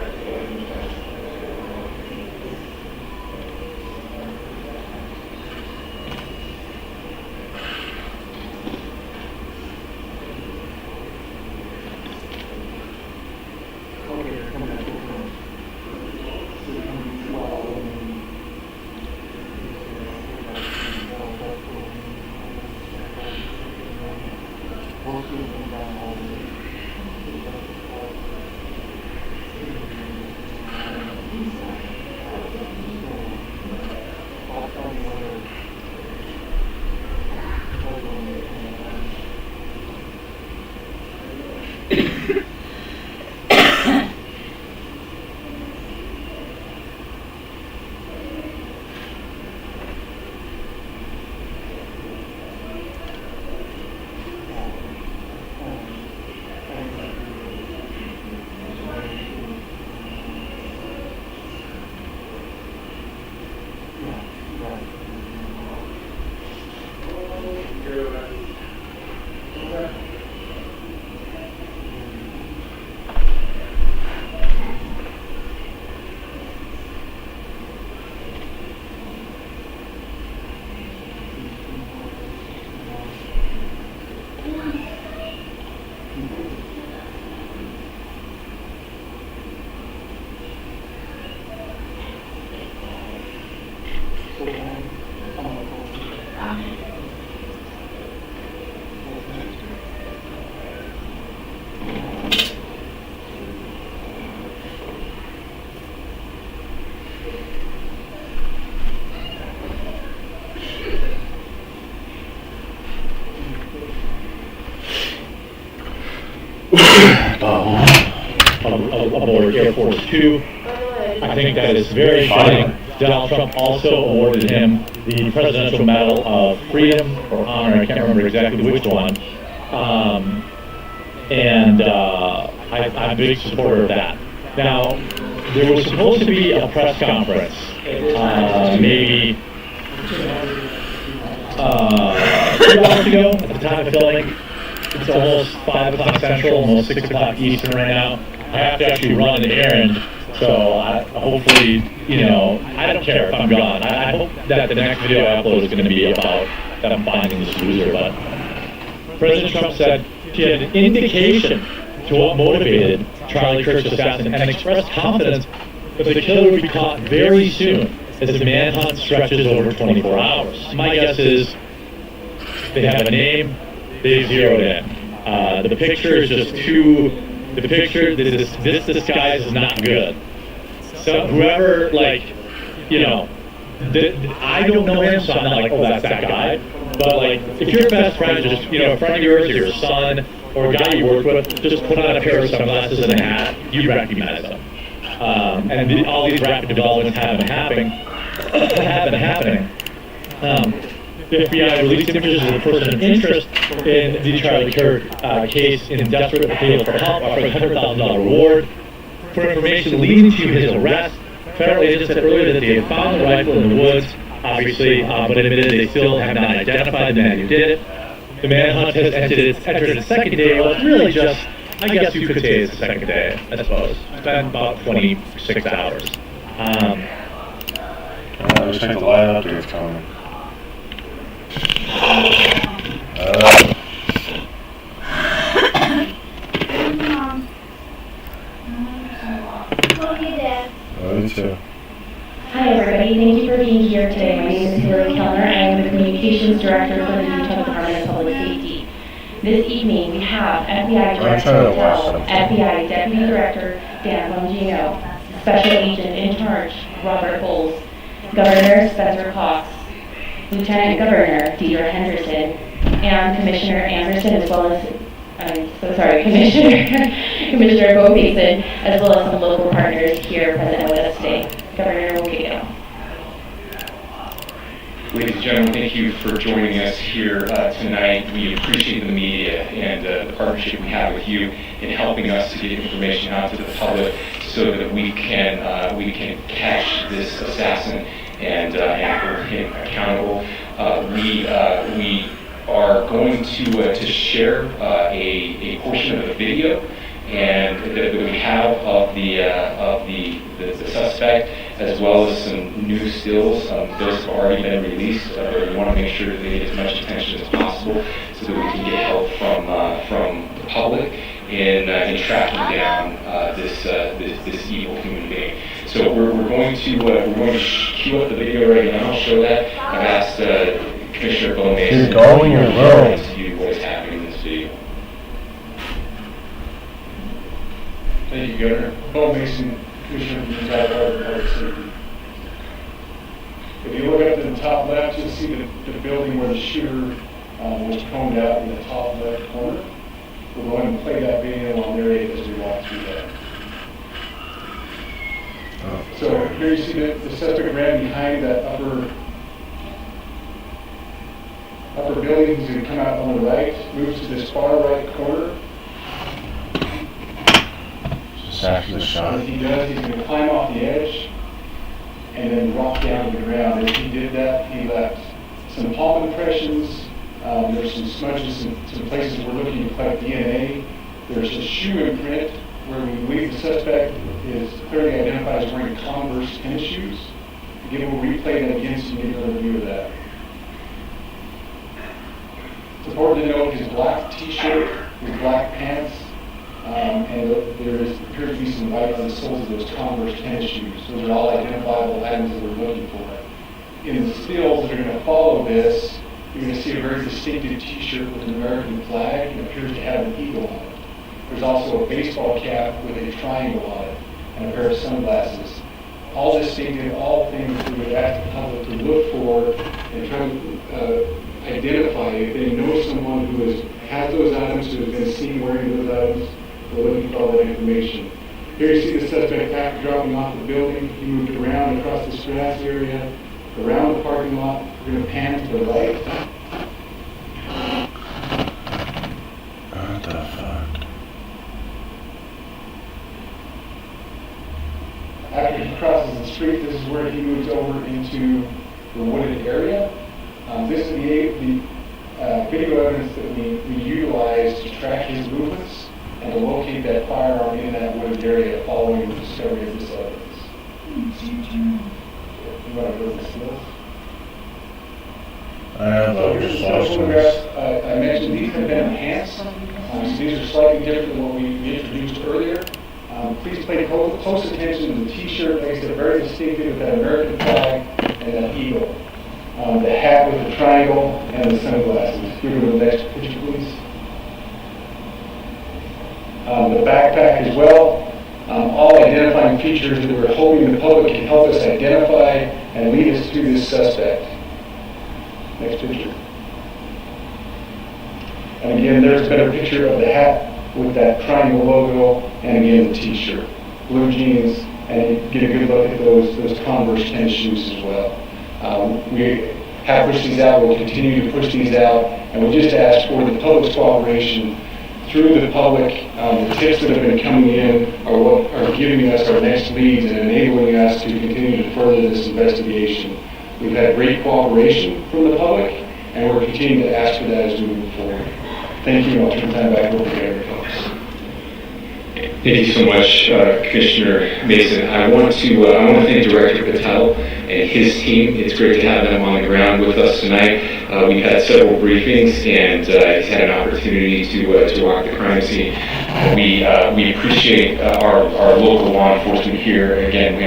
S9: Aboard Air Force 2. I think that is very fitting. Donald Trump also awarded him the Presidential Medal of Freedom or Honor, I can't remember exactly which one. I'm a big supporter of that. Now, there was supposed to be a press conference, maybe 2 hours ago at the time of filming. It's almost 5 o'clock Central, almost 6 o'clock Eastern right now. I have to actually run an errand, so hopefully, I don't care if I'm gone. I hope that the next video I upload is going to be about that I'm finding this loser, but President Trump said he had an indication to what motivated Charlie Kirk's assassin and expressed confidence that the killer would be caught very soon as the manhunt stretches over 24 hours. My guess is they have a name, they zeroed in. The picture is just too... The picture, this disguise is not good. So whoever, I don't know him, so I'm not like, oh, that's that guy. But, if your best friend just, a friend of yours or your son or a guy you work with, just put on a pair of sunglasses and a hat, you recognize them. And all these rapid developments have been happening. The FBI released images of a person of interest in the Charlie Kirk case in desperate appeal for help, offering a $100,000 reward for information leading to his arrest. Federal agents said earlier that they had found the rifle in the woods, obviously, but admitted they still have not identified the man who did it. The manhunt has entered its second day. Well, it's really just, I guess you could say it's the second day, I suppose. It's been about 26 hours.
S15: Looks like the light update's coming. Me too.
S1: Hi everybody, thank you for being here today. My name is Hillary Kellner. I am the Communications Director for the Utah Department of Public Safety. This evening we have FBI Director Hotel, FBI Deputy Director Dan Bongino, Special Agent in Charge Robert Bowles, Governor Spencer Cox, Lieutenant Governor Deidre Henderson, and Commissioner Anderson, as well as, Commissioner Bo Mason, as well as some local partners here present with us today. Governor, we'll kick it off.
S18: Ladies and gentlemen, thank you for joining us here tonight. We appreciate the media and the partnership we have with you in helping us to get information out to the public so that we can catch this assassin and hold him accountable. We are going to share a portion of the video and that we have of the suspect, as well as some new stills. Those have already been released, but we want to make sure that they get as much attention as possible so that we can get help from the public in tracking down this evil human being. So we're going to cue up the video right now. I'll show that. I've asked Commissioner Bo Mason
S15: You're going or going?
S18: to view what is happening in this video.
S19: Thank you, Governor. Bo Mason, Commissioner of the Utah Department of Public Safety. If you look up to the top left, you'll see the building where the shooter was combed out in the top left corner. We're going to play that video on their aid as we walk through that. So here you see the suspect ran behind that upper building. He's going to come out on the right, moves to this far right corner.
S15: Just after the shot.
S19: As he does, he's going to climb off the edge and then drop down to the ground. As he did that, he left some palm impressions. There's some smudges in some places we're looking to collect DNA. There's a shoe imprint where we believe the suspect is clearly identified as wearing Converse tennis shoes. Again, we'll replay that again so you can get a view of that. It's important to note his black t-shirt, his black pants, and there appears to be some white on the soles of those Converse tennis shoes. Those are all identifiable items that we're looking for. In the stills that are going to follow this, you're going to see a very distinctive t-shirt with an American flag and appears to have an eagle on it. There's also a baseball cap with a triangle on it and a pair of sunglasses. All distinctive, all things that we would ask the public to look for and try to identify if they know someone who has those items, who has been seen wearing those items. We're looking for all that information. Here you see the suspect after dropping off the building. He moved around across this grass area, around the parking lot. We're going to pan to the right.
S15: What the fuck?
S19: After he crosses the street, this is where he moves over into the wooded area. This is the video evidence that we utilized to track his movements and to locate that firearm in that wooded area following the discovery of this evidence. You want to go to the skills? Photographs, I mentioned these have been enhanced. So these are slightly different than what we introduced earlier. Please pay close attention to the t-shirt, makes it very distinctive with that American flag and that eagle. The hat with the triangle and the sunglasses. Go to the next picture, please. The backpack as well. All identifying features that we're hoping the public can help us identify and lead us to this suspect. Next picture. And again, there's a better picture of the hat with that triangle logo, and again, the t-shirt. Blue jeans, and you get a good look at those Converse tennis shoes as well. We have pushed these out, we'll continue to push these out, and we just ask for the public's cooperation through the public. The tips that have been coming in are what are giving us our next leads and enabling us to continue to further this investigation. We've had great cooperation from the public, and we're continuing to ask for that as we move forward. Thank you, and I'll turn the time back over to Gary Phillips.
S18: Thank you so much, Commissioner Mason. I want to thank Director Patel and his team. It's great to have them on the ground with us tonight. We've had several briefings, and he's had an opportunity to walk the crime scene. We appreciate our local law enforcement here. Again,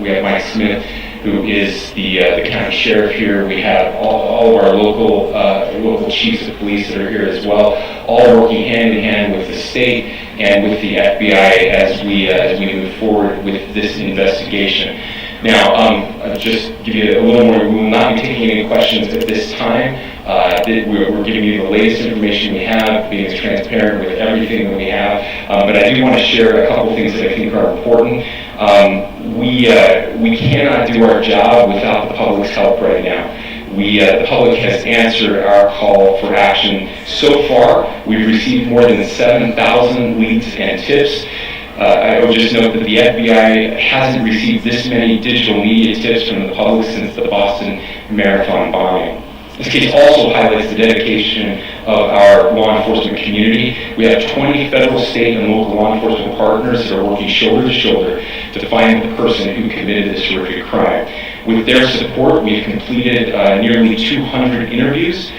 S18: we have Mike Smith, who is the county sheriff here. We have all of our local chiefs of police that are here as well, all working hand in hand with the state and with the FBI as we move forward with this investigation. Now, just give you a little more. We will not be taking any questions at this time. We're giving you the latest information we have, being as transparent with everything that we have. But I do want to share a couple things that I think are important. We cannot do our job without the public's help right now. The public has answered our call for action. So far, we've received more than 7,000 leads and tips. I would just note that the FBI hasn't received this many digital media tips from the public since the Boston Marathon bombing. This case also highlights the dedication of our law enforcement community. We have 20 federal, state, and local law enforcement partners that are working shoulder to shoulder to find the person who committed this horrific crime. With their support, we've completed nearly 200 interviews.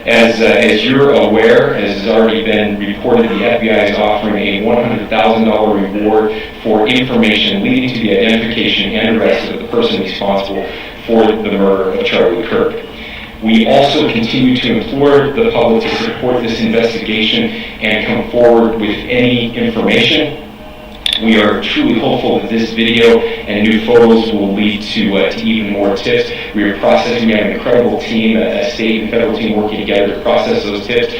S18: As you're aware, as has already been reported, the FBI is offering a $100,000 reward for information leading to the identification and arrest of the person responsible for the murder of Charlie Kirk. We also continue to implore the public to support this investigation and come forward with any information. We are truly hopeful that this video and new photos will lead to even more tips. We are processing. We have an incredible team, a state and federal team working together to process those tips.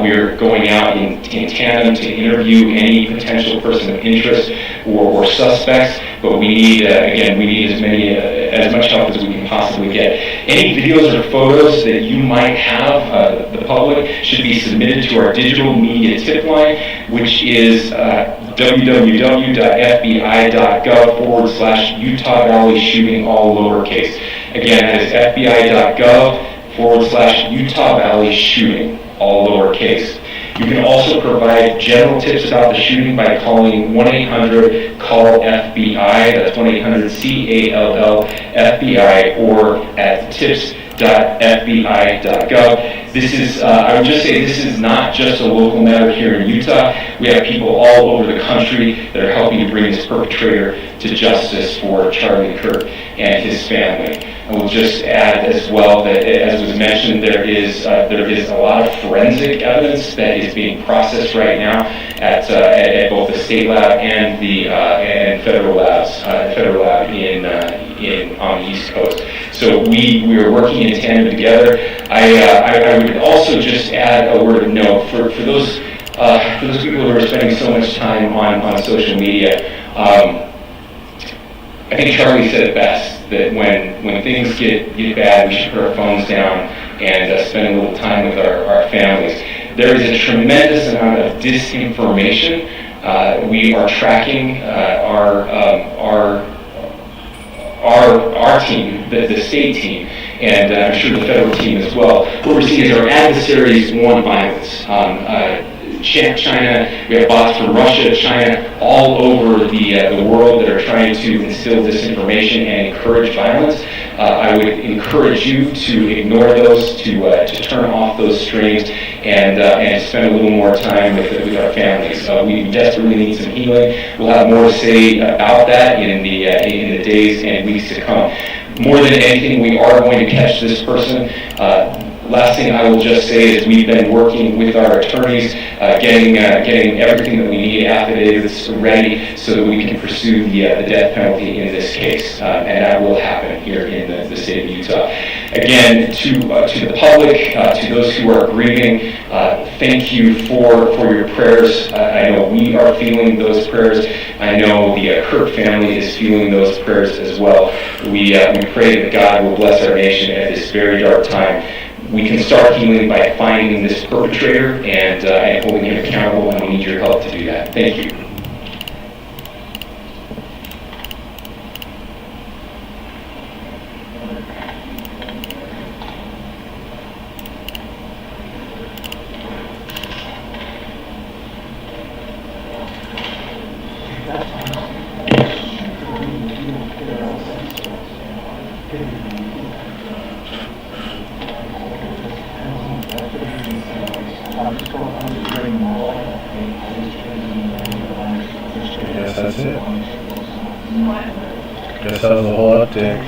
S18: We are going out in tandem to interview any potential person of interest or suspects. But we need, as much help as we can possibly get. Any videos or photos that you might have, the public, should be submitted to our digital media tip line, which is www.fbi.gov/Utah Valley Shooting, all lowercase. Again, that is fbi.gov/Utah Valley Shooting, all lowercase. You can also provide general tips about the shooting by calling 1-800-CALL-FBI, that's 1-800-CALL-FBI, or at tips.fbi.gov. This is, I would just say, this is not just a local matter here in Utah. We have people all over the country that are helping to bring this perpetrator to justice for Charlie Kirk and his family. I will just add as well that, as was mentioned, there is a lot of forensic evidence that is being processed right now at both the state lab and the federal lab on the East Coast. So we are working in tandem together. I would also just add a word of note for those people who are spending so much time on social media. I think Charlie said it best, that when things get bad, we should put our phones down and spend a little time with our families. There is a tremendous amount of disinformation. We are tracking our team, the state team, and I'm sure the federal team as well. What we're seeing is our adversaries want violence. China, we have bots from Russia, China, all over the world that are trying to instill disinformation and encourage violence. I would encourage you to ignore those, to turn off those streams, and spend a little more time with our families. We desperately need some healing. We'll have more to say about that in the days and weeks to come. More than anything, we are going to catch this person. Last thing I will just say is we've been working with our attorneys, getting everything that we need, affidavits ready, so that we can pursue the death penalty in this case, and that will happen here in the state of Utah. Again, to the public, to those who are grieving, thank you for your prayers. I know we are feeling those prayers. I know the Kirk family is feeling those prayers as well. We pray that God will bless our nation at this very dark time. We can start healing by finding this perpetrator and holding him accountable, and we need your help to do that. Thank you.
S15: Guess that's it. Guess that was the whole update.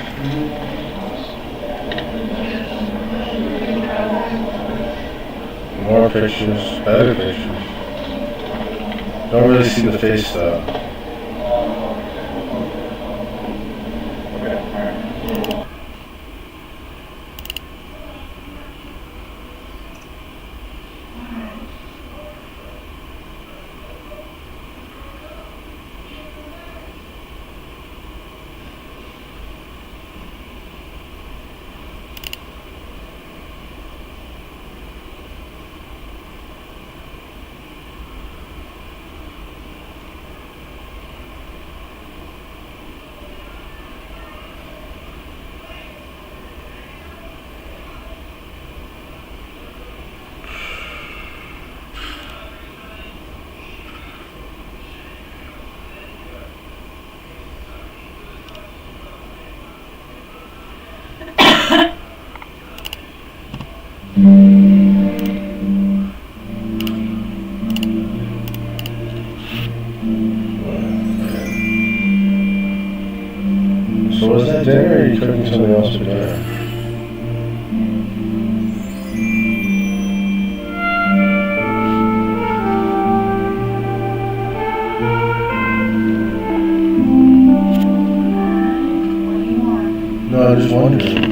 S15: More pictures, better pictures. Don't really see the face though. So was that dinner, or are you cooking something else for dinner? No, I'm just wondering.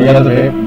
S15: You got the vape?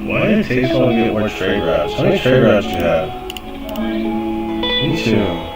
S15: Why did it take so long to get more trade routes? How many trade routes do you have? Me too.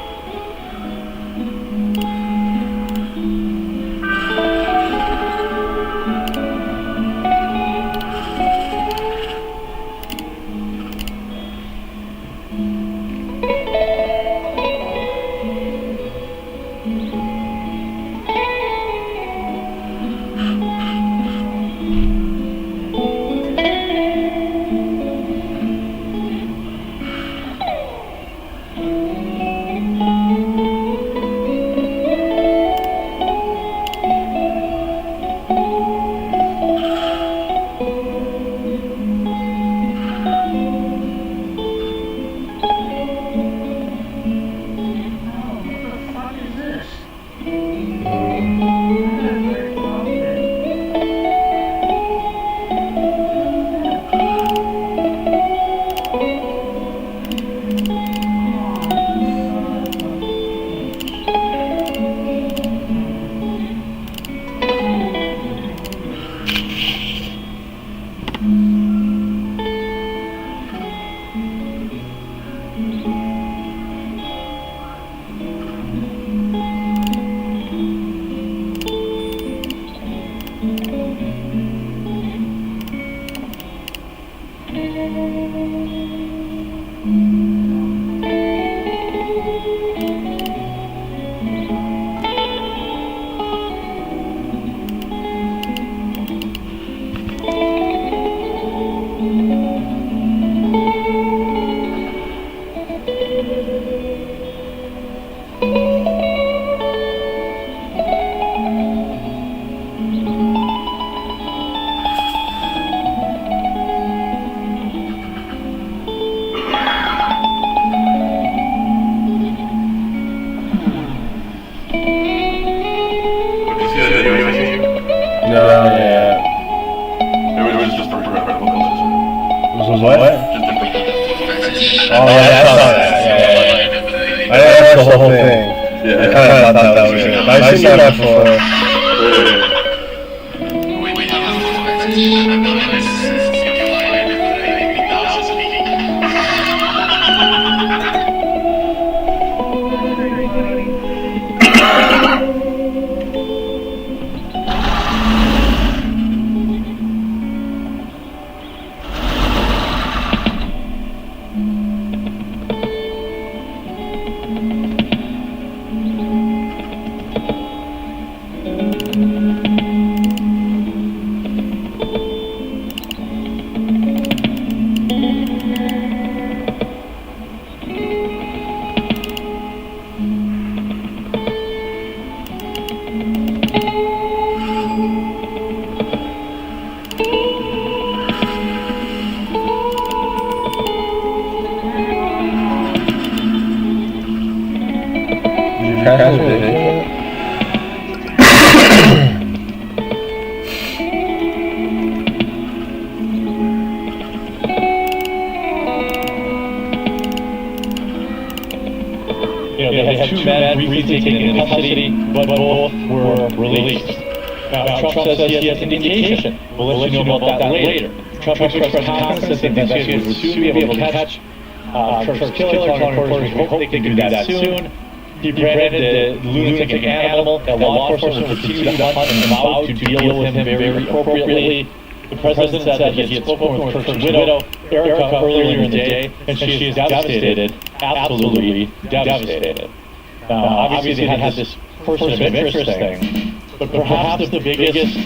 S15: I've seen that before.
S9: They had two men briefly taken into custody, but both were released. Now, Trump says he has an indication. We'll let you know about that later. Trump expressed confidence that the investigators would soon be able to catch Trump's killer. Telling reporters we hope they can do that soon. He branded the lunatic animal that law enforcement would continue to hunt and vowed to deal with him very appropriately. The president said that he had spoken with Kirk's widow, Erica, earlier in the day, and she is devastated, absolutely devastated. Now, obviously, they had this person of interest thing, but perhaps the biggest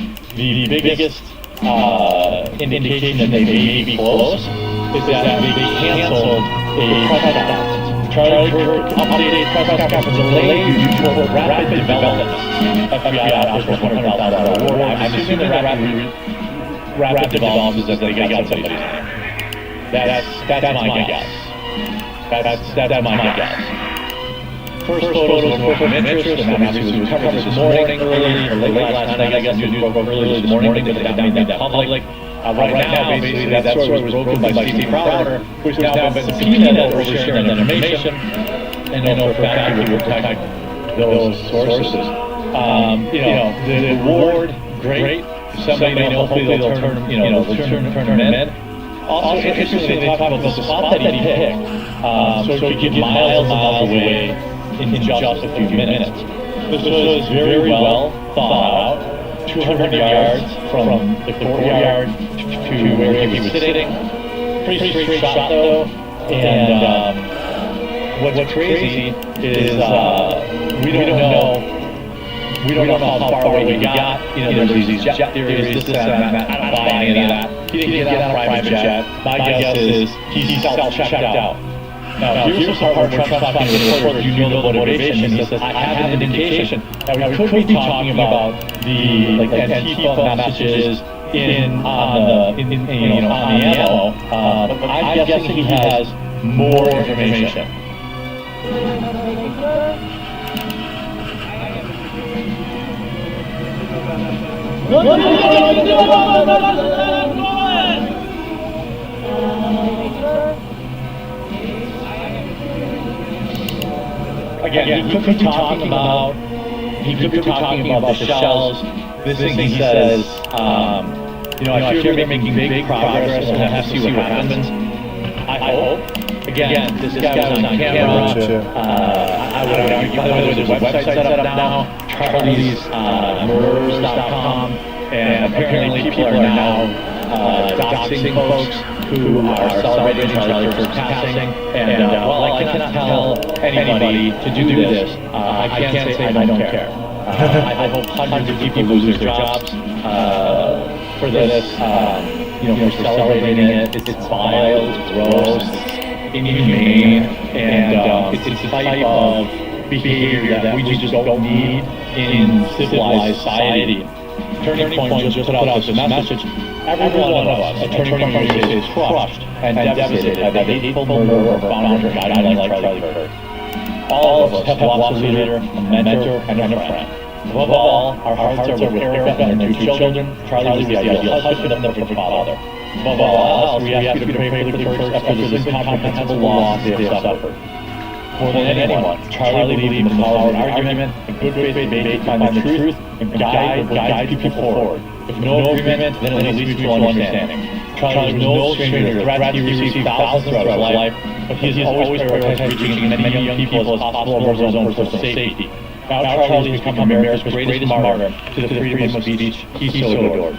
S9: indication that they may be close is that they canceled a press conference. Charlie Kirk updated press conference delayed due to rapid developments. FBI offers $100,000 reward. I'm assuming the rapid developments is that they got somebody. That's my guess. That's my guess. First photos were from interest, and obviously it was covered this morning, early or late last night. I guess the news broke early this morning, but they haven't made that public. Right now, basically, that story was broken by Steve Crowder, who's now been subpoenaed over sharing that information, and know for a fact he would protect those sources. The reward, great. Somebody hopefully they'll turn him in. Also, interestingly, they talk about the spot that he picked, so he could get miles and miles away in just a few minutes. This was very well thought out, 200 yards from the courtyard to where he was sitting. Pretty straight shot though, and what's crazy is we don't know how far away he got. There's these jet theories, this and that. I don't buy any of that. He didn't get on a private jet. My guess is he's self-checked out. Now, here's the part where Trump's talking to the reporter, you know the motivation. He says, I have an indication. Now, we could be talking about the Antifa messages on the ammo, but I'm guessing he has more information. Again, he could be talking about the shells. This thing he says, I fear they're making big progress, and we'll have to see what happens. I hope. Again, this guy was on camera. I would argue, by the way, there's a website set up now, charliesmurders.com, and apparently people are now doxing folks who are celebrating Charlie Kirk's passing, and while I cannot tell anybody to do this, I can't say I don't care. I hope hundreds of people lose their jobs for this, for celebrating it. It's vile, it's gross, it's inhumane, and it's the type of behavior that we just don't need in civilized society. Turning Point just put out this message. Every one of us at Turning Point is crushed and devastated by the hateful murder of a founder and guide like Charlie Kirk. All of us have lost a leader, a mentor, and a friend. Above all, our hearts are with Erica and their two children. Charlie was the ideal husband and perfect father. Above all else, we ask you to pray for the Kirks after this incomprehensible loss they have suffered. More than anyone, Charlie believed in the power of argument, and good faith debate to find the truth, and guide people forward. If no agreement, then at least mutual understanding. Charlie was no stranger to threats. He received thousands throughout his life, but he has always prioritized reaching as many young people as possible over his own personal safety. Now Charlie has become America's greatest martyr to the freedom of speech he so adored.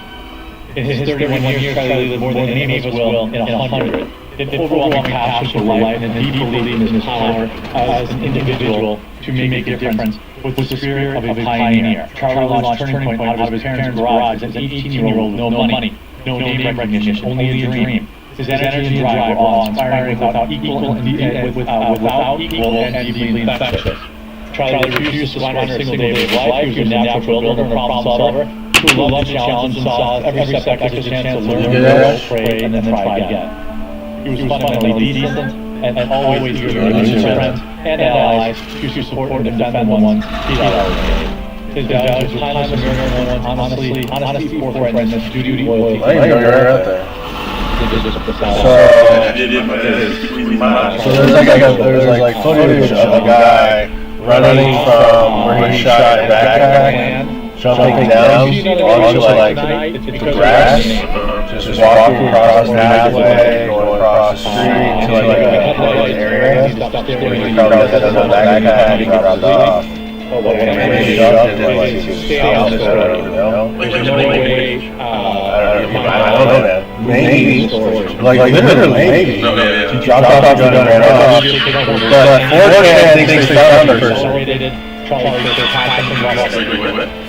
S9: In his 31 years, Charlie lived more than any of us will in 100. An overwhelming passion for life and a deep belief in his power as an individual to make a difference with the spirit of a pioneer. Charlie launched Turning Point out of his parents' garage as an 18-year-old with no money, no name recognition, only a dream. His energy and drive were awe-inspiring, without equal and deeply infectious. Charlie refused to surrender a single day of his life. He was a natural builder and a problem solver who loved to challenge and saw every setback as a chance to learn, pray, and then try again. He was fundamentally decent and always eager to reach his friends and allies to support and defend the ones he always. His values were timeless, American, honesty, forthrightness, duty, loyalty.
S15: I know you're out there. So there's like footage of a guy running from where he shot a backpack, jumping down onto like the grass, just walking across the pathway, going across the street to like a public area. He probably had another backpack and dropped off. And then he jumped and like he was south of it, you know? I don't know. don't know that. Maybe. Like literally, maybe.
S5: No, yeah.
S15: You dropped off your gun and ran off. But 4chan thinks they found the person.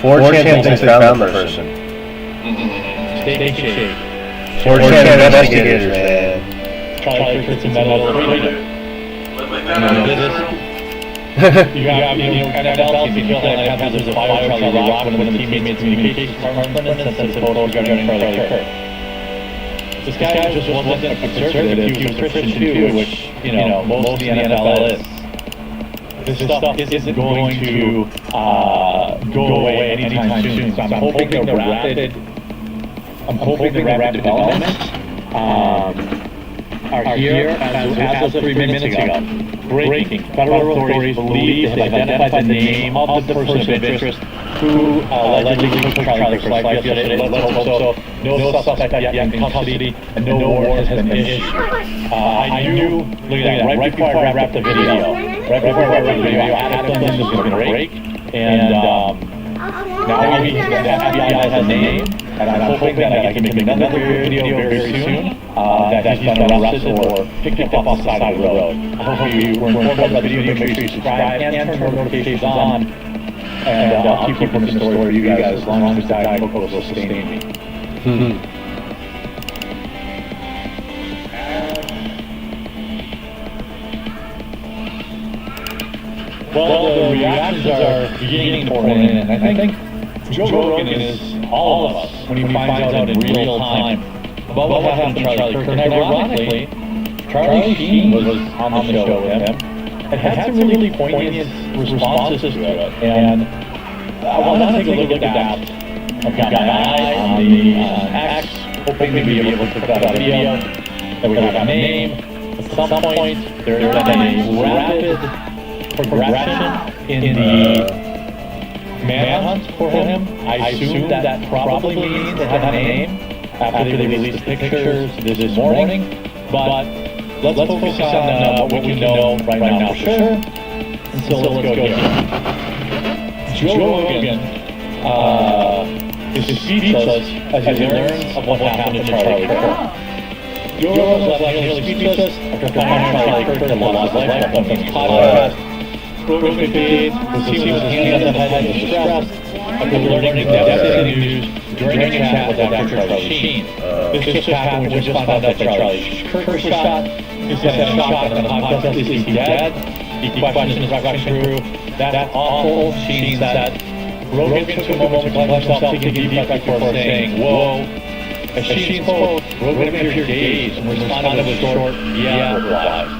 S15: 4chan thinks they found the person. 4chan investigators, man.
S9: Charlie Kirk's metal. You have, NFL team feel like happens a fire Charlie Rock when one of the teammates communications department and sends a photo regarding Charlie Kirk. This guy just wasn't a conservative, he was a Christian too, which, most of the NFL is. This stuff isn't going to go away anytime soon, so I'm hoping the rapid development are here as of 3 minutes ago. Breaking. Federal authorities believe they have identified the name of the person of interest who allegedly took Charlie Kirk's life yesterday. Let's hope so. No suspect yet in custody, and no warrant has been issued. I knew, look at that, right before I wrapped the video, I had a feeling this was going to break, and now the FBI has a name, and I'm hoping that I can make another video very soon that he's been arrested or picked up off the side of the road. I hope you were informed about the video. Make sure you subscribe and turn notifications on, and I'll keep working the story for you guys as long as Diet Coco will sustain me. Well, the reactions are beginning to pour in, and I think Joe Rogan is all of us when he finds out in real time about what happened to Charlie Kirk. And ironically, Charlie Sheen was on the show with him and had some really poignant responses to it. And I want to take a look at that. I've got my eye on the X, hoping to be able to put that on video, that we have a name. At some point, there has been a rapid progression in the manhunt for him. I assume that probably means they have a name after they released the pictures this morning. But let's focus on what we know right now for sure. And so let's go here. Joe Rogan is speechless as he learns of what happened to Charlie Kirk. Joe Rogan was nearly speechless after finding Charlie Kirk had lost his life from his podcast. Rogan did was he was handed on the head of distress after learning the devastating news during a chat with Dr. Charlie Sheen. This just happened when we just found out that Charlie Kirk was shot. He said shot on the podcast, is he dead? He questioned his production crew. That awful Sheen said. Rogan took a moment to collect himself, taking a deep breath before saying, whoa. As Sheen spoke, Rogan appeared dazed and responded with a short, yeah reply.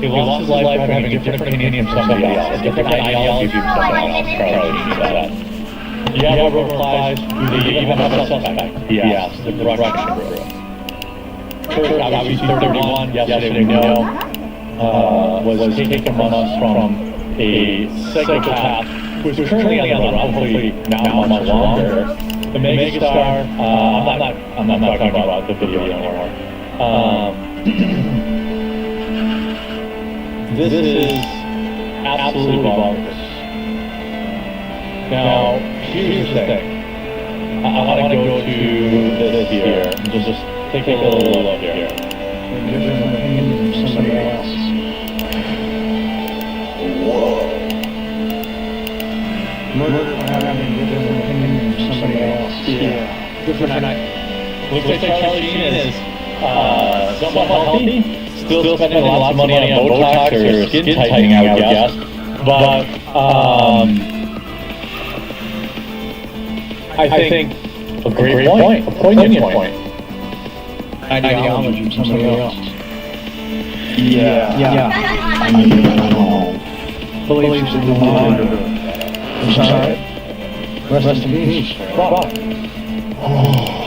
S9: He lost his life by having a different opinion from somebody else, a different ideology from someone else, Charlie Sheen said. Yeah, Rogan replies, do they even have a suspect? He asked, the production crew. Kirk, obviously 31, yesterday we know, was taken from us from a psychopath who is currently on the run, hopefully now much longer. The megastar, I'm not talking about the video anymore. This is absolutely bonkers. Now, here's the thing. I want to go to this here and just take a little look here.
S13: Different opinion from somebody else.
S5: Whoa.
S13: Murder by having a different opinion from somebody else. Yeah.
S9: Different. Looks like Charlie Sheen is somewhat healthy. Still spending lots of money on Botox or skin tightening, I would guess. But I think a great point, a poignant point.
S13: Ideology from somebody else.
S9: Yeah.
S13: I beliefs in the mind. I'm sorry. Rest in peace.
S9: Bob.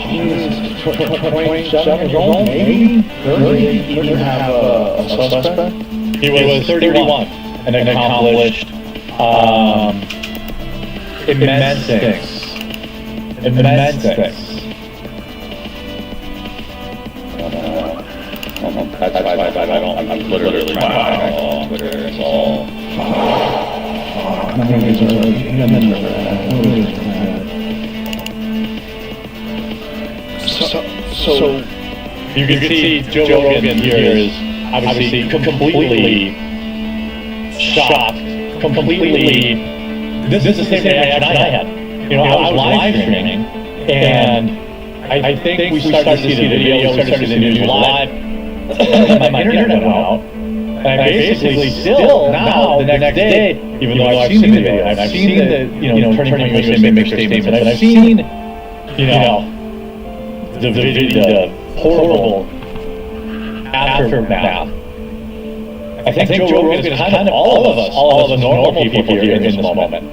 S13: Jesus, 27 years old, maybe? 30? Even have a suspect?
S9: He was 31 and accomplished immense things. Immense things. I'm literally trying on Twitter. It's all.
S4: So you can see Joe Rogan here is obviously completely shocked, completely. This is the same reaction I had. You know, I was live streaming, and I think we started to see the video, we started to see the news live, and my internet went out. And I basically still now, the next day, even though I've seen the video, I've seen the, Turning Point USA make statements, and I've seen, the horrible aftermath. I think Joe Rogan is kind of all of us normal people here in this moment.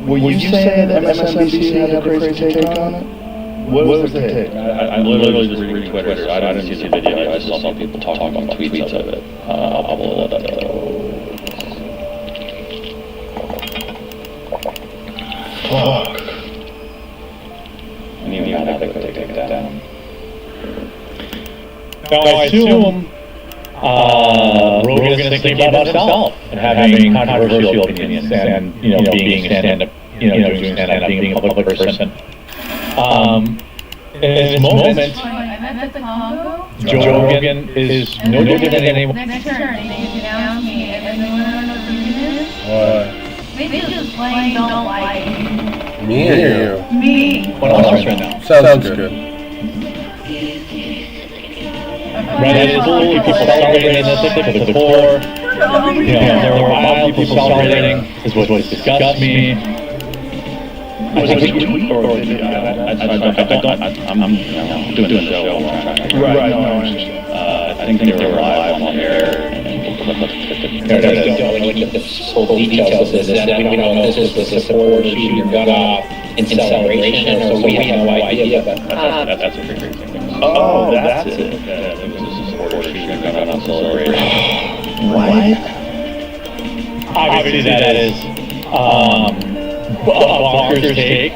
S13: Were you saying that MSNBC had a crazy take on it? What was the take?
S10: I literally just read Twitter. I didn't see the video. I just saw some people talking about tweets of it. I'll pull it up.
S13: Fuck.
S10: I mean, how they could take that down.
S4: Now, I assume Rogan is thinking about himself and having controversial opinions and, being stand-up, doing stand-up, being a public person. In this moment, Joe Rogan is no different than anyone.
S7: Next turn, they announce me, and then they want to know who it is.
S15: What?
S7: They just plain don't like me.
S15: Me or you?
S7: Me.
S4: What else right now?
S15: Sounds good.
S4: Reddit is full of people celebrating this to the core. There were wild people celebrating. This was what disgusts me. Was it a tweet or I'm doing the show.
S13: Right, no, I understand.
S10: I think they were live on the air.
S20: Don't look at the full details of this. We don't know if this was the supporter shooting your gun off in celebration, or so we have no idea. But
S10: that's a pretty crazy thing.
S4: Oh, that's it.
S10: It was a supporter shooting your gun off in celebration.
S13: What?
S4: Obviously, that is a bonkers take.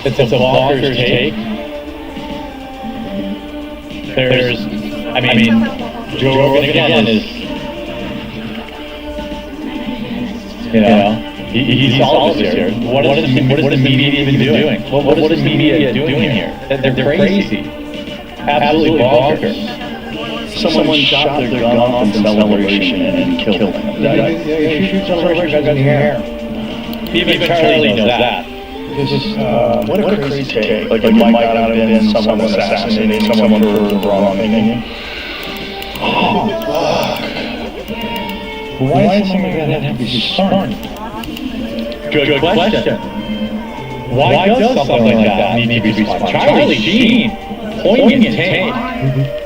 S4: It's a bonkers take. There's, Joe Rogan again is, he's all of us here. What is the media even doing? What is media doing here? They're crazy. Absolutely bonkers.
S13: Someone shot their gun off in celebration and killed them.
S4: You shoot celebration guns in the air. Even Charlie knows that.
S13: What a crazy take. Like it might not have been someone assassinating someone for the wrong opinion. Oh, fuck.
S4: Why is someone going to have to be stoned? Good question. Why does something like that need to be spun? Charlie Sheen, poignant take.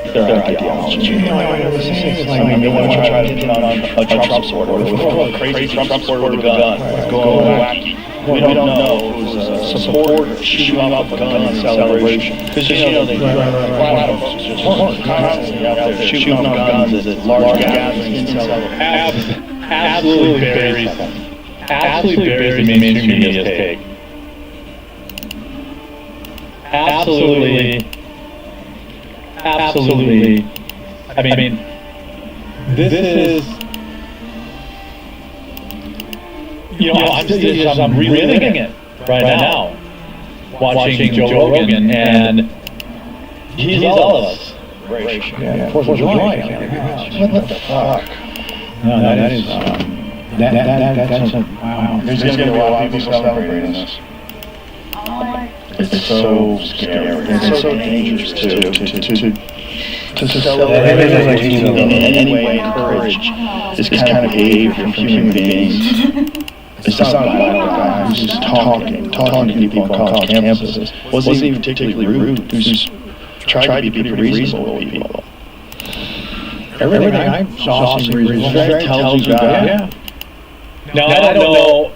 S13: Their ideology. You know, I was saying, it's like they want to try to pin on a Trump supporter with a crazy Trump supporter with a gun. Going wacky. We don't know who's a supporter shooting off a gun in celebration. Because, they a lot of folks just constantly out there shooting off guns at large gatherings in celebration.
S4: Absolutely buries them. Absolutely buries the mainstream media's take. Absolutely. This is... I'm reliving it right now, watching Joe Rogan, and he's all of us.
S13: Yeah, 4th of July. What the fuck?
S4: No, that is that's wow.
S13: There's going to be a lot of people celebrating this. It's so scary. It's so dangerous to celebrate in any way encourage this kind of behavior from human beings. It's not violent guy who's just talking to people on college campuses. Wasn't even particularly rude. He was tried to be pretty reasonable with people. Everything I saw seemed reasonable. Very intelligent guy.
S4: Yeah. Now, I don't know,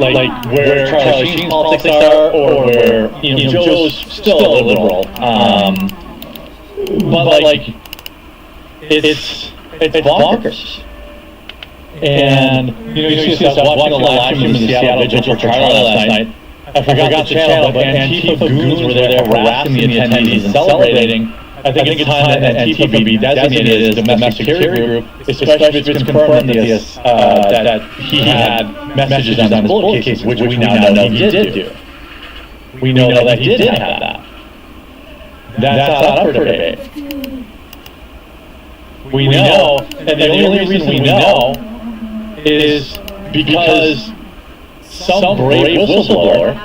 S4: like where Charlie Sheen's politics are, or where, Joe's still a liberal. But it's bonkers. And, you see, I was watching a live stream in the Seattle Vigil for Charlie last night. I forgot the channel, but Antifa goons were there harassing the attendees and celebrating. I
S10: I think it's time that Antifa be designated as a domestic security group, especially if it's confirmed that he had messages on his bullet case, which we now know he did do. We know that he did have that. That's not up for debate. We know, and the only reason we know is because some brave whistleblower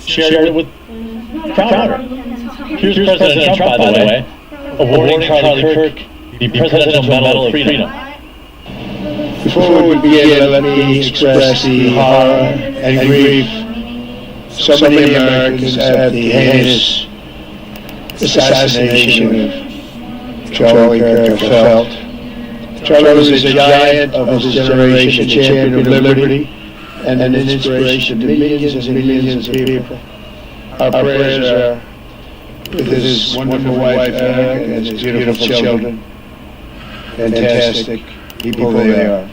S10: shared it with Crowder. Here's President Trump, by the way, awarding Charlie Kirk the Presidential Medal of Freedom.
S16: Before we begin, let me express the horror and grief so many Americans at the heinous assassination of Charlie Kirk have felt. Charlie was a giant of his generation, a champion of liberty, and an inspiration to millions and millions of people. Our prayers are with his wonderful wife, Eric, and his beautiful children. Fantastic people they are.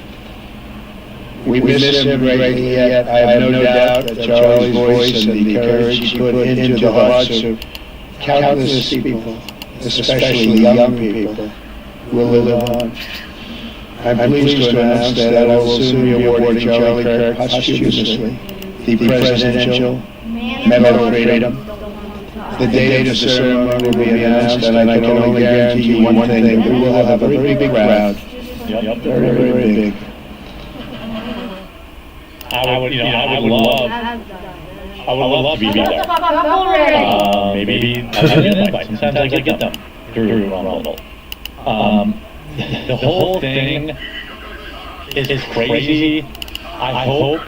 S16: We miss him greatly, yet I have no doubt that Charlie's voice and the courage he put into the hearts of countless people, especially young people, will live on. I'm pleased to announce that I will soon be awarding Charlie Kirk posthumously the Presidential Medal of Freedom. The date of the ceremony will be announced, and I can only guarantee you one thing, that we will have a very big crowd. Very, very big.
S10: I would love to be there. Maybe an invite. Sometimes I get them through Rumble. The whole thing is crazy. I hope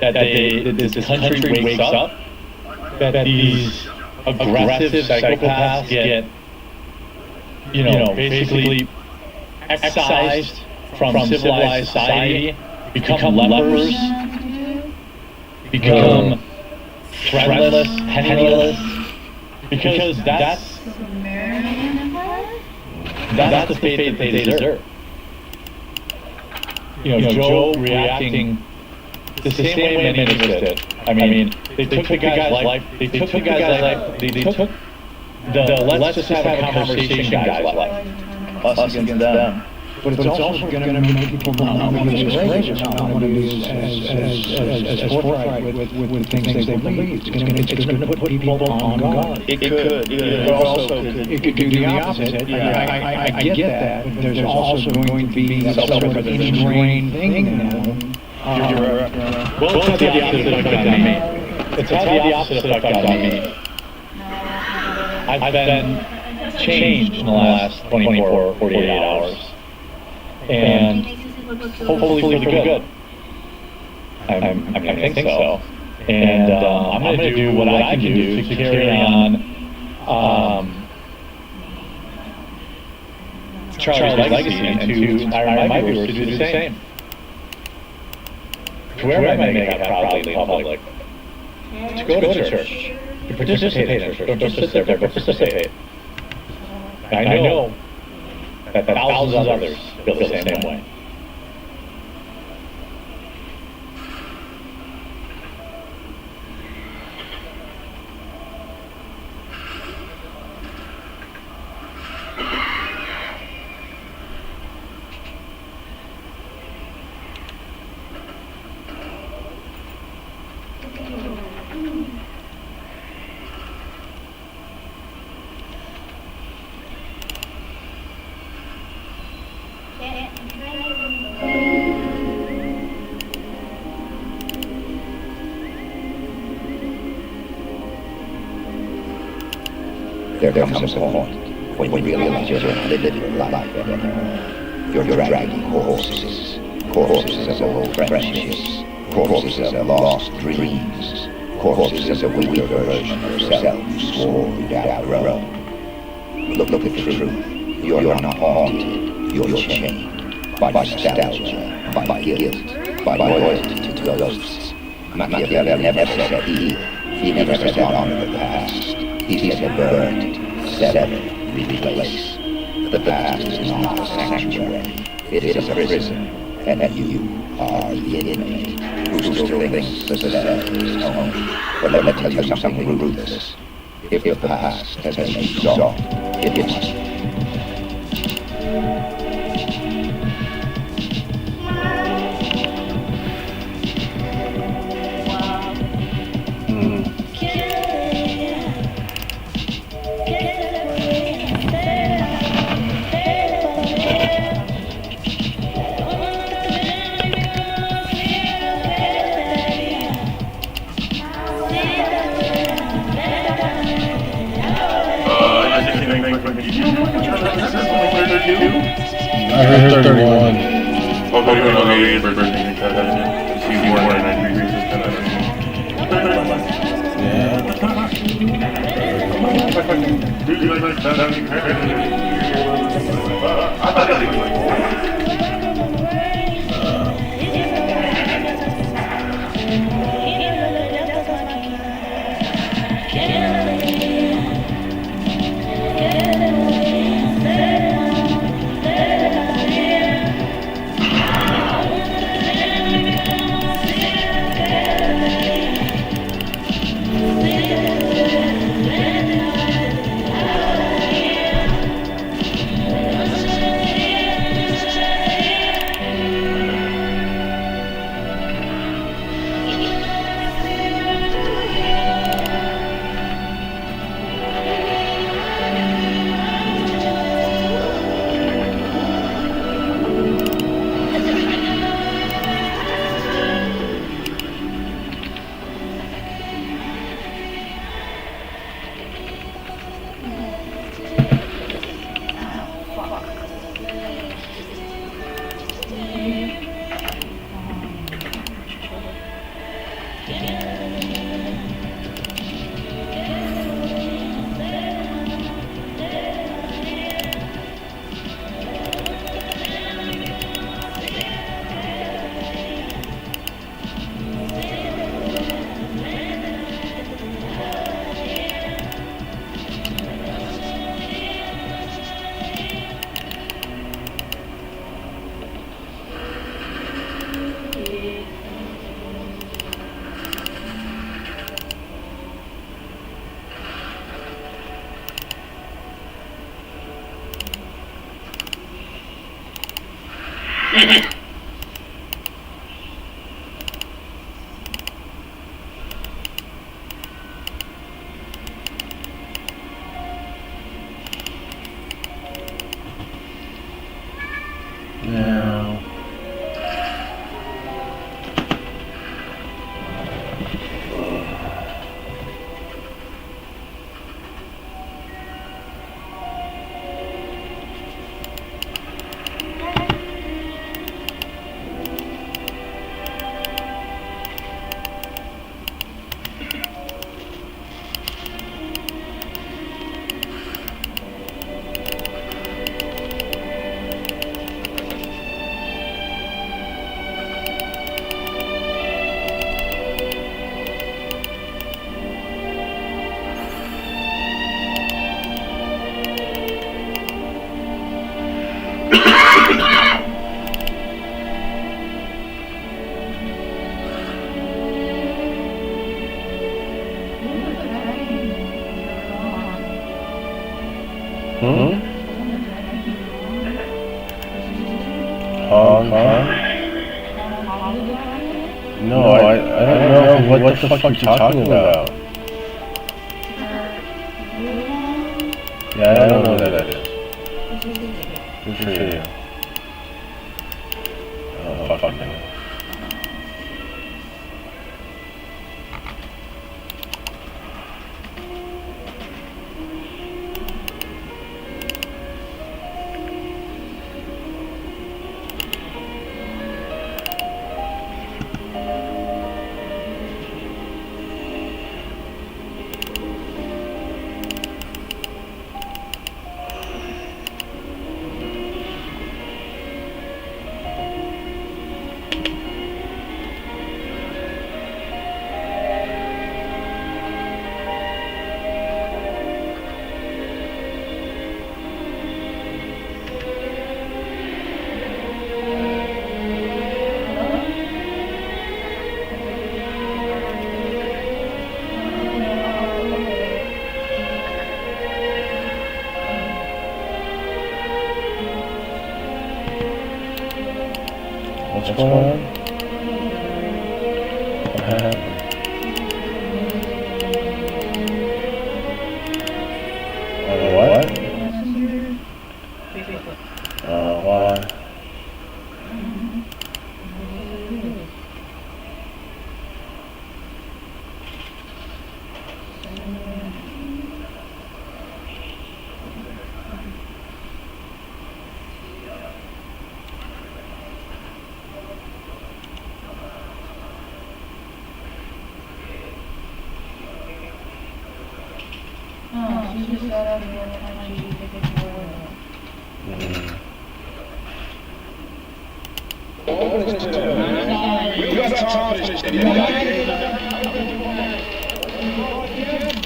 S10: that this country wakes up, that these aggressive psychopaths get, basically excised from civilized society, become lepers, become friendless, penniless, because that's the fate that they deserve. Joe reacting the same way many of us did. I mean, they took the guy's life, they took the let's just have a conversation guy's life. Us against them.
S16: But it's also going to make people not want to be courageous, not want to be as forthright with things they believe. It's going to put people on guard.
S15: It could.
S16: It could do the opposite. I get that, but there's also going to be that sort of ingrained thing now.
S10: Well, it's had the opposite effect on me. It's had the opposite effect on me. I've been changed in the last 24 or 48 hours. And hopefully for the good. I think so. And I'm going to do what I can do to carry on Charlie's legacy, and to I remind viewers to do the same. To wear my makeup proudly in public. To go to church. To participate in church. Don't just sit there, but participate. I know that thousands of others feel the same way.
S21: There comes a point when you realize you're not living life anymore. You're dragging corpses of old friendships, corpses of lost dreams, corpses of a weaker version of yourself you swore you'd outgrown. Look at the truth. You're not haunted. You're chained by nostalgia, by guilt, by loyalty to ghosts. Machiavelli never said heal. He never said honor the past. He said burned, severed, replace. The past is not a sanctuary. It is a prison, and you are the inmate. who still thinks that is home. Well, let me tell you something ruthless. If the past has been exalted, it must.
S15: I heard 31.
S5: Oh, 31, okay, it's birthday. He's born in 93, so it's kind of... I thought it was like...
S15: Hong Kong? No, I don't know what the fuck you're talking about. Yeah, I don't know what that is. Good for you. Oh, fuck it. What's going on? What happened? What? Why?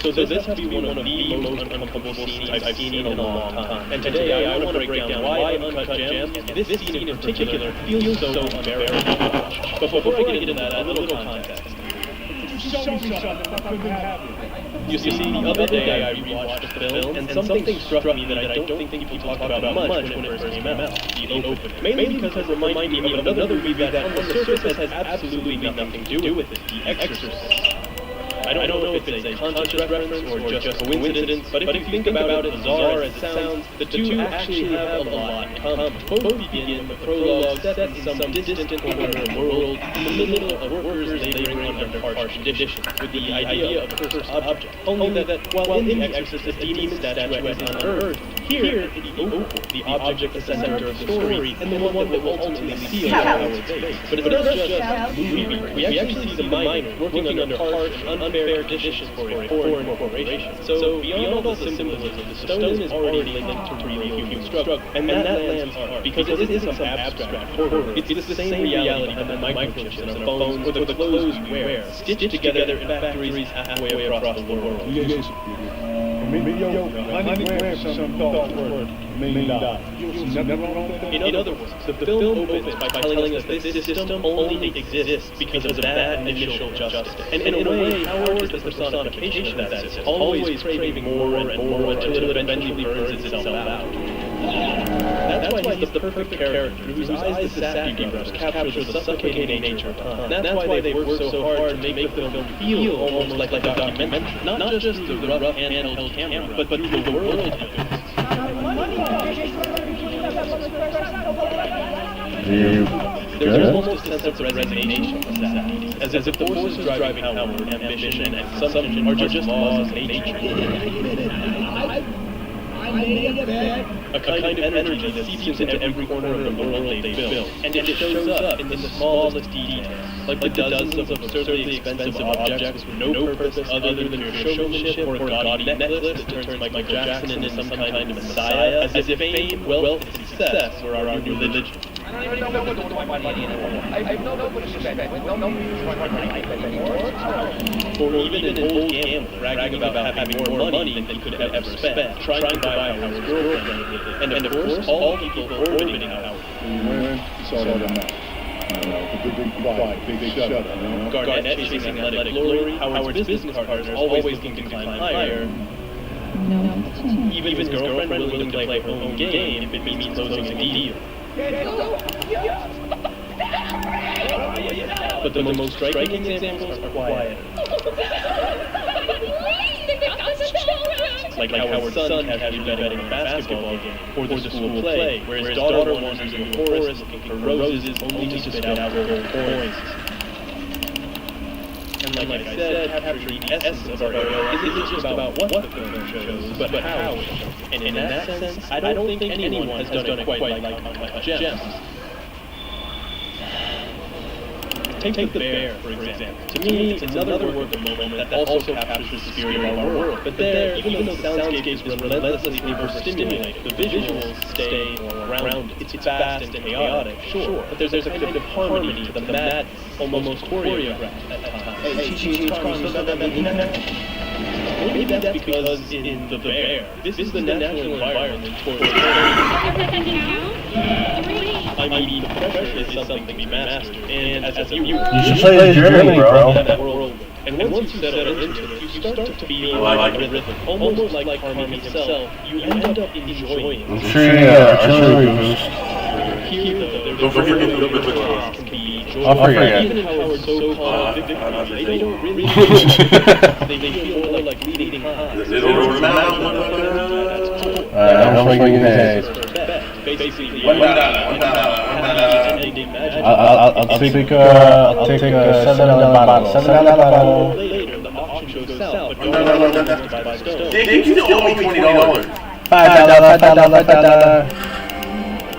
S4: So this has to be one of the most uncomfortable scenes I've seen in a long time. And today I want to break down why Uncut Gems, this scene in particular, feels so unbearable. But before I get into that, a little context. You see, the other day I rewatched the film, and something struck me that I don't think people talk about much when it first came out, the opening. Mainly because it reminded me of another movie that on the surface has absolutely nothing to do with it, The Exorcist. I don't know if it's a conscious reference or just coincidence, but if you think about it, bizarre as it sounds, the two actually have a lot in common. Both begin with a prologue set in some distant corner of the world, in the middle of workers laboring under harsh conditions, with the idea of a cursed object. Only that while in The Exorcist the demon statue is unearthed, here the object is the center of the story, and the one that will ultimately seal our fate. But it's not just movie. We actually see the miner working under harsh and unfair conditions for a foreign corporation. So beyond all the symbolism, the stone is already linked to real human struggle, and that lands hard because it isn't some abstract horror. It's the same reality of the microchips in our phones or the clothes we wear, stitched together in factories halfway across the world. In other words, the film opens by telling us that this system only exists because of that initial justice. And in a way, Howard is the personification of that system, always craving more and more until it eventually burns itself out. That's why he's the perfect character, whose eyes the Safdie brush captures the suffocating nature of time. That's why they work so hard to make the film feel almost like a documentary, not just through the rough handheld camera, but through the world it builds. There's almost a sense of resignation with Safdie, as if the forces driving Howard, ambition and consumption, are just laws of nature. A kind of energy that seeps into every corner of the world they build, and it shows up in the smallest details, like the dozens of absurdly expensive objects with no purpose other than your showmanship or a gaudy necklace that turns Michael Jackson into some kind of messiah, as if fame, wealth, and success were our new religion. Or even an old gambler bragging about having more money than he could have ever spent, trying to buy Howard's girlfriend, and of course, all people orbiting Howard. Garnett chasing athletic glory, Howard's business partners always looking to climb higher. Even his girlfriend willing to play her own game if it means closing a deal. But the most striking examples are quiet. Like Howard's son casually betting a basketball game or the school play, where his daughter wanders in the forest looking for roses only to spit out gold coins. And like I said, capturing the essence of our hero isn't just about what the film shows, but how it shows. And in that sense, I don't think anyone has done it quite like Uncut Gems. Take The Bear, for example. To me, it's another work of moment that also captures the spirit of our world. But there, even though the soundscapes run relentlessly overstimulated, the visuals stay more grounded. It's fast and chaotic, sure, but there's a kind of harmony to the madness, almost choreographed at times. Maybe that's because in The Bear, this is the natural environment for I mean, the pressure is something to be mastered, and as a viewer,
S15: you should play the journey, bro.
S4: That world. And once you settle into it, you start to feel like a rhythm, almost like Harmony himself. You end up enjoying it.
S15: I'm sure you got artillery boost.
S4: Here, though,
S5: Don't forget to look at
S15: I'll forget.
S2: Even Howard's so-called victory, they don't really they feel more like leading high.
S5: They don't remember.
S15: Don't forget your days.
S2: Basically,
S5: $1.
S15: I'll take $7 bottle. $7 bottle.
S2: Later, the auction goes south, but
S5: You still owe me $20.
S15: $5.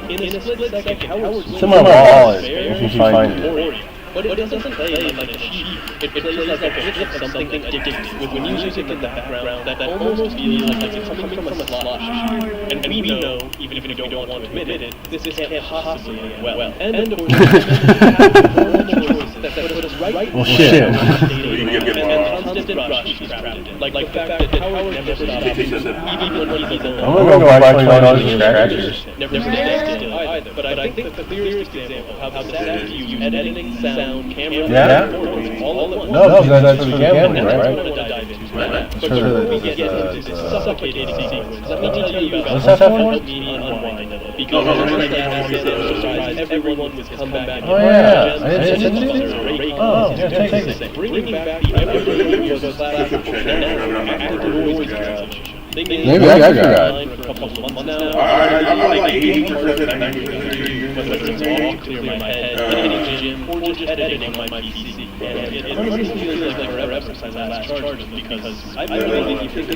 S2: In a split second, Howard's
S15: Some of my wallet, if you find it.
S2: But it doesn't play like a sheep. It plays like a hit of something addictive, with music in the background that almost feels like it's coming from a slush. And we know, even if we don't want to admit it, this can't possibly end well. And of course, that put us right
S15: Well, shit.
S2: and constant rush is crowded. Like the fact that Howard never stops, even when he's alone.
S15: I'm gonna go buy $20 in scratchers.
S2: Never stands still either. But I think the clearest example of how savvy you editing, sound, camera,
S15: Yeah?
S2: all at once.
S15: No, that's for the gambling,
S2: That's
S15: right?
S2: what I want to dive into.
S15: It's
S2: But
S15: for
S2: before we
S15: the-
S2: get into this suffocating sequence, let me tell you about
S15: What's that for?
S2: what helped me unwind. Because I surprised everyone was come back.
S15: Oh, yeah. I didn't see it. Oh, yeah, take it.
S2: Bringing back the evergreen years of classic active noise cancellation.
S15: Maybe I forgot.
S2: For a couple of months now.
S5: I'm like 80%, 90%.
S2: Whether it's all clear my head, hitting the gym, or just editing on my PC. And it honestly feels like forever since I last charged them because I really think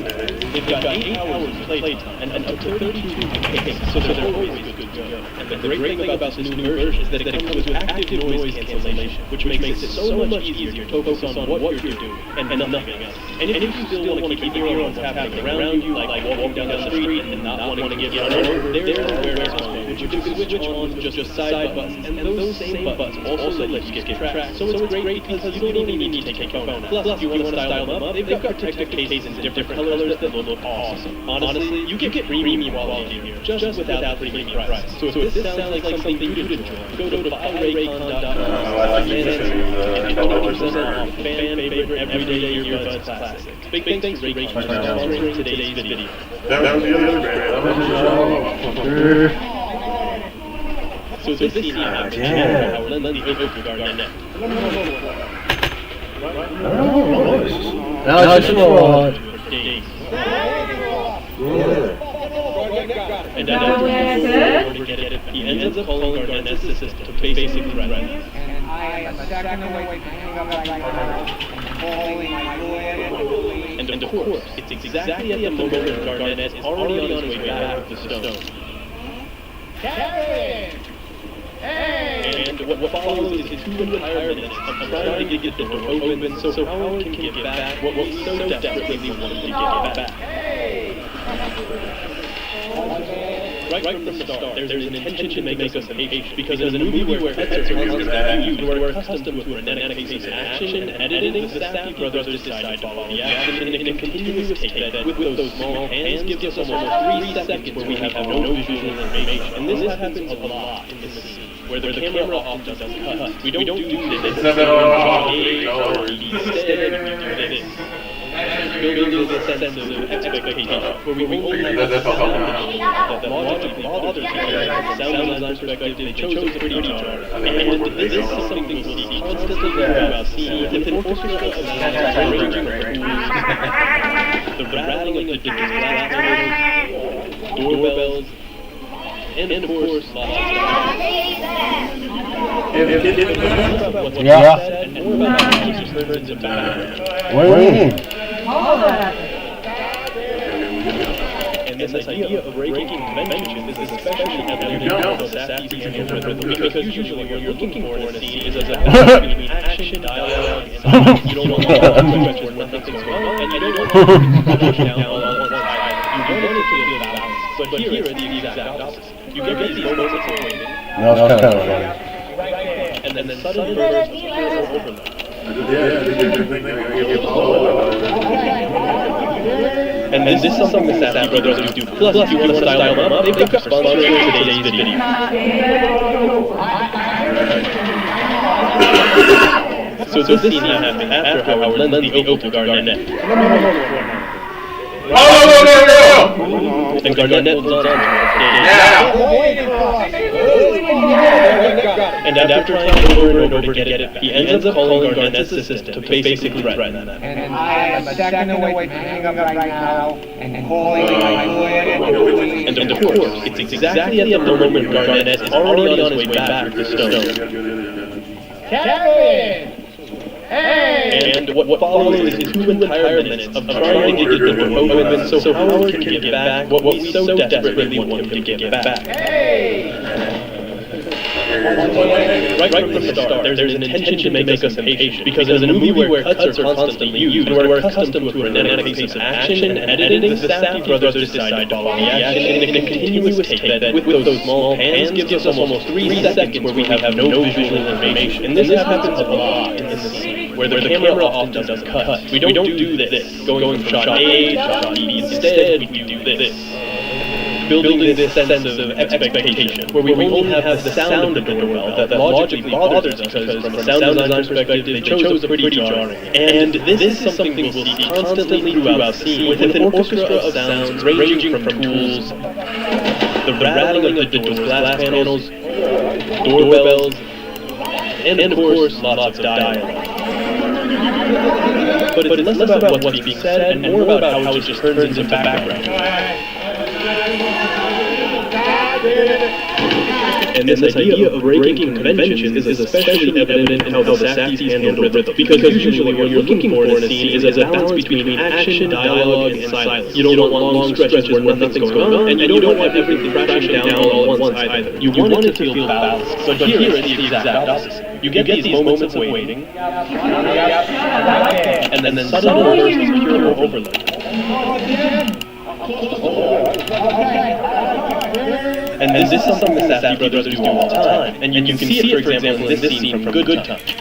S2: they've got 8 hours of playtime and up to 32 gigs, so they're always good to go. And the great thing about this new version is that it comes with active noise cancellation, which makes it so much easier to focus on what you're doing and nothing else. And if you still want to keep hearing what's happening around you, like walking down the street and not wanting to get run over, there's a awareness mode, which you can switch on with just side buttons, and those same buttons also let you get tracked. So it's great because you don't even need to take your phone out. Plus, if you want to style them up, they've got protective cases in different colors that look awesome. Honestly, you can get premium quality here, just without the premium price. So if this sounds like something you'd enjoy, go to buyraycon.com and get 20% off fan favorite everyday earbuds classic. Big thanks to Raycon for sponsoring today's video.
S5: That was the other brand.
S2: So this scene happened at our Lindsay Oak Garden Net.
S15: No, it's just
S2: And he ends up calling Garnett's assistant to basically threaten him.
S3: I am a second away from hanging up like falling my head.
S2: And of course, it's exactly at the moment when Garnett is already on his way back with the stone.
S3: Kevin!
S2: And what follows is 2 entire minutes of trying to get the door open so Howard can get back what we so desperately wanted to get back. Right from the start, there's an intention to make us impatient, because in a movie where heads are constantly used, we're accustomed to frenetic pace of action and editing, the Safdie brothers decide to follow the action in a continuous take that, with those small hands, gives us almost 3 seconds where we have no visual information. And this happens a lot in this scene, where the camera often doesn't cut. We don't do this. Instead, we do this. Building this sense of expectation, where we only have the logically bothers people from sound design perspective. They chose a pretty jar, and this is something we see constantly throughout scenes with an orchestra of the rattling of the doorbells, and of course, lots of
S15: Yeah.
S2: and more about how music turns into background.
S15: What do you mean?
S2: And this idea of breaking convention is especially evident in Safdie's rhythm, because usually what you're looking for in a scene is a balance between action, dialogue, and you don't want to go where nothing's going on, and you don't want to push down all at once. You want it to feel balanced, but here it's the exact opposite. You get these moments of waiting,
S15: No, it's kind of funny.
S2: and then sudden bursts of overload. And this is something the Safdie brothers do. Plus, if you want to style them up, they've got sponsoring today's video. So this scene happened after Howard Lindsay opened the Garden Net.
S5: Oh, no.
S4: And Garnett holds on to it. And after trying over and over to get it back, he ends up calling Garnett's assistant to basically threaten them.
S3: And I am a second away from hanging up right now and calling my lawyer.
S4: And of course, it's exactly at the moment Garnett is already on his way back to Stone.
S3: Kevin! Hey!
S4: And what follows is 2 entire minutes of trying to get the remote open so Howard can get back what we so desperately want him to get back. Right from the start, there's an intention to make us impatient, because in a movie where cuts are constantly used, and we're accustomed to a frenetic pace of action and editing, the Safdie brothers decide to follow the action in a continuous take that, with those small pans, gives us almost 3 seconds where we have no visual information. And this happens a lot in this scene, where the camera often doesn't cut. We don't do this, going from shot A to shot B. Instead, we do this. Building this sense of expectation, where we only have the sound of the doorbell that logically bothers us, because from a sound design perspective, they chose a pretty jarring. And this is something we'll see constantly throughout the scene, with an orchestra of sounds ranging from tools, the rattling of the door's glass panels, doorbells, and of course, lots of dialogue. But it's less about what's being said and more about how it just turns into background. And this idea of breaking conventions is especially evident in how the Safdies handle rhythm, because usually what you're looking for in a scene is a balance between action, dialogue, and silence. You don't want long stretches where nothing's going on, and you don't want everything crashing down all at once either. You want it to feel balanced, but here it's the exact opposite. You get these moments of waiting, and then suddenly there's pure overload. And this is something the Safdie brothers do all the time. And you can see it, for example, in this scene from Good Touch,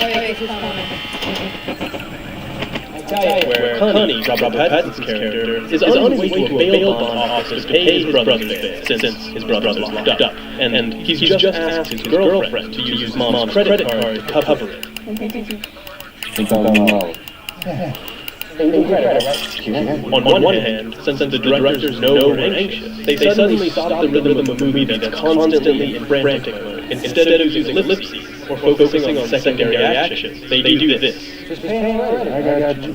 S4: where Connie, Robert Pattinson's character, is on his way to a bail bond office to pay his brother's bail, since his brother's locked up. And he's just asked his girlfriend to use Mom's credit card to cover it. On one hand, since the directors know we're anxious, they suddenly stop the rhythm of a movie that's constantly in frantic mode. Instead of using ellipses or focusing on secondary actions, they do this.
S16: I got you.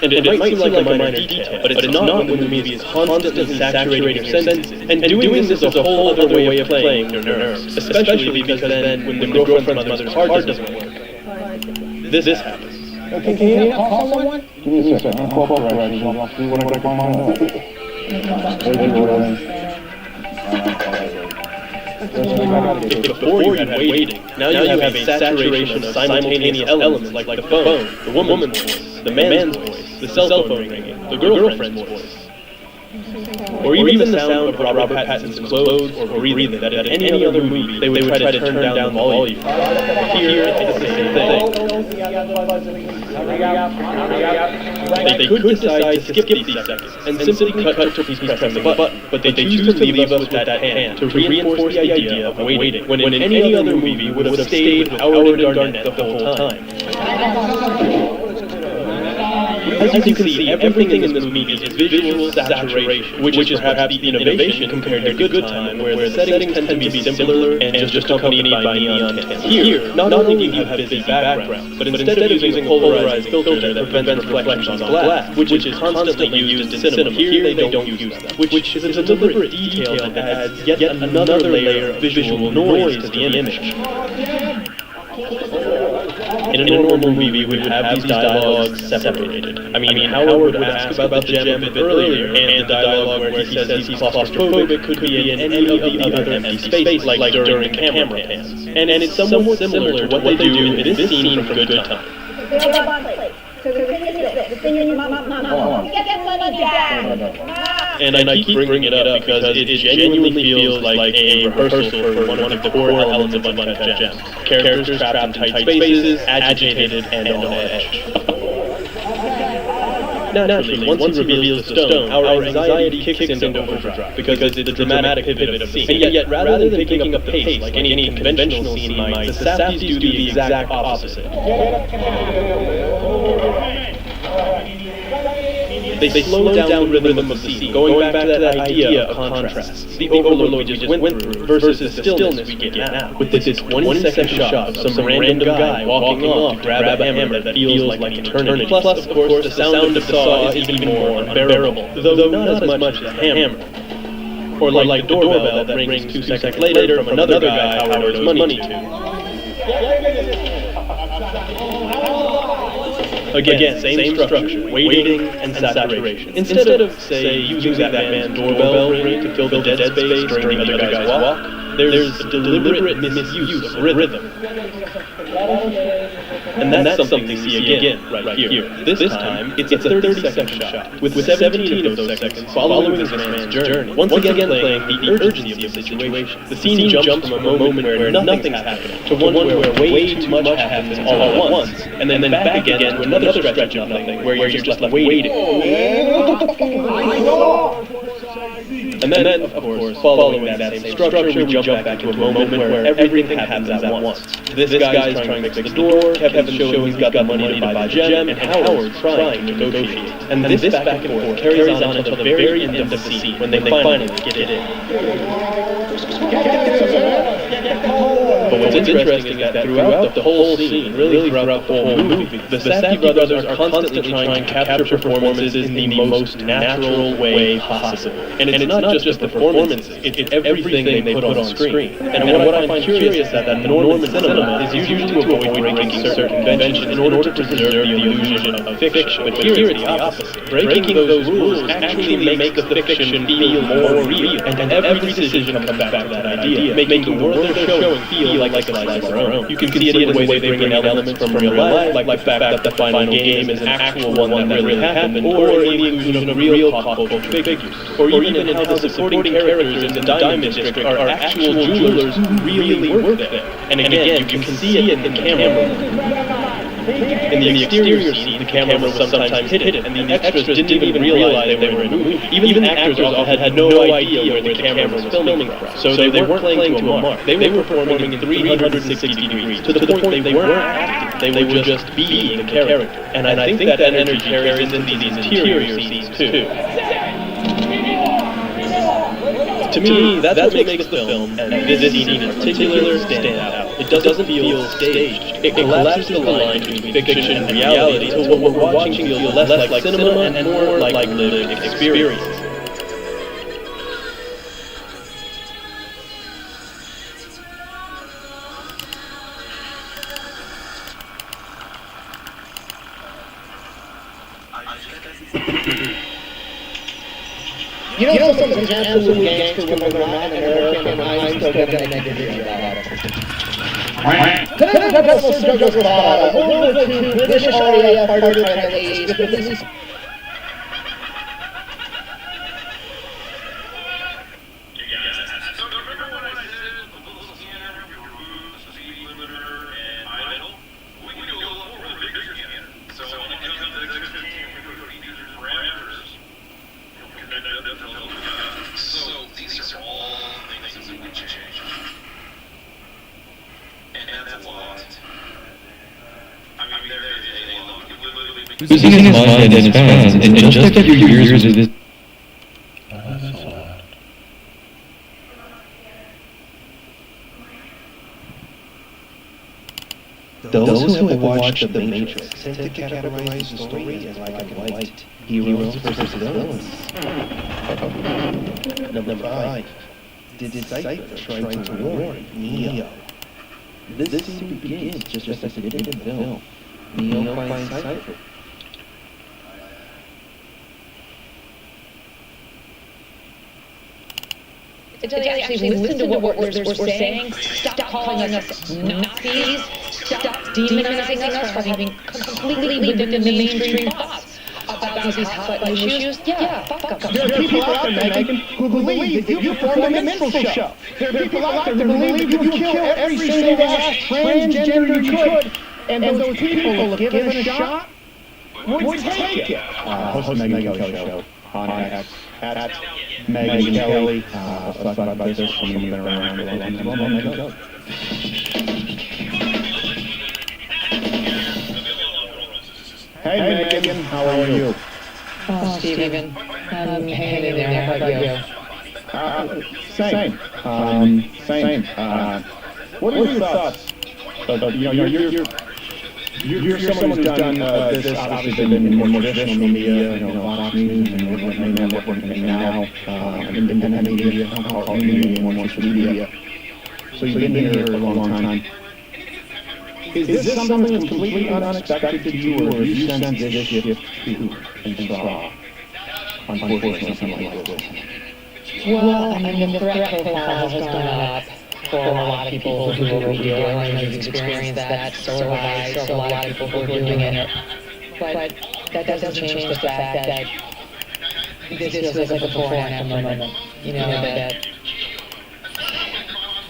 S4: And it might seem like a minor detail, but it's not when the movie is constantly saturating sentences. And doing this is a whole other way of playing your nerves, especially because then when the girlfriend's mother's card doesn't work, this happens.
S16: Okay, can you call someone? Give me a second. I'll call corrections. I'll see what I can find out.
S4: If before you had waiting, now you have a saturation of simultaneous elements like the phone, the woman's voice, the man's voice, the cell phone ringing, the girlfriend's voice, or even the sound of Robert Pattinson's clothes or breathing that in any other movie they would try to turn down the volume. Here, it's the same thing. They could decide to skip these seconds and simply cut to pressing the button, but they choose to leave us with that hand to reinforce the idea of waiting, when in any other movie would have stayed with Howard and Garnett the whole time. As you can see, everything in this movie is visual saturation, which is perhaps the innovation compared to Good Time, where the settings tend to be simpler and just accompanied by neon tints. Here, not only do you have busy backgrounds, but instead of using a polarizing filter that prevents reflections on glass, which is constantly used in cinema, here they don't use that, which is a deliberate detail that adds yet another layer of visual noise to the image. In a normal movie, we would have these dialogues separated. I mean, Howard would ask about the gem a bit earlier, and the dialogue where he says he's claustrophobic could be in any of the other empty spaces, like during camera pans. And it's somewhat similar to what they do in this scene from Good Time.
S6: So the thing is this, the thing in your mouth, get that money down!
S4: And I keep bringing it up because it genuinely feels like a rehearsal for one of the core elements of Uncut Gems. Characters trapped in tight spaces, agitated, and on edge. Naturally, once he reveals the stone, our anxiety kicks into overdrive, because it's the dramatic pivot of the scene. And yet, rather than picking up the pace like any conventional scene might, the Safdies do the exact opposite. They slow down the rhythm of the scene, going back to that idea of contrast, the overload we just went through versus the stillness we get now. With this 20-second shot of some random guy walking off to grab a hammer that feels like an eternity. Plus, of course, the sound of the saw is even more unbearable, though not as much as the hammer. Or like the doorbell that rings 2 seconds later from another guy Howard owes money to. Again, same structure, waiting and saturation. Instead of, say, using that man's doorbell ring to fill the dead space during the other guy's walk, there's a deliberate misuse of rhythm. And that's something we see again, right here. This time, it's a 30-second shot, with 17 of those seconds following this man's journey, once again playing the urgency of the situation. The scene jumps from a moment where nothing's happening to one where way too much happens all at once, and then back again to another stretch of nothing, where you're just left waiting. And then, of course, following that same structure, we jump back to a moment where everything happens at once. This guy's trying to fix the door, Kevin's showing he's got the money to buy the gem, and Howard's trying to negotiate. And this back and forth carries on until the very end of the scene, when they finally get it in. But what's interesting is that throughout the whole scene, really throughout the whole movie, the Safdie brothers are constantly trying to capture performances in the most natural way possible. And it's not just the performances, it's everything they put on screen. And what I find curious is that Norman cinema is usually to avoid breaking certain conventions in order to preserve the illusion of fiction. But here it's the opposite. Breaking those rules actually makes the fiction feel more real, and every decision comes back to that idea, making the world they're showing feel like a slice of our own. You can see it in the way they bring in elements from real life, like the fact that the final game is an actual one that really happened, or in the inclusion of real pop culture figures, or even in how the supporting characters in the Diamond District are actual jewelers who really work there. And again, you can see it in the camera. In the exterior scene, the camera was sometimes hidden, and the extras didn't even realize they were in a movie. Even the actors often had no idea where the camera was filming from. So they weren't playing to a mark. They were performing in 360 degrees, to the point they weren't acting. They were just being the character. And I think that energy carries into these interior scenes too. To me, that's what makes the film, and this scene in particular, stand out. It doesn't feel staged. It collapses the line between fiction and reality, so what we're watching feels less like cinema and more like lived experiences.
S20: You know something's absolute gangster when they're not American, and I'm still gonna make a video about it. Tonight I've got some Douglas Bottle, World War II British RAF fighter families with at least...
S10: Losing his mind and his fans in just a few years with this.
S21: Those who have watched The Matrix tend to categorize the story as black and white, heroes versus villains. Number 5. Did Cypher try to warn Neo? This scene begins just as it did in the film. Neo finds Cypher.
S1: Did they actually listen to what we're saying? Stop calling us Nazis. Stop demonizing us for having completely within the mainstream thoughts about these hot issues. Yeah, fuck them.
S3: There are people out there, Megan, who believe that you perform a minstrel show. There are people out there who believe that you kill every single last transgender you could. And those people, if given a shot, would take it. Host the Megyn Kelly Show on X, at Megyn Kelly. Let's talk about this. Someone's been around for a long time. Well, Megyn Kelly. Hey Megan, how are you?
S14: Oh, Stephen, I'm hanging in there. How about you?
S3: Same. Same. What are your thoughts? You're someone who's done this, obviously, been in more traditional media, Fox News and main network, and now independent media, I'll call it media, more social media. So you've been here a long time. Is this something that's completely unexpected to you, or have you sensed this shift too, and saw, unfortunately, something like this?
S14: Well, I mean, the threat profile has gone up for a lot of people who do what we do. I know you've experienced that, so have I, so have a lot of people who are doing it. But that doesn't change the fact that this feels like a before and after moment. That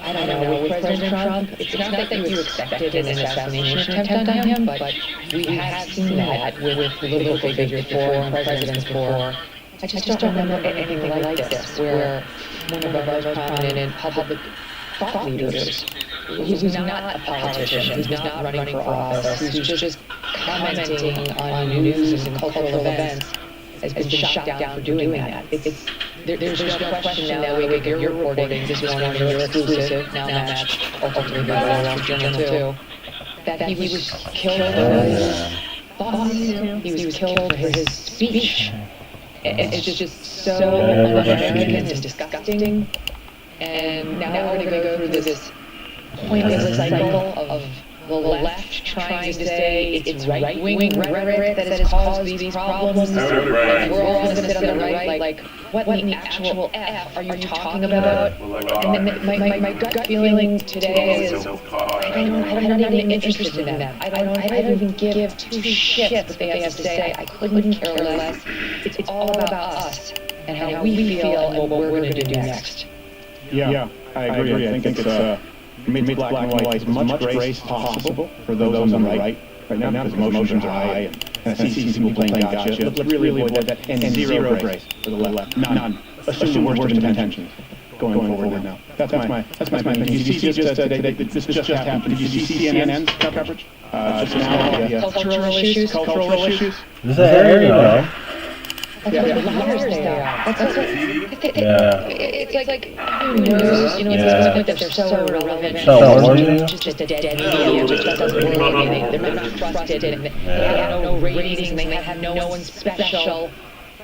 S14: I don't know, with President Trump, it's not that you expected an assassination attempt on him, but we have seen that with political figures before and presidents before. I just don't remember anything like this, where one of our most prominent public thought leaders, who's not a politician, who's not running for office, who's just commenting on news and cultural events, has been shot down for doing that. There's no question now that we get your reporting this morning, your exclusive, now matched, ultimately by the Wall Street Journal too, that he was killed for his thoughts. He was killed for his speech. It's just so un-American and disgusting. And now we're going to go through this pointless cycle of the left trying to say it's right-wing rhetoric that has caused these problems. And we're all going to sit on the right like, what in the actual F are you talking about? And then my gut feeling today is, I'm not even interested in that. I don't even give two shits what they have to say. I couldn't care less. It's all about us and how we feel and what we're going to do next.
S3: Yeah, I agree. I think it's made black and white as much grace as possible for those on the right now, because emotions are high, and I see people playing gotcha. Let's really avoid that, and zero grace for the left. None. Assume the worst of intentions going forward now. That's my opinion. Did you see just today, this just happened, did you see CNN's coverage? Just now,
S14: Cultural issues?
S3: Cultural issues?
S15: Is that area?
S14: That's what liars they are. It's like who knows? It's this point that they're so irrelevant. It's just a dead media. It just doesn't work. They're not trusted, and they have no ratings, and they have no one special.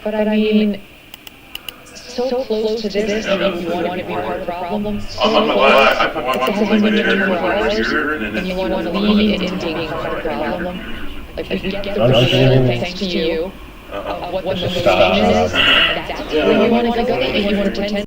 S14: But I mean, so close to this, and you want to be part of the problem. So close. It's a million hours, and you want to lead into being part of the problem. Like we get the reveal thanks to you. Of what the motivation is, and that's where you want to go, if you want to pretend